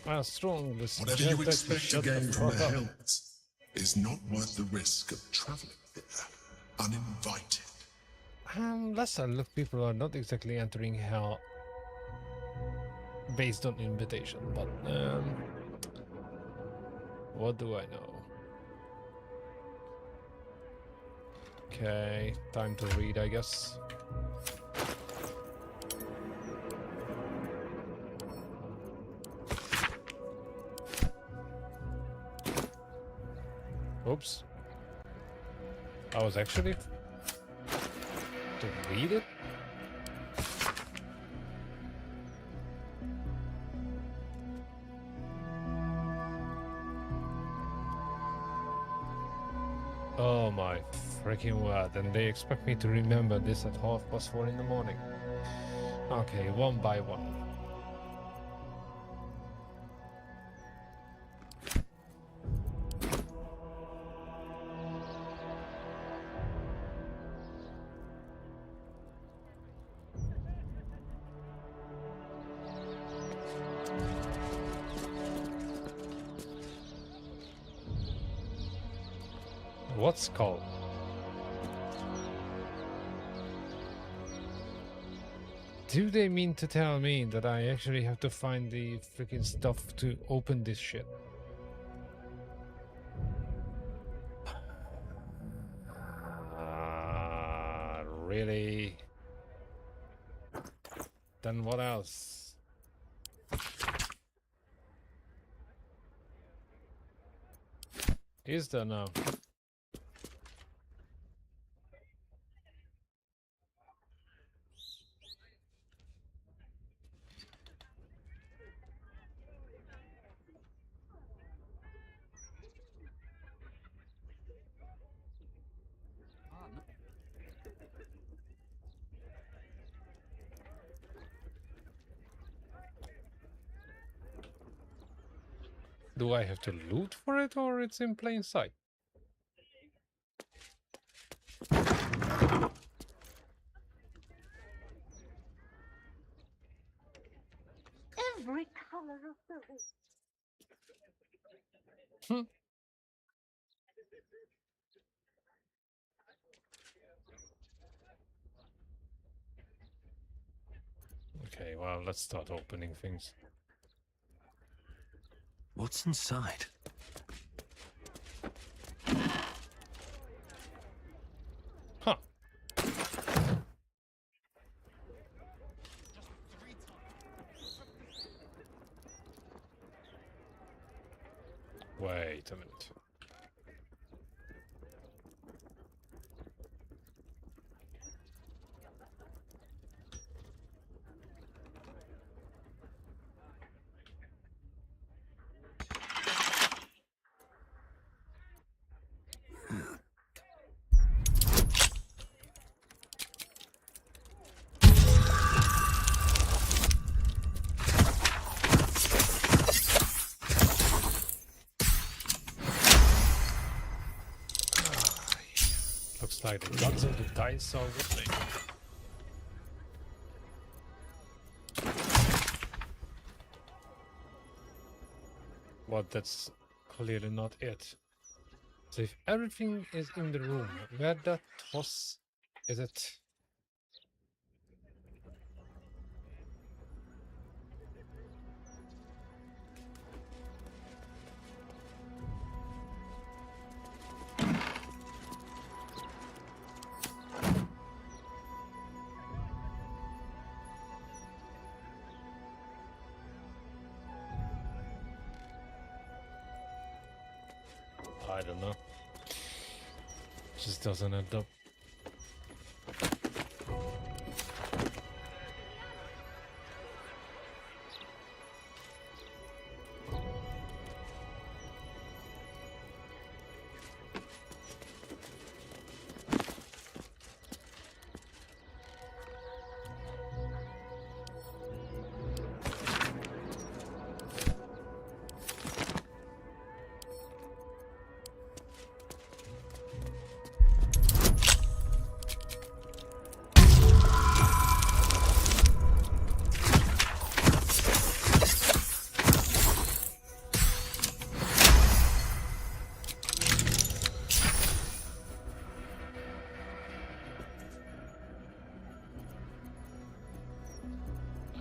I strongly Whatever you expect to gain from the Hells is not worth the risk of traveling there uninvited. Lesser look, people are not exactly entering hell based on invitation, but what do I know? Okay, time to read, I guess. Oops. I was actually to read it? Oh my freaking word, and they expect me to remember this at 4:30 in the morning. Okay, one by one. What's called? Do they mean to tell me that I actually have to find the freaking stuff to open this shit? Really? Then what else? Is there now? Do I have to loot for it, or it's in plain sight? Every color of the rainbow. Okay, well, let's start opening things. What's inside? Huh. Wait a minute. Looks like the guns of the dice are with me. Well, that's clearly not it. So if everything is in the room, where the toss is it? I don't know. Just doesn't end up.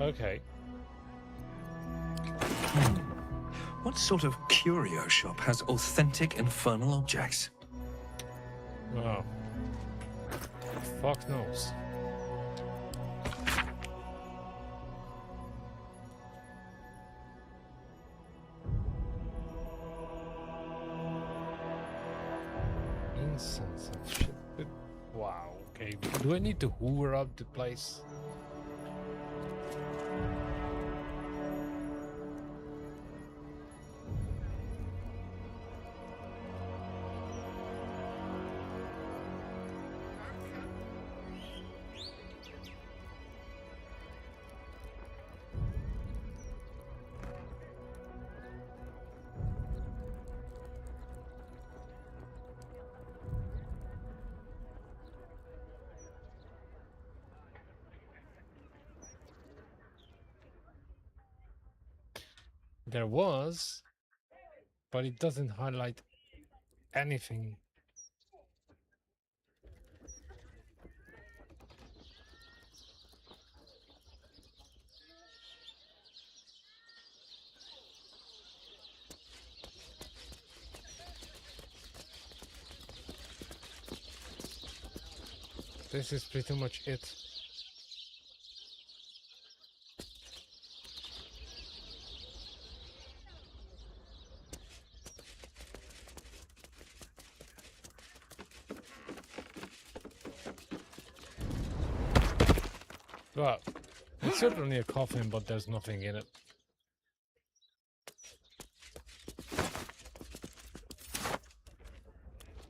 Okay. What sort of curio shop has authentic infernal objects? Wow. Fuck knows. Incense and shit. Wow, okay. Do I need to hoover up the place? There was, but it doesn't highlight anything. This is pretty much it. Well, it's certainly a coffin, but there's nothing in it.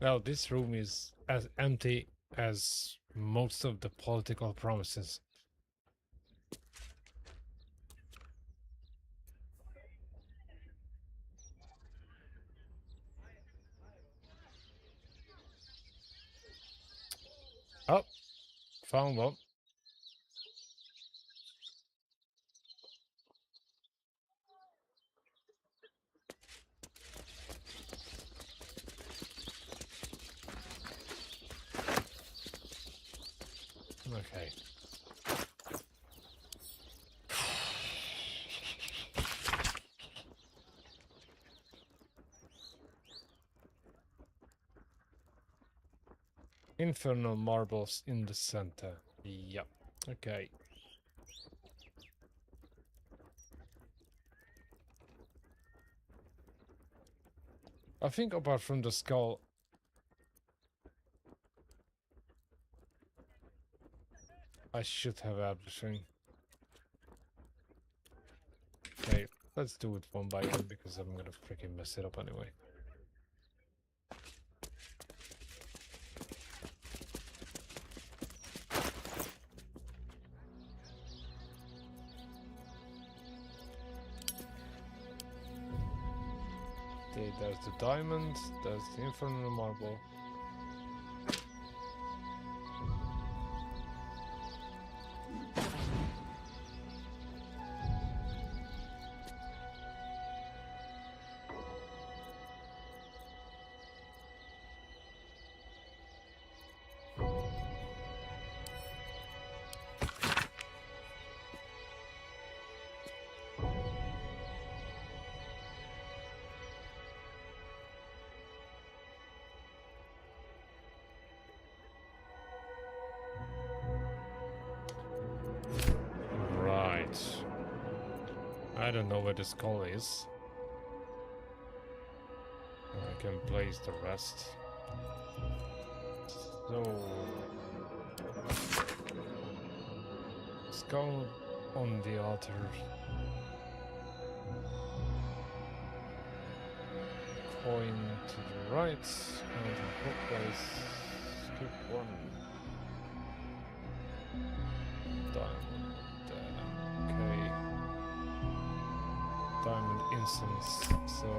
Well, this room is as empty as most of the political promises. Oh, found one. Okay. Infernal marbles in the center. Yep. Okay. I think apart from the skull, I should have everything. Okay, let's do it one by one because I'm gonna freaking mess it up anyway. Okay, there's the diamond, there's the infernal marble. I don't know where the skull is. I can place the rest. So skull on the altar. Coin to the right and a hook place. Skip one. Diamond there. Okay. Diamond incense, so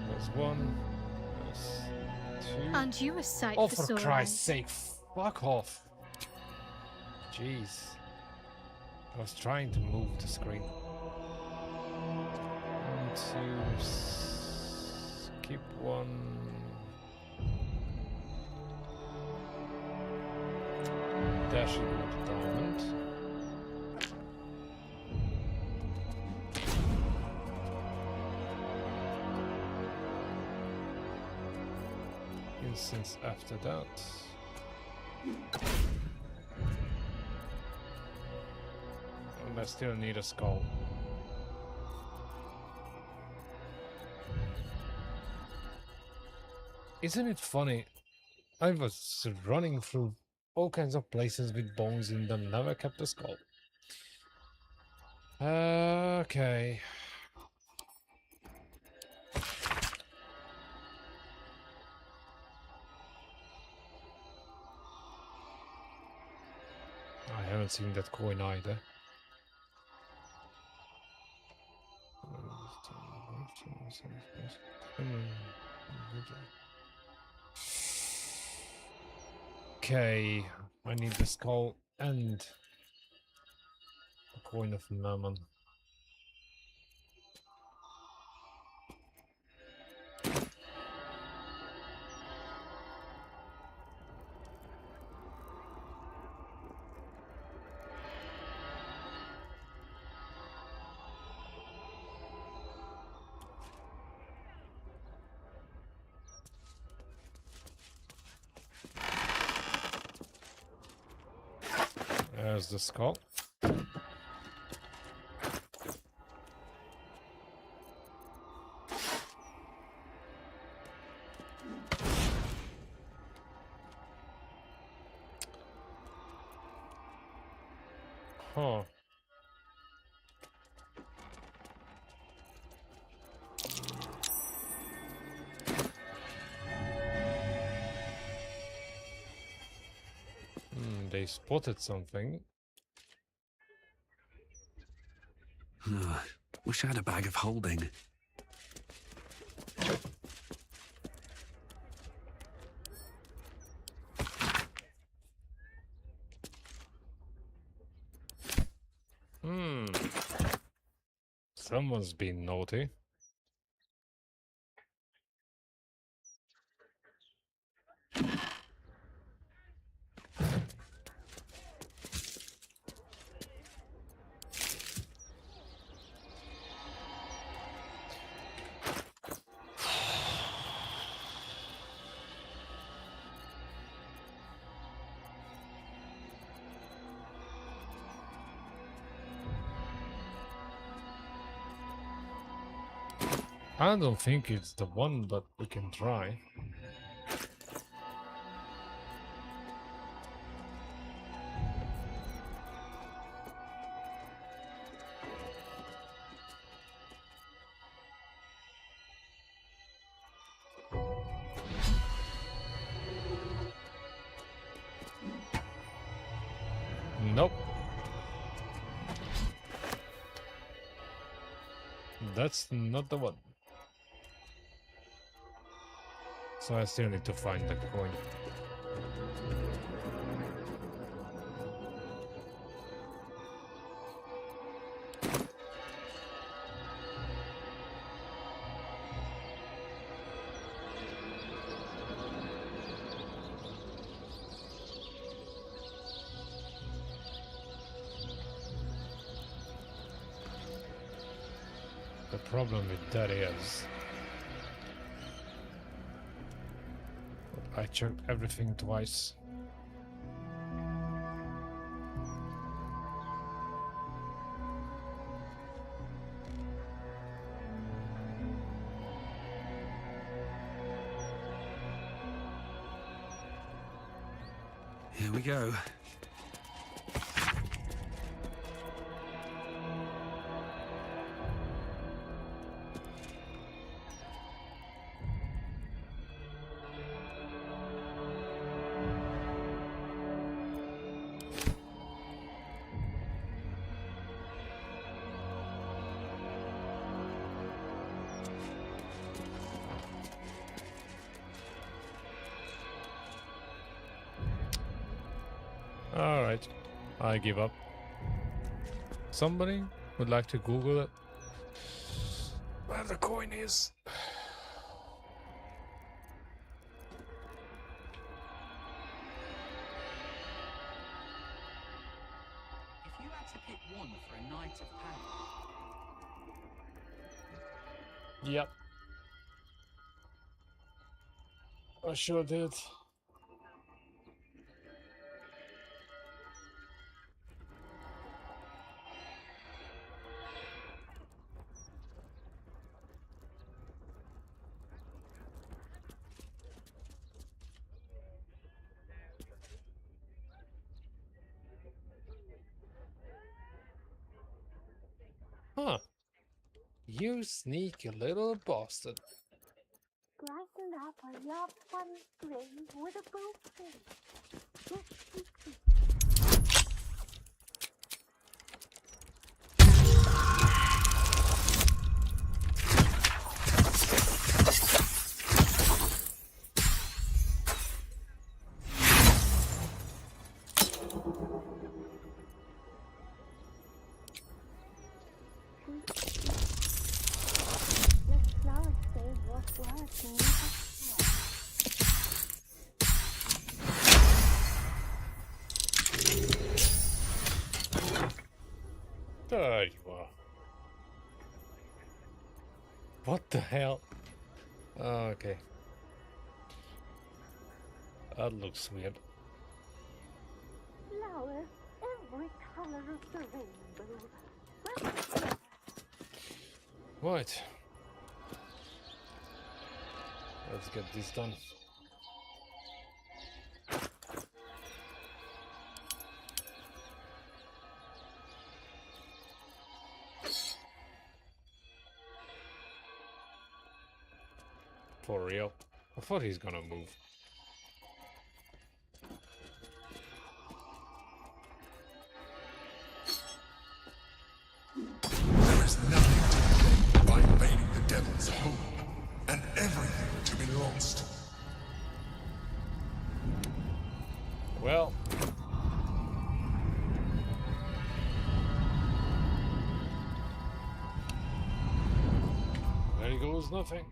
there's one, there's two. Aren't you a sight Oh, for for sore Christ's eyes? sake, fuck off. Jeez. I was trying to move the screen. And to skip one. There should go the diamond. Since after that. And I still need a skull. Isn't it funny? I was running through all kinds of places with bones in them, never kept a skull. Okay. I haven't seen that coin either. Okay, I need the skull and a coin of mammon. There's the skull. Huh. They spotted something. Wish I had a bag of holding. Someone's been naughty. I don't think it's the one, but we can try. Nope. That's not the one. So I still need to find the coin. The problem with that is I checked everything twice. Here we go. Alright, I give up. Somebody would like to Google it? Where the coin is? If you had to pick one for a night of pain, Yep. I sure did. Huh. You sneaky little bastard. Brighten up a loved one's grave with a bouquet. Just There you are. What the hell? Okay. That looks weird. flower every color of the rainbow. Right. Let's get this done. For real? I thought he's gonna move. There is nothing to be gained by invading the devil's home, and everything to be lost. Well. There goes nothing.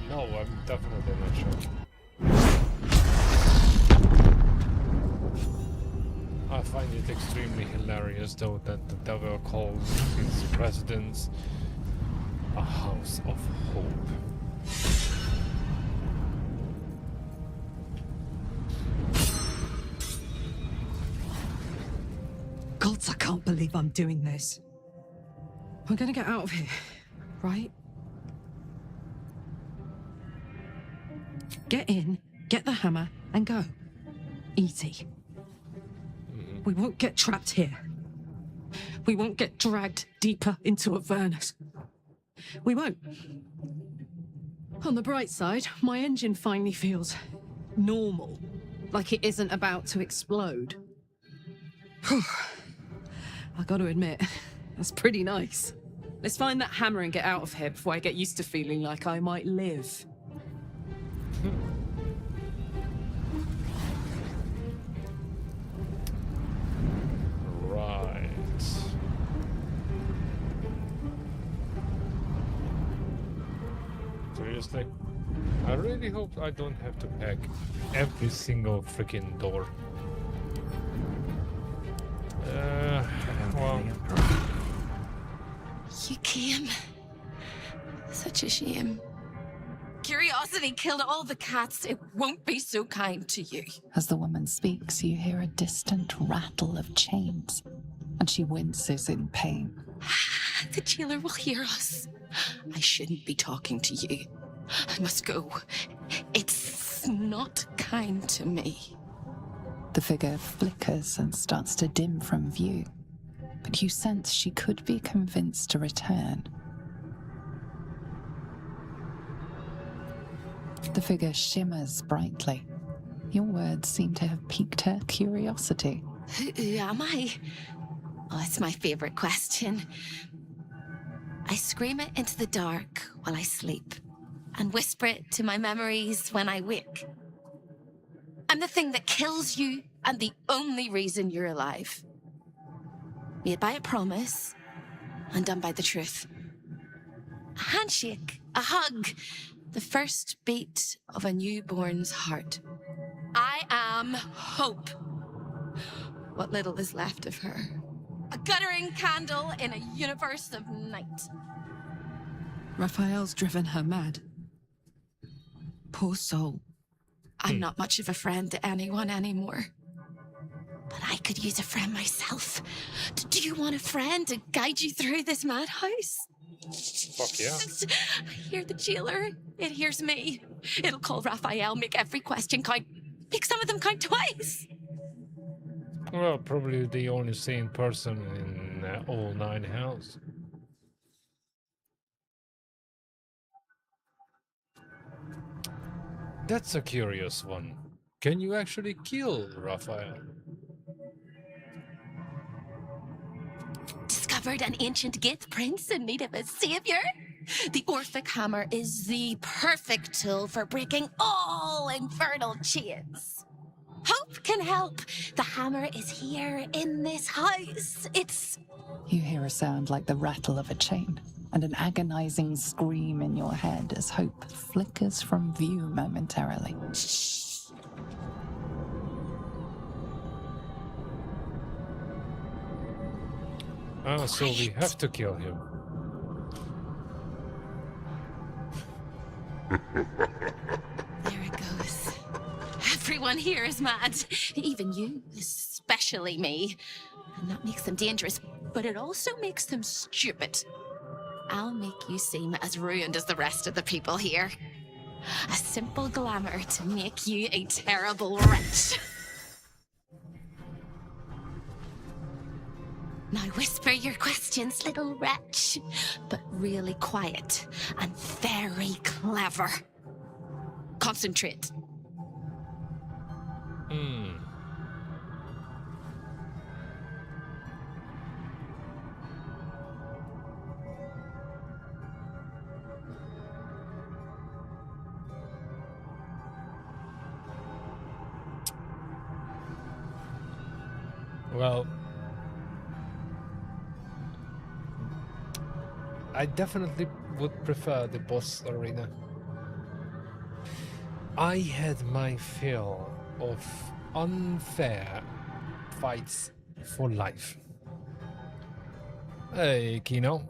No, I'm definitely not sure. I find it extremely hilarious though that the devil calls his residence a house of hope. Gods, I can't believe I'm doing this. We're gonna get out of here, right? Get in, get the hammer, and go. Easy. We won't get trapped here. We won't get dragged deeper into Avernus. We won't. On the bright side, my engine finally feels normal. Like it isn't about to explode. I gotta admit, that's pretty nice. Let's find that hammer and get out of here before I get used to feeling like I might live. Right. Seriously? I really hope I don't have to hack every single freaking door. Well. You came. Such a shame. Curiosity killed all the cats. It won't be so kind to you. As the woman speaks, you hear a distant rattle of chains, and she winces in pain. The jailer will hear us. I shouldn't be talking to you. I must go. It's not kind to me. The figure flickers and starts to dim from view, but you sense she could be convinced to return. The figure shimmers brightly. Your words seem to have piqued her curiosity. Who am I? Oh, it's my favorite question. I scream it into the dark while I sleep, and whisper it to my memories when I wake. I'm the thing that kills you, and the only reason you're alive. Made by a promise, undone by the truth. A handshake, a hug, the first beat of a newborn's heart. I am hope. What little is left of her. A guttering candle in a universe of night. Raphael's driven her mad. Poor soul. I'm not much of a friend to anyone anymore. But I could use a friend myself. Do you want a friend to guide you through this madhouse? Fuck yeah. I hear the jailer. It hears me. It'll call Raphael, make every question count. Make some of them count twice. Well, probably the only sane person in all 9 hells. That's a curious one. Can you actually kill Raphael? Discovered an ancient Gith prince in need of a savior? The Orphic Hammer is the perfect tool for breaking all infernal chains. Hope can help. The hammer is here in this house. It's... You hear a sound like the rattle of a chain, and an agonizing scream in your head as hope flickers from view momentarily. Ah, so we have to kill him. There it goes. Everyone here is mad. Even you, especially me. And that makes them dangerous, but it also makes them stupid. I'll make you seem as ruined as the rest of the people here. A simple glamour to make you a terrible wretch. Now whisper your questions, little wretch, but really quiet and very clever. Concentrate. Well, I definitely would prefer the boss arena. I had my fill of unfair fights for life. Hey, Kino.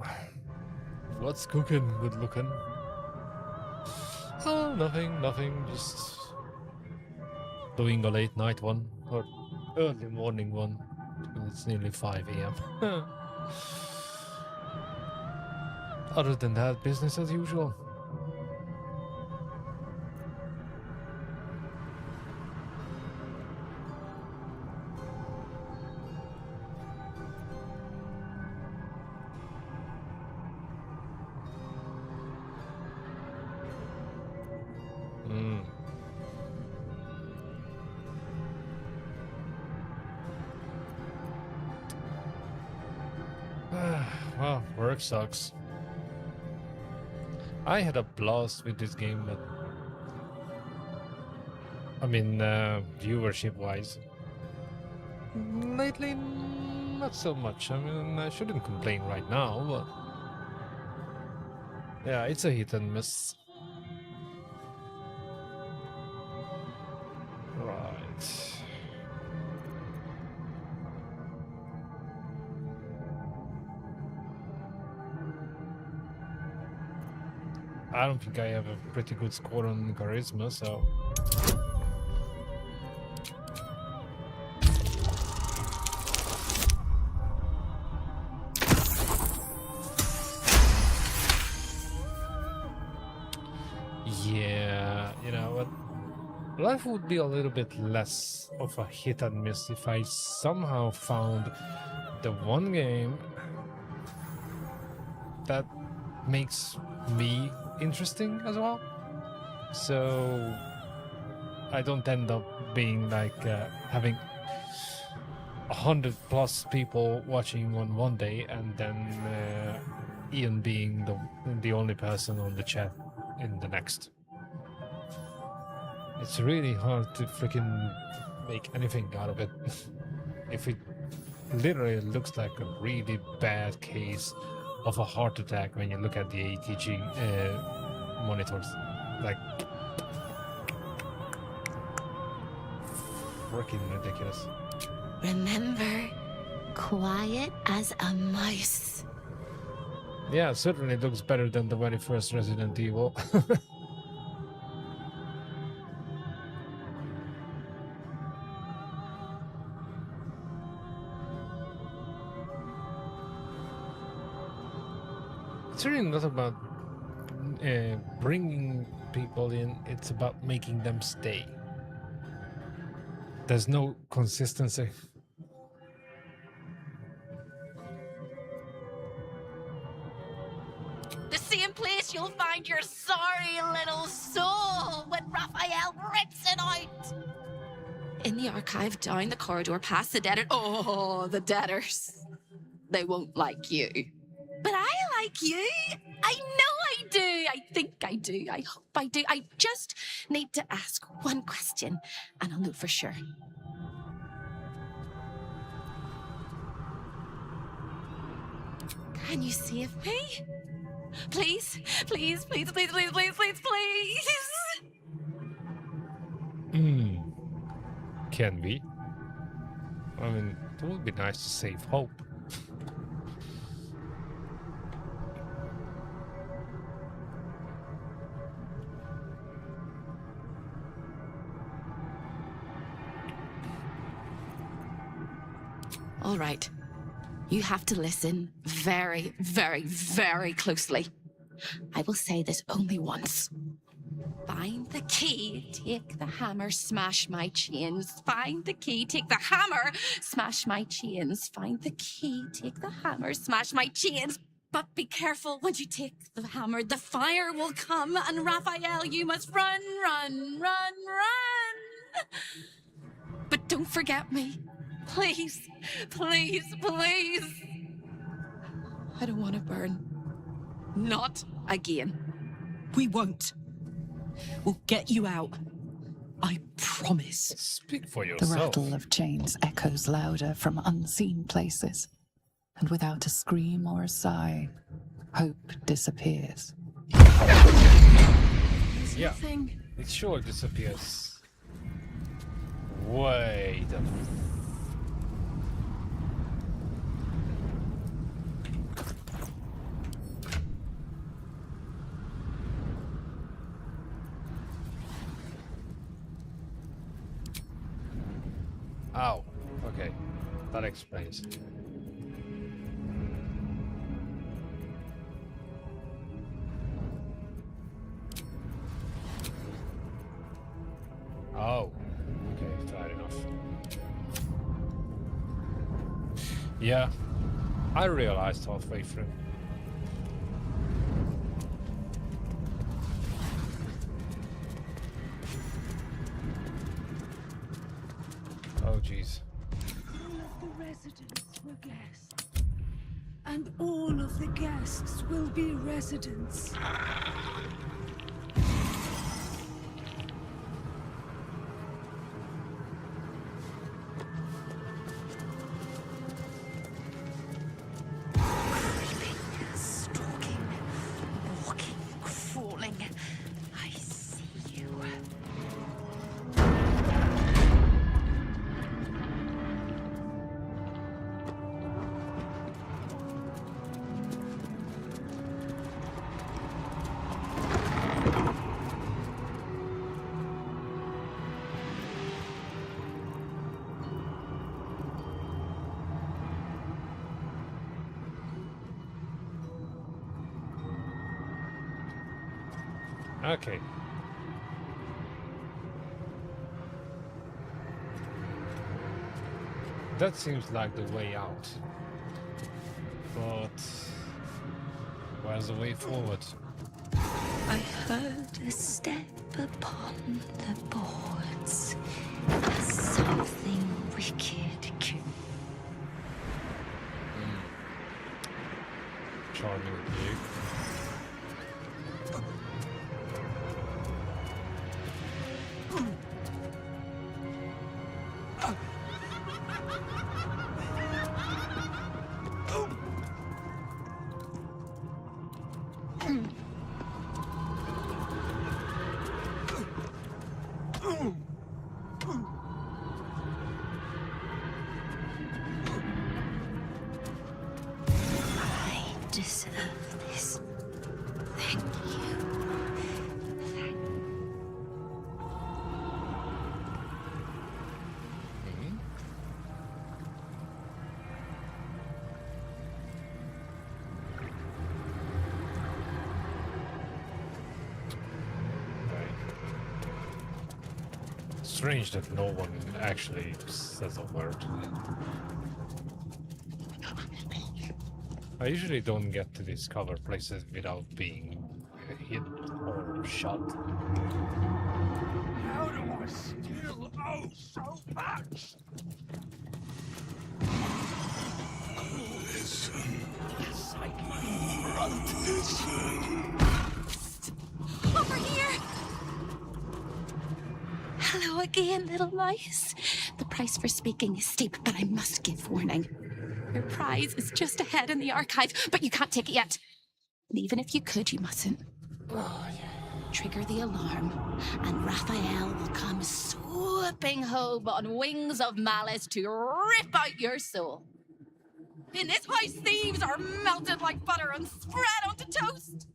What's cooking? Good looking. Oh, nothing. Just doing a late night one or early morning one. It's nearly 5 a.m. Other than that, business as usual. Well, work sucks. I had a blast with this game, but I mean, viewership-wise, lately not so much. I mean, I shouldn't complain right now, but yeah, it's a hit and miss. Right. I don't think I have a pretty good score on charisma, so... Yeah, you know what? Life would be a little bit less of a hit and miss if I somehow found the one game that makes me interesting as well, so I don't end up being like having 100+ people watching on one day and then Ian being the only person on the chat in the next. It's really hard to freaking make anything out of it if it literally looks like a really bad case of a heart attack when you look at the ATG monitors. Like, freaking ridiculous. Remember, quiet as a mouse. Yeah, it certainly looks better than the very first Resident Evil. It's really not about bringing people in, it's about making them stay. There's no consistency. The same place you'll find your sorry little soul when Raphael rips it out. In the archive, down the corridor, past the debtor. Oh, the debtors. They won't like you. But I like you. I know I do. I think I do. I hope I do. I just need to ask one question, and I'll know for sure. Can you save me? Please, please, please, please, please, please, please, please. Can we? I mean, it would be nice to save hope. All right. You have to listen very, very, very closely. I will say this only once. Find the key, take the hammer, smash my chains. Find the key, take the hammer, smash my chains. Find the key, take the hammer, smash my chains. But be careful when you take the hammer, the fire will come, and Raphael, you must run, run, run, run. But don't forget me. Please, please, please. I don't want to burn. Not again. We won't. We'll get you out. I promise. Speak for The yourself. rattle of chains echoes louder from unseen places, and without a scream or a sigh, hope disappears. Yeah, it sure disappears. Wait a Ow. Okay. That explains. Oh. Okay, fair enough. Yeah. I realized halfway through. Oh, jeez. All of the residents were guests, and all of the guests will be residents. Creeping, stalking, walking, crawling. I see you. Okay. That seems like the way out. But where's the way forward? I heard a step upon the boards. Something wicked came. Charming view. I deserve this. Thank you. Strange that no one actually says a word. I usually don't get to discover places without being hit or shot. How do I still owe so much? Listen. Yes, I can. Listen. Over here! Hello again, little mice. The price for speaking is steep, but I must give warning. Your prize is just ahead in the archive, but you can't take it yet. And even if you could, you mustn't. Trigger the alarm, and Raphael will come swooping home on wings of malice to rip out your soul. In this house, thieves are melted like butter and spread onto toast.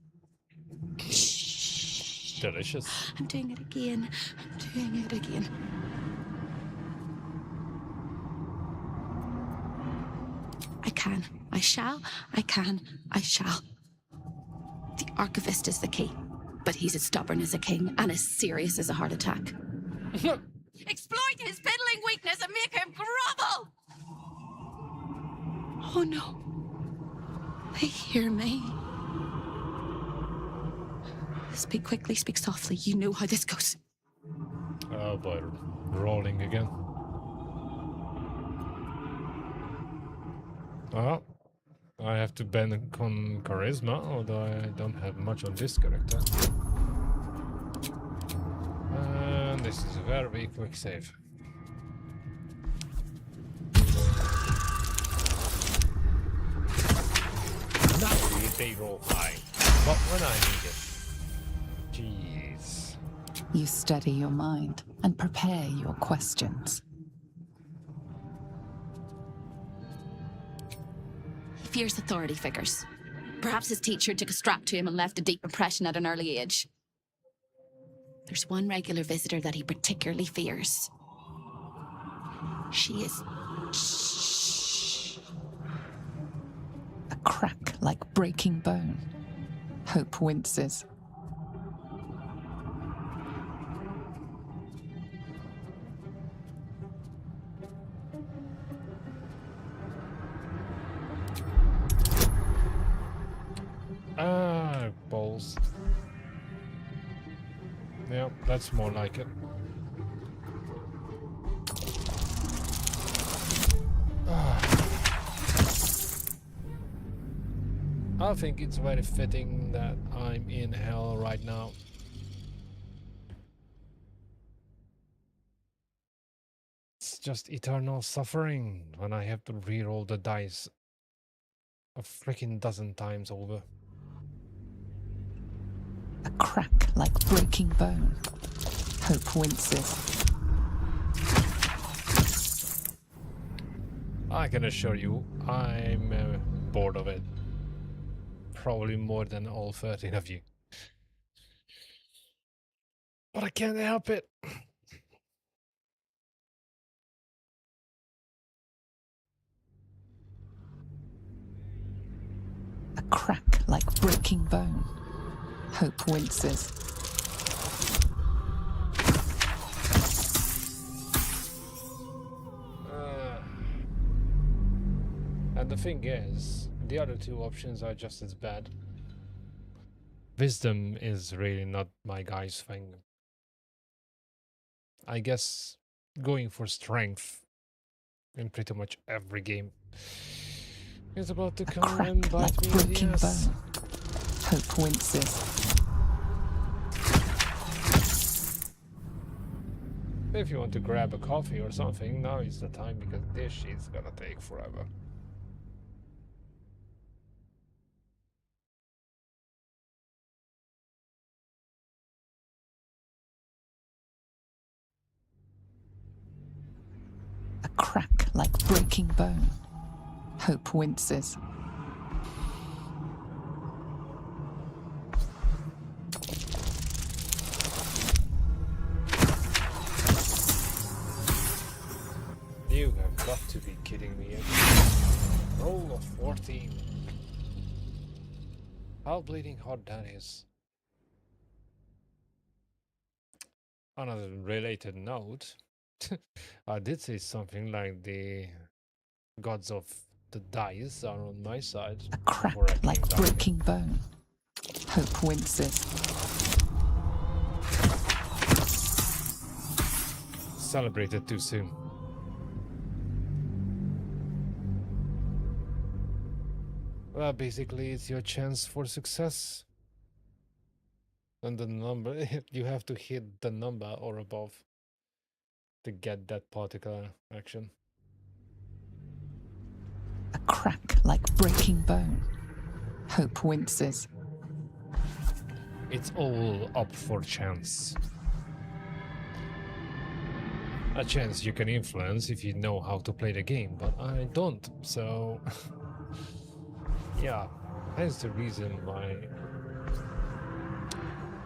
Delicious. I'm doing it again. I'm doing it again. I can. I shall. I can. I shall. The Archivist is the key, but he's as stubborn as a king and as serious as a heart attack. Exploit his piddling weakness and make him grovel! Oh no. They hear me. Speak quickly, speak softly. You know how this goes. Oh boy, rolling again. Oh, I have to bend on charisma, although I don't have much on this character. And this is a very quick save. Naturally, they roll high, but when I need it. Jeez. You steady your mind and prepare your questions. He fears authority figures. Perhaps his teacher took a strap to him and left a deep impression at an early age. There's one regular visitor that he particularly fears. She is... A crack like breaking bone. Hope winces. Ah, balls. Yeah, that's more like it. I think it's very fitting that I'm in hell right now. It's just eternal suffering when I have to re-roll the dice a freaking dozen times over. A crack like breaking bone. Hope winces. I can assure you, I'm bored of it. Probably more than all 13 of you. But I can't help it. A crack like breaking bone. Hope winces. And the thing is, the other two options are just as bad. Wisdom is really not my guy's thing. I guess going for strength in pretty much every game is about to come and bite me in the ass. Hope winces. If you want to grab a coffee or something, now is the time, because this shit's gonna take forever. A crack like breaking bone. Hope winces. You have got to be kidding me. Roll of 14. How bleeding hot that is. On a related note, I did say something like the gods of the dice are on my side. A crack like breaking bone. Hope winces. Celebrated too soon. Well, basically, it's your chance for success. And the number, you have to hit the number or above to get that particular action. A crack like breaking bone. Hope winces. It's all up for chance. A chance you can influence if you know how to play the game, but I don't, so... yeah, that's the reason why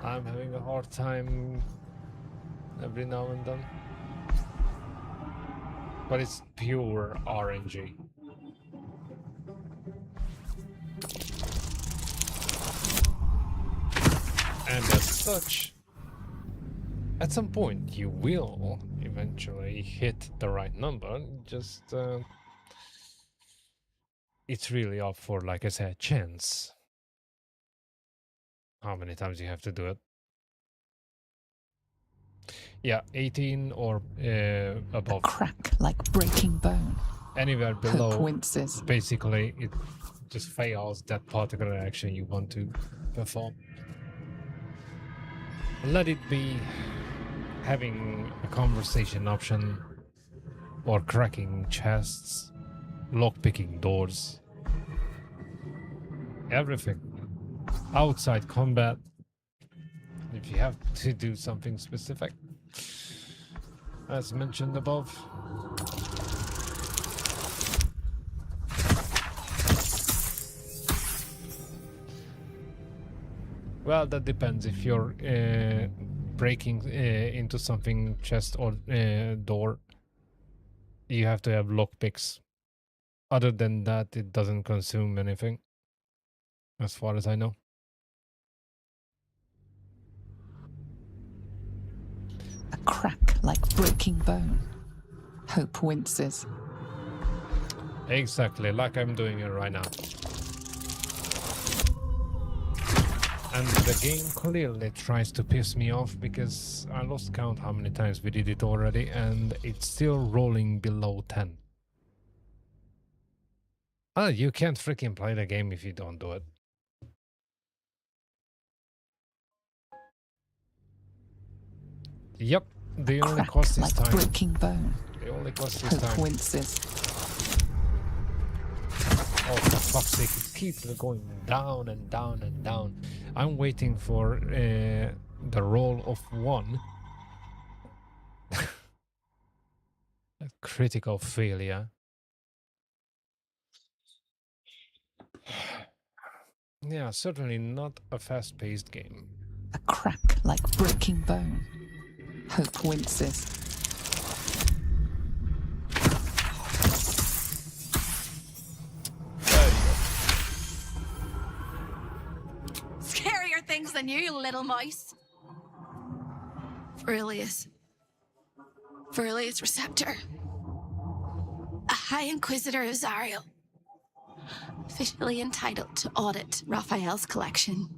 I'm having a hard time every now and then. But it's pure RNG. And as such, at some point you will eventually hit the right number. Just it's really up for, like I said, chance. How many times you have to do it? Yeah, 18 or above. A crack like breaking bone. Anywhere below, Hope winces. basically, it just fails that particular action you want to perform. Let it be having a conversation option, or cracking chests, lockpicking doors, everything. Outside combat, if you have to do something specific, as mentioned above. Well, that depends. If you're breaking into something, chest or door, you have to have lockpicks. Other than that, it doesn't consume anything, as far as I know. A crack like breaking bone. Hope winces. Exactly, like I'm doing it right now. And the game clearly tries to piss me off because I lost count how many times we did it already, and it's still rolling below 10. Oh, you can't freaking play the game if you don't do it. Yep, the only cost is time. Breaking bone. The only cost is Hope time. winces. Oh, for fuck's sake, it keeps going down and down and down. I'm waiting for the roll of 1. A critical failure. Yeah, certainly not a fast-paced game. A crack like breaking bone. Hope winces. Scarier things than you, little mice. Verilius. Verilius Receptor. A High Inquisitor of Zariel. Officially entitled to audit Raphael's collection.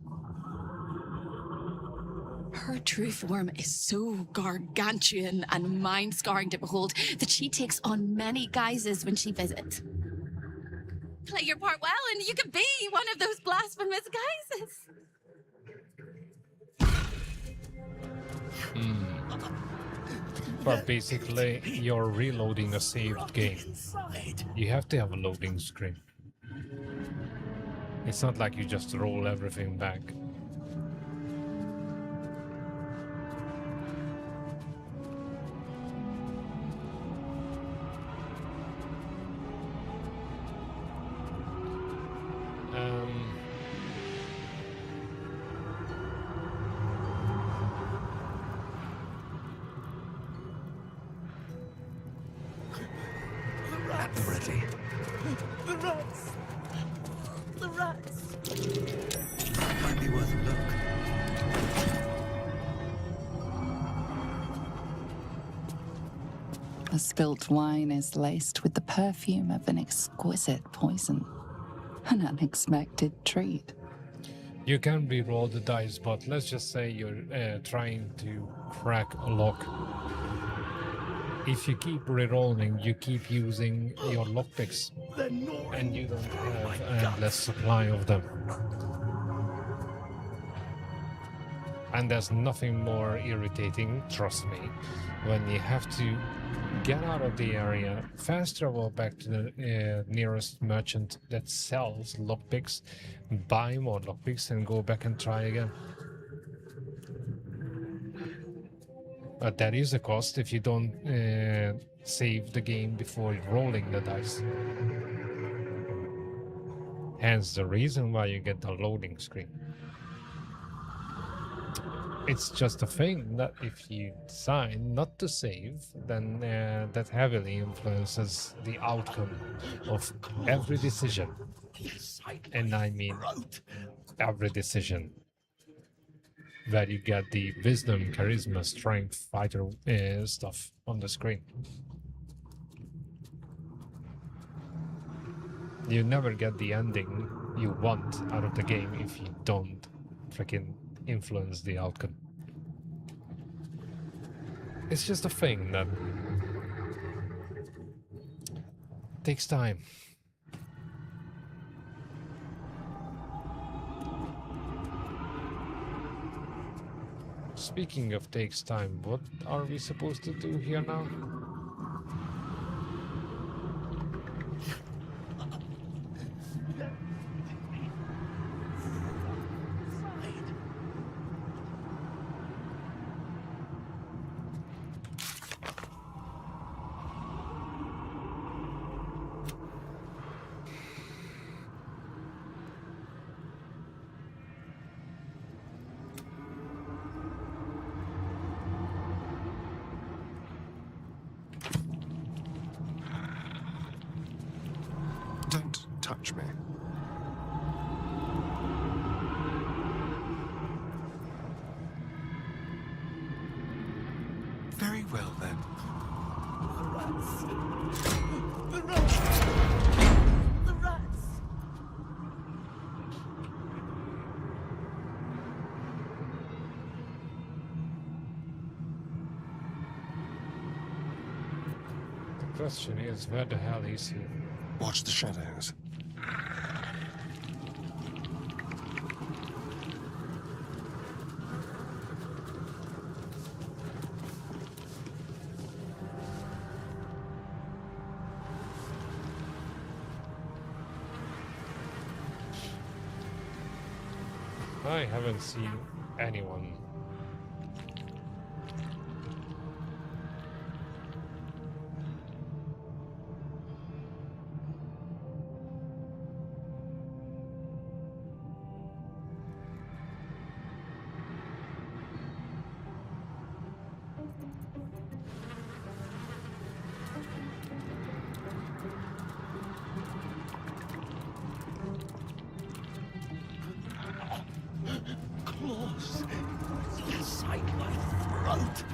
Her true form is so gargantuan and mind-scarring to behold that she takes on many guises when she visits. Play your part well and you can be one of those blasphemous guises. But basically, you're reloading a saved game. You have to have a loading screen. It's not like you just roll everything back. At the ready. The rats! The rats! Might be worth a look. The spilt wine is laced with the perfume of an exquisite poison. An unexpected treat. You can re-roll the dice, but let's just say you're trying to crack a lock. If you keep re-rolling, you keep using your lockpicks, and you don't have an endless supply of them. And there's nothing more irritating, trust me, when you have to get out of the area, fast travel back to the nearest merchant that sells lockpicks, buy more lockpicks, and go back and try again. But that is a cost if you don't save the game before rolling the dice. Hence the reason why you get the loading screen. It's just a thing that if you decide not to save, then that heavily influences the outcome of every decision. And I mean every decision. where you get the wisdom, charisma, strength, fighter stuff on the screen. You never get the ending you want out of the game if you don't freaking influence the outcome. It's just a thing that takes time. Speaking of takes time, what are we supposed to do here now? Don't touch me. Very well, then. The rats! The rats! The question is, where the hell is he? Watch the shadows. I haven't seen anyone. Claws inside my throat.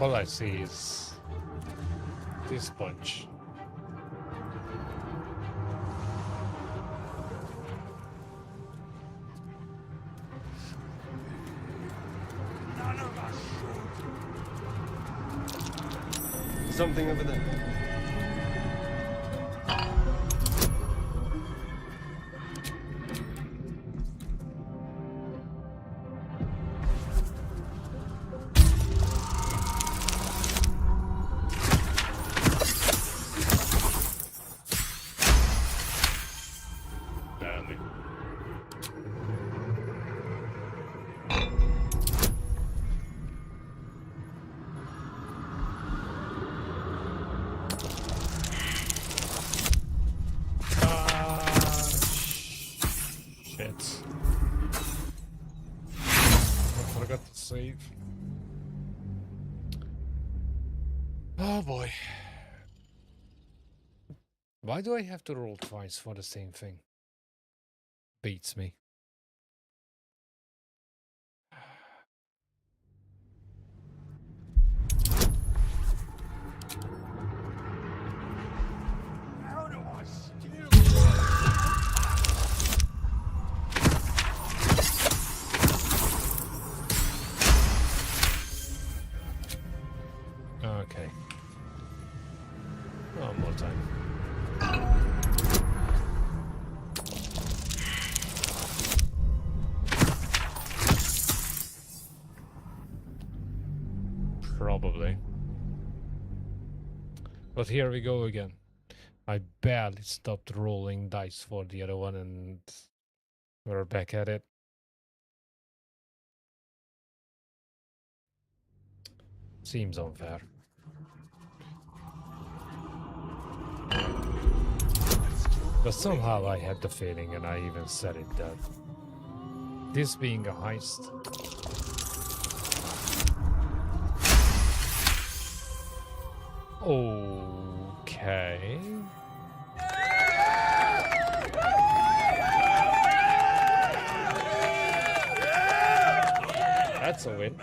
All I see is this bunch. None of us should. Something over there. Save. Oh boy. Why do I have to roll twice for the same thing? Beats me. How do I steal? Okay. One more time. Probably. But here we go again. I barely stopped rolling dice for the other one, and we're back at it. Seems unfair. But somehow I had the feeling, and I even said it, that this being a heist, okay. That's a win.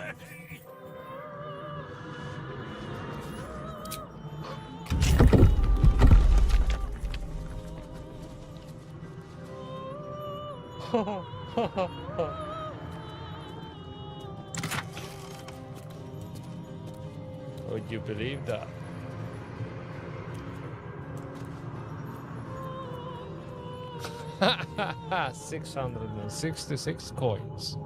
Would you believe that? Ha 666 coins.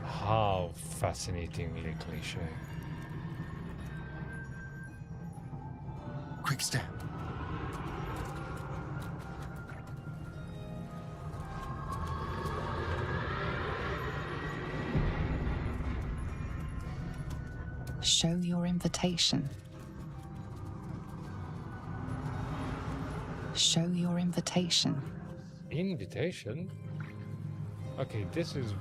How fascinatingly cliche. Quick step. Show your invitation. Show your invitation. Invitation? Okay, this is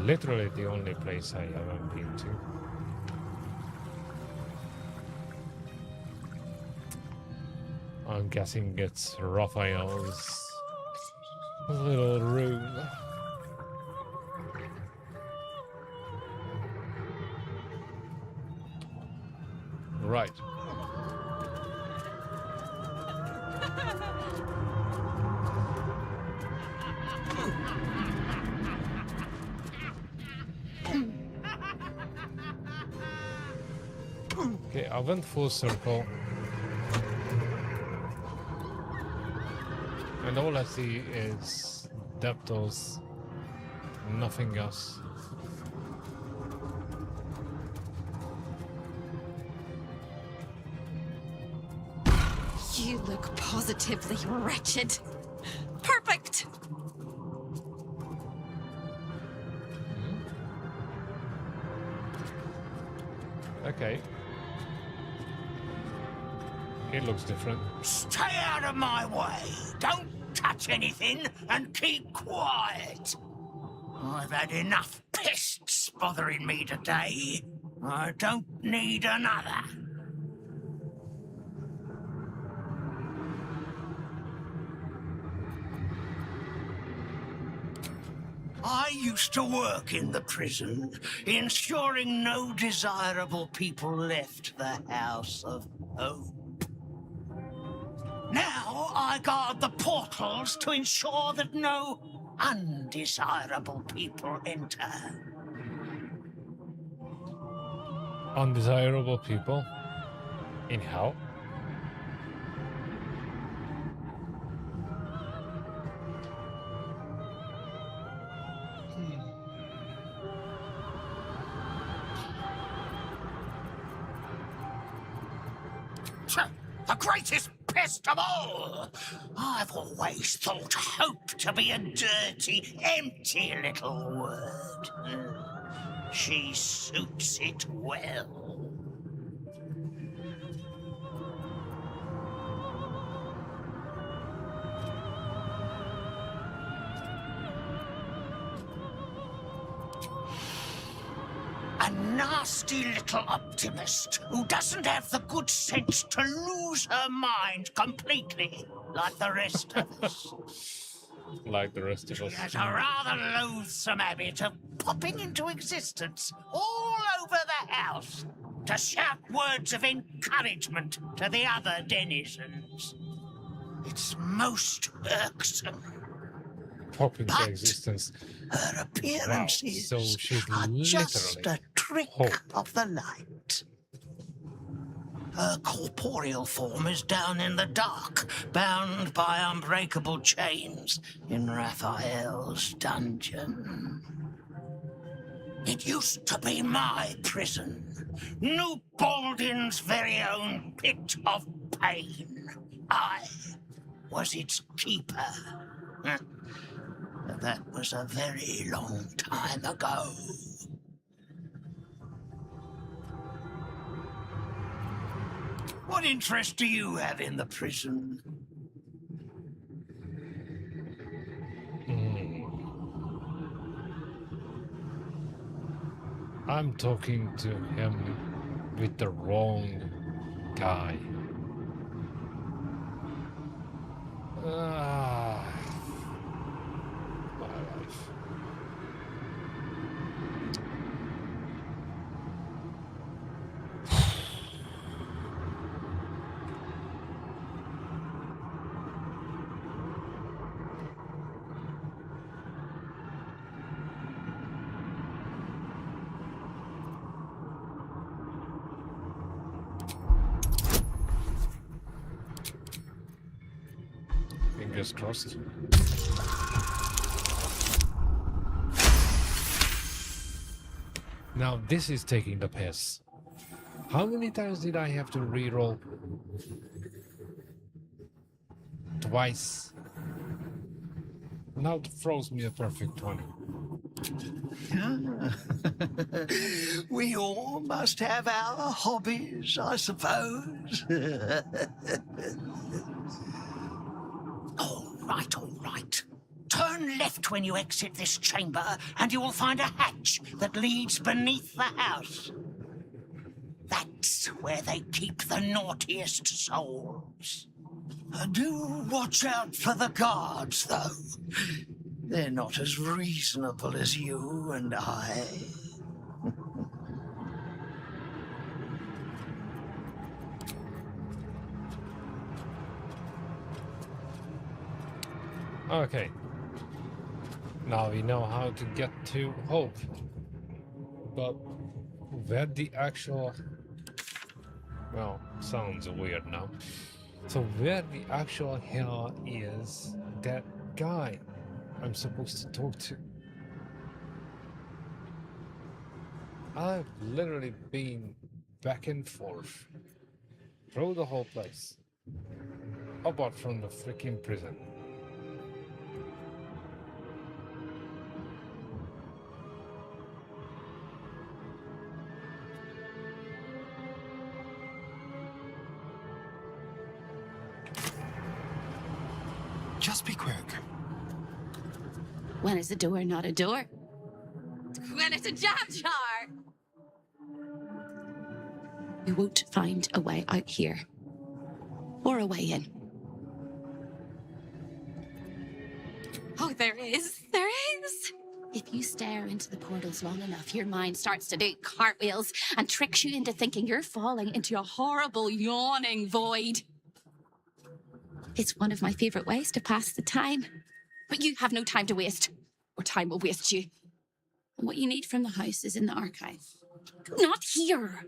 literally the only place I haven't been to. I'm guessing it's Raphael's little room. Right. Okay, I went full circle. And all I see is Deptos, nothing else. You look positively wretched. Perfect! Okay. It looks different. Stay out of my way. Don't touch anything and keep quiet. I've had enough pests bothering me today. I don't need another. I used to work in the prison, ensuring no desirable people left the House of Hope. Now I guard the portals to ensure that no undesirable people enter. Undesirable people? In hell? The greatest pest of all! I've always thought hope to be a dirty, empty little word. She suits it well. A nasty little optimist who doesn't have the good sense to lose her mind completely, like the rest of us. Like the rest of us. She has a rather loathsome habit of popping into existence all over the house to shout words of encouragement to the other denizens. It's most irksome. Pop into existence. Her appearances wow. So she's are just a trick of the light. Her corporeal form is down in the dark, bound by unbreakable chains in Raphael's dungeon. It used to be my prison. New Baldin's very own pit of pain. I was its keeper. But that was a very long time ago. What interest do you have in the prison? I'm talking to him with the wrong guy. My life. Fingers crossed. Now this is taking the piss. How many times did I have to reroll? Twice. Now it throws me a perfect 20. We all must have our hobbies, I suppose. All right. Turn left when you exit this chamber, and you will find a hatch that leads beneath the house. That's where they keep the naughtiest souls. Do watch out for the guards, though. They're not as reasonable as you and I. Okay. Now we know how to get to Hope. But where the actual... Well, sounds weird now. So where the actual hell is that guy I'm supposed to talk to? I've literally been back and forth through the whole place. Apart from the freaking prison. Just be quick. When is a door not a door? When it's a jam jar! We won't find a way out here. Or a way in. Oh, there is. There is. If you stare into the portals long enough, your mind starts to do cartwheels and tricks you into thinking you're falling into a horrible, yawning void. It's one of my favorite ways to pass the time. But you have no time to waste, or time will waste you. And what you need from the house is in the archive. Not here!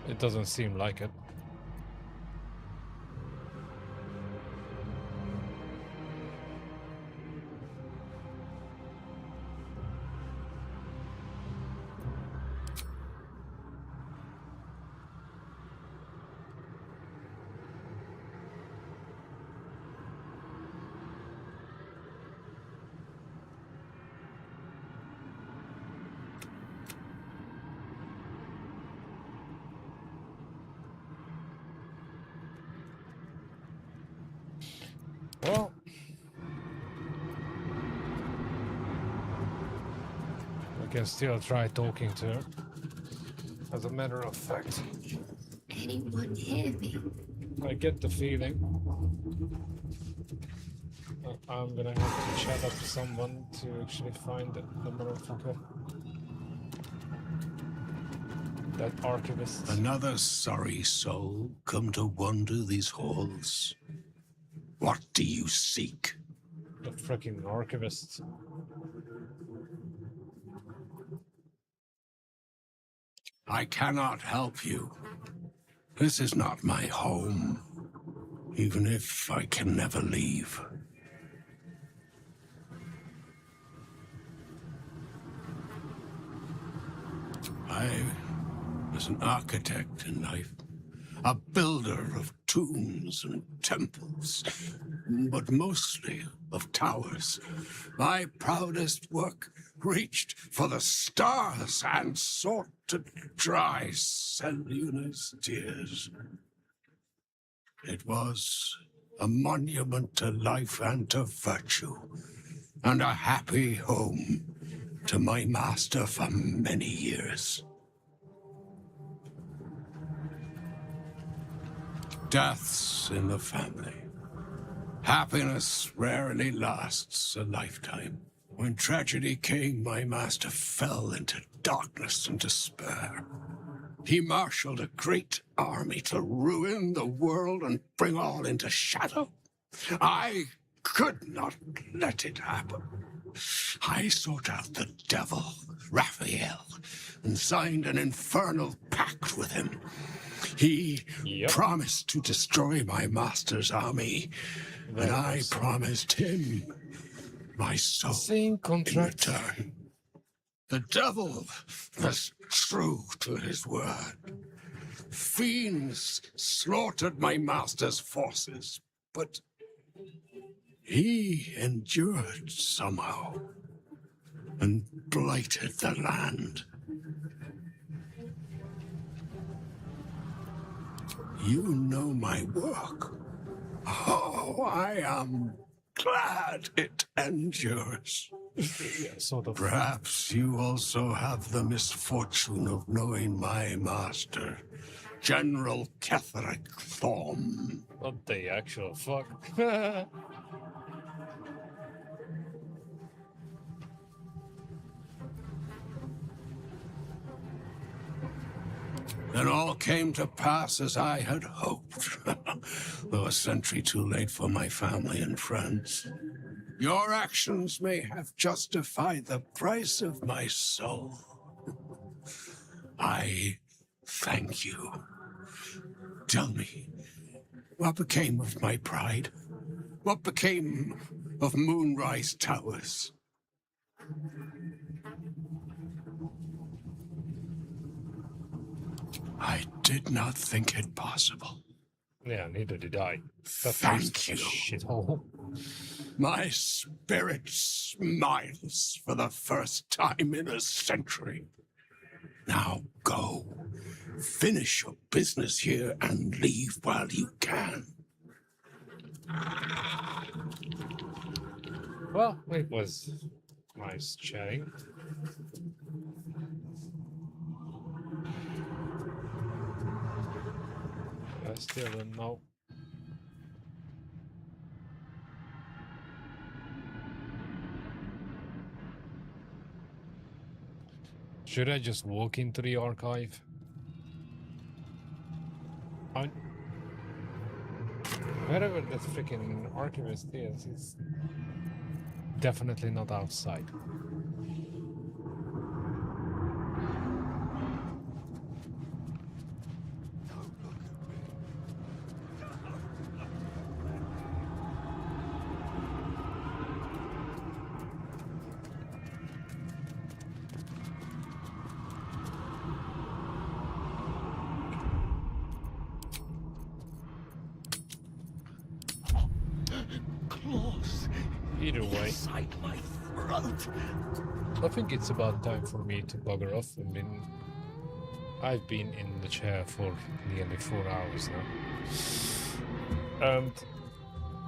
It doesn't seem like it. Well, we can still try talking to her. As a matter of fact, Anyone hear me? I get the feeling I'm gonna have to chat up someone to actually find the motherfucker. That archivist. Another sorry soul come to wander these halls. What do you seek? The freaking archivist. I cannot help you. This is not my home, even if I can never leave. I was an architect in life, a builder of tombs and temples, but mostly of towers. My proudest work reached for the stars and sought to dry Selûne's tears. It was a monument to life and to virtue, and a happy home to my master for many years. Deaths in the family. Happiness rarely lasts a lifetime. When tragedy came, my master fell into darkness and despair. He marshaled a great army to ruin the world and bring all into shadow. I could not let it happen. I sought out the devil, Raphael, and signed an infernal pact with him. He promised to destroy my master's army, and I promised him my soul in return. The devil was true to his word. Fiends slaughtered my master's forces, but he endured somehow and blighted the land. You know my work. Oh, I am glad it endures. Sort of. Perhaps you also have the misfortune of knowing my master, General Ketheric Thorm. Not the actual fuck. It all came to pass as I had hoped, though a century too late for my family and friends. Your actions may have justified the price of my soul. I thank you. Tell me, what became of my pride? What became of Moonrise Towers? I did not think it possible. Yeah, neither did I. Thank you. Shithole. My spirit smiles for the first time in a century. Now go. Finish your business here and leave while you can. Well, it was nice chatting. I still don't know. Should I just walk into the archive? Wherever that freaking archivist is, it's definitely not outside. Either way, I think it's about time for me to bugger off. I mean, I've been in the chair for nearly 4 hours now. And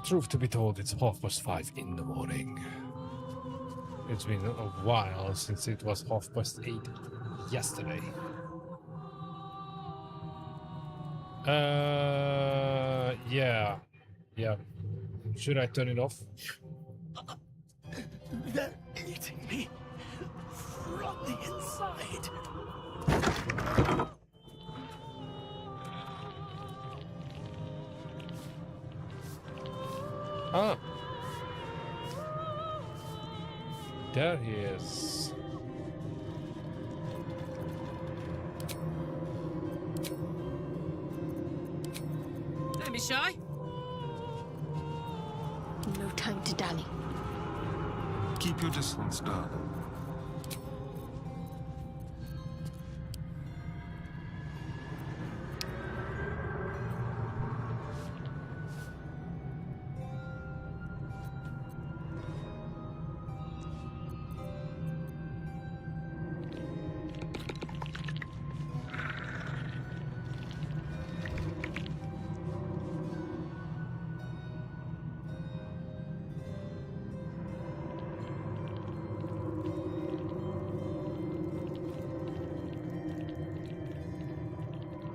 Truth to be told, it's 5:30 in the morning. It's been a while since it was 8:30 yesterday. Yeah. Should I turn it off? They're eating me from the inside. Ah. There he is. Don't be shy. No time to dally. Keep your distance, darling.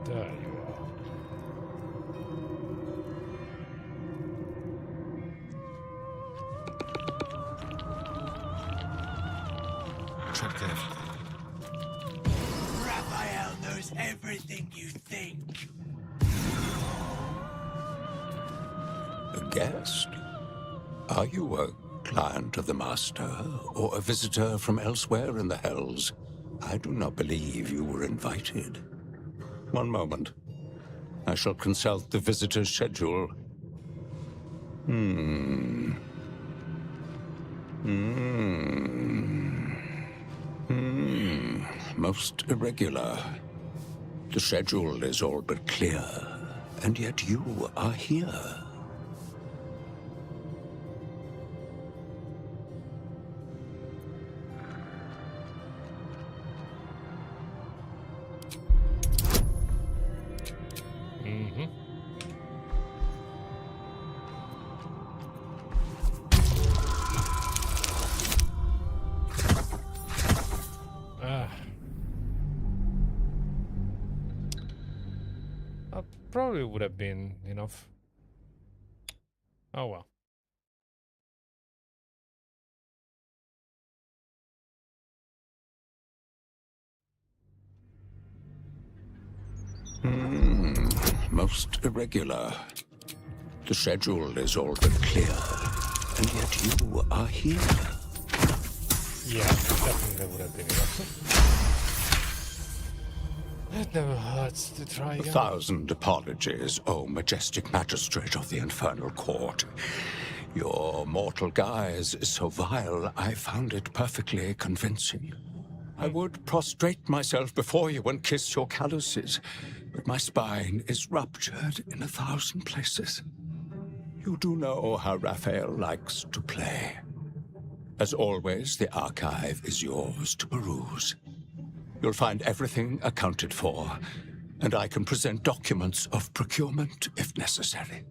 There you are. Tread carefully. Raphael knows everything you think. A guest? Are you a client of the Master, or a visitor from elsewhere in the Hells? I do not believe you were invited. One moment. I shall consult the visitor's schedule. Most irregular. The schedule is all but clear, and yet you are here. Probably would have been enough. Oh well. Most irregular. The schedule is all but clear, and yet you are here. Yeah, definitely would have been enough. It never hurts to try again. 1,000 apologies, O majestic magistrate of the Infernal Court. Your mortal guise is so vile, I found it perfectly convincing. I would prostrate myself before you and kiss your calluses, but my spine is ruptured in 1,000 places. You do know how Raphael likes to play. As always, the archive is yours to peruse. You'll find everything accounted for, and I can present documents of procurement if necessary.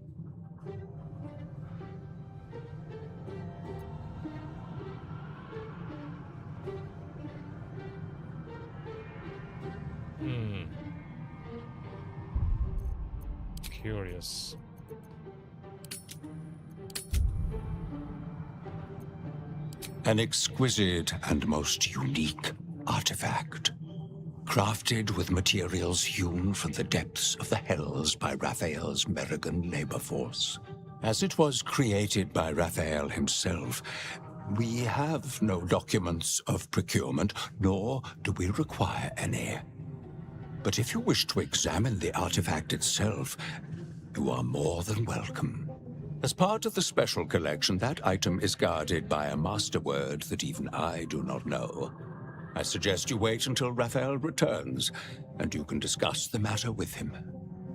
Curious. An exquisite and most unique artifact. Crafted with materials hewn from the depths of the Hells by Raphael's Merrigan labor force. As it was created by Raphael himself, we have no documents of procurement, nor do we require any. But if you wish to examine the artifact itself, you are more than welcome. As part of the special collection, that item is guarded by a master word that even I do not know. I suggest you wait until Raphael returns, and you can discuss the matter with him.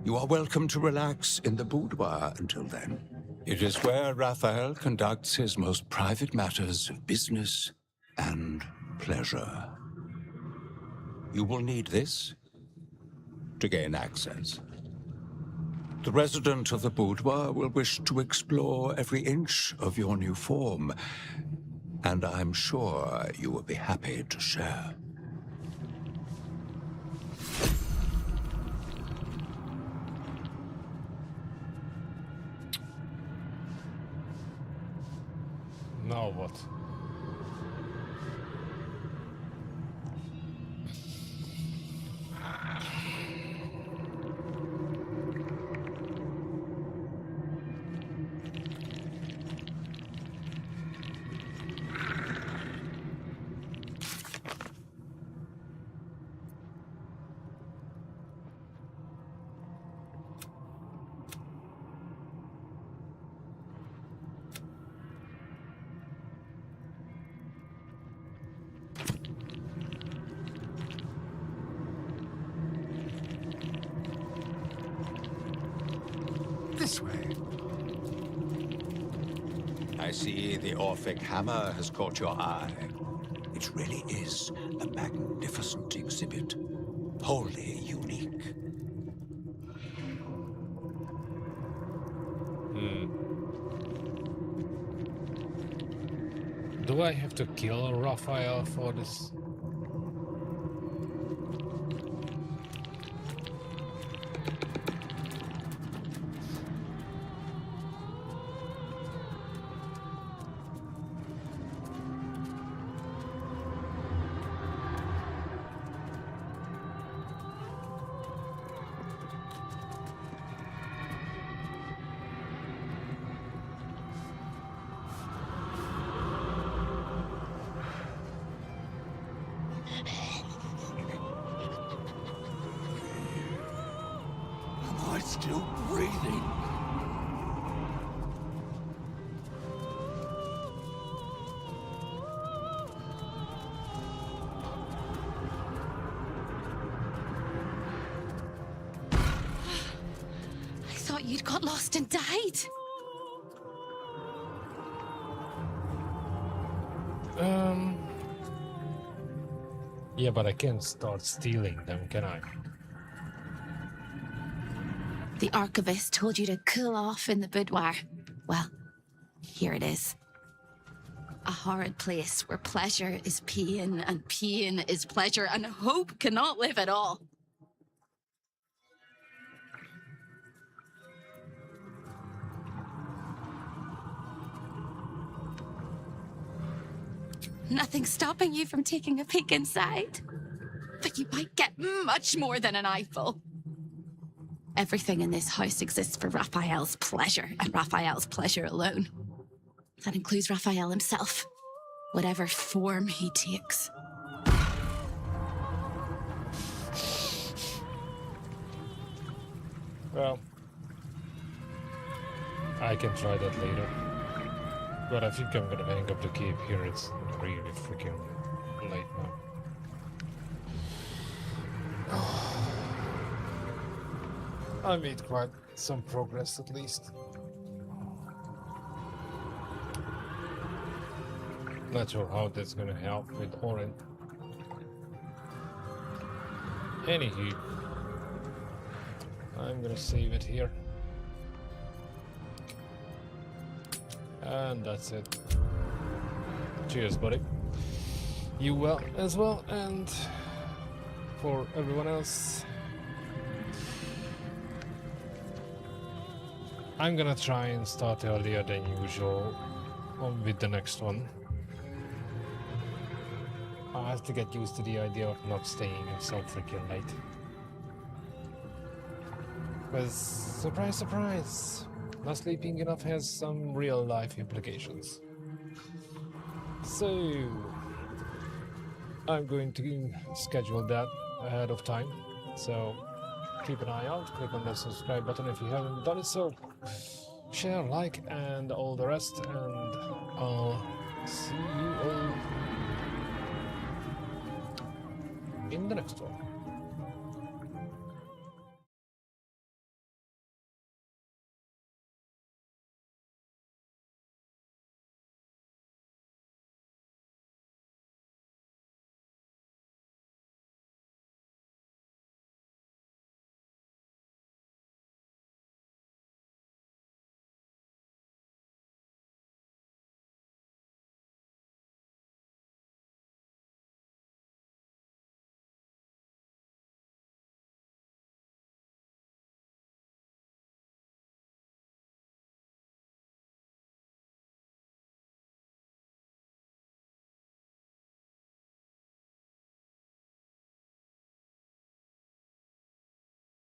You are welcome to relax in the boudoir until then. It is where Raphael conducts his most private matters of business and pleasure. You will need this to gain access. The resident of the boudoir will wish to explore every inch of your new form, and I'm sure you will be happy to share. Now what? This way. I see the Orphic hammer has caught your eye. It really is a magnificent exhibit. Wholly unique. Do I have to kill Raphael for this? Am I still breathing? I thought you'd got lost and died. Yeah, but I can't start stealing them, can I? The archivist told you to cool off in the boudoir. Well, here it is. A horrid place where pleasure is pain and pain is pleasure and hope cannot live at all. Nothing's stopping you from taking a peek inside. But you might get much more than an eyeful. Everything in this house exists for Raphael's pleasure, and Raphael's pleasure alone. That includes Raphael himself, whatever form he takes. Well, I can try that later. But I think I'm gonna hang up the cave here. It's really freaking late now. I made quite some progress at least. Not sure how that's gonna help with Orin. Anywho, I'm gonna save it here. And that's it. Cheers, buddy. You well as well, and for everyone else, I'm gonna try and start earlier than usual with the next one. I have to get used to the idea of not staying so freaking late. Because, surprise, surprise, not sleeping enough has some real life implications. So, I'm going to schedule that ahead of time. So, keep an eye out, click on the subscribe button if you haven't done it so. Share, like, and all the rest, and I'll see you all in the next one.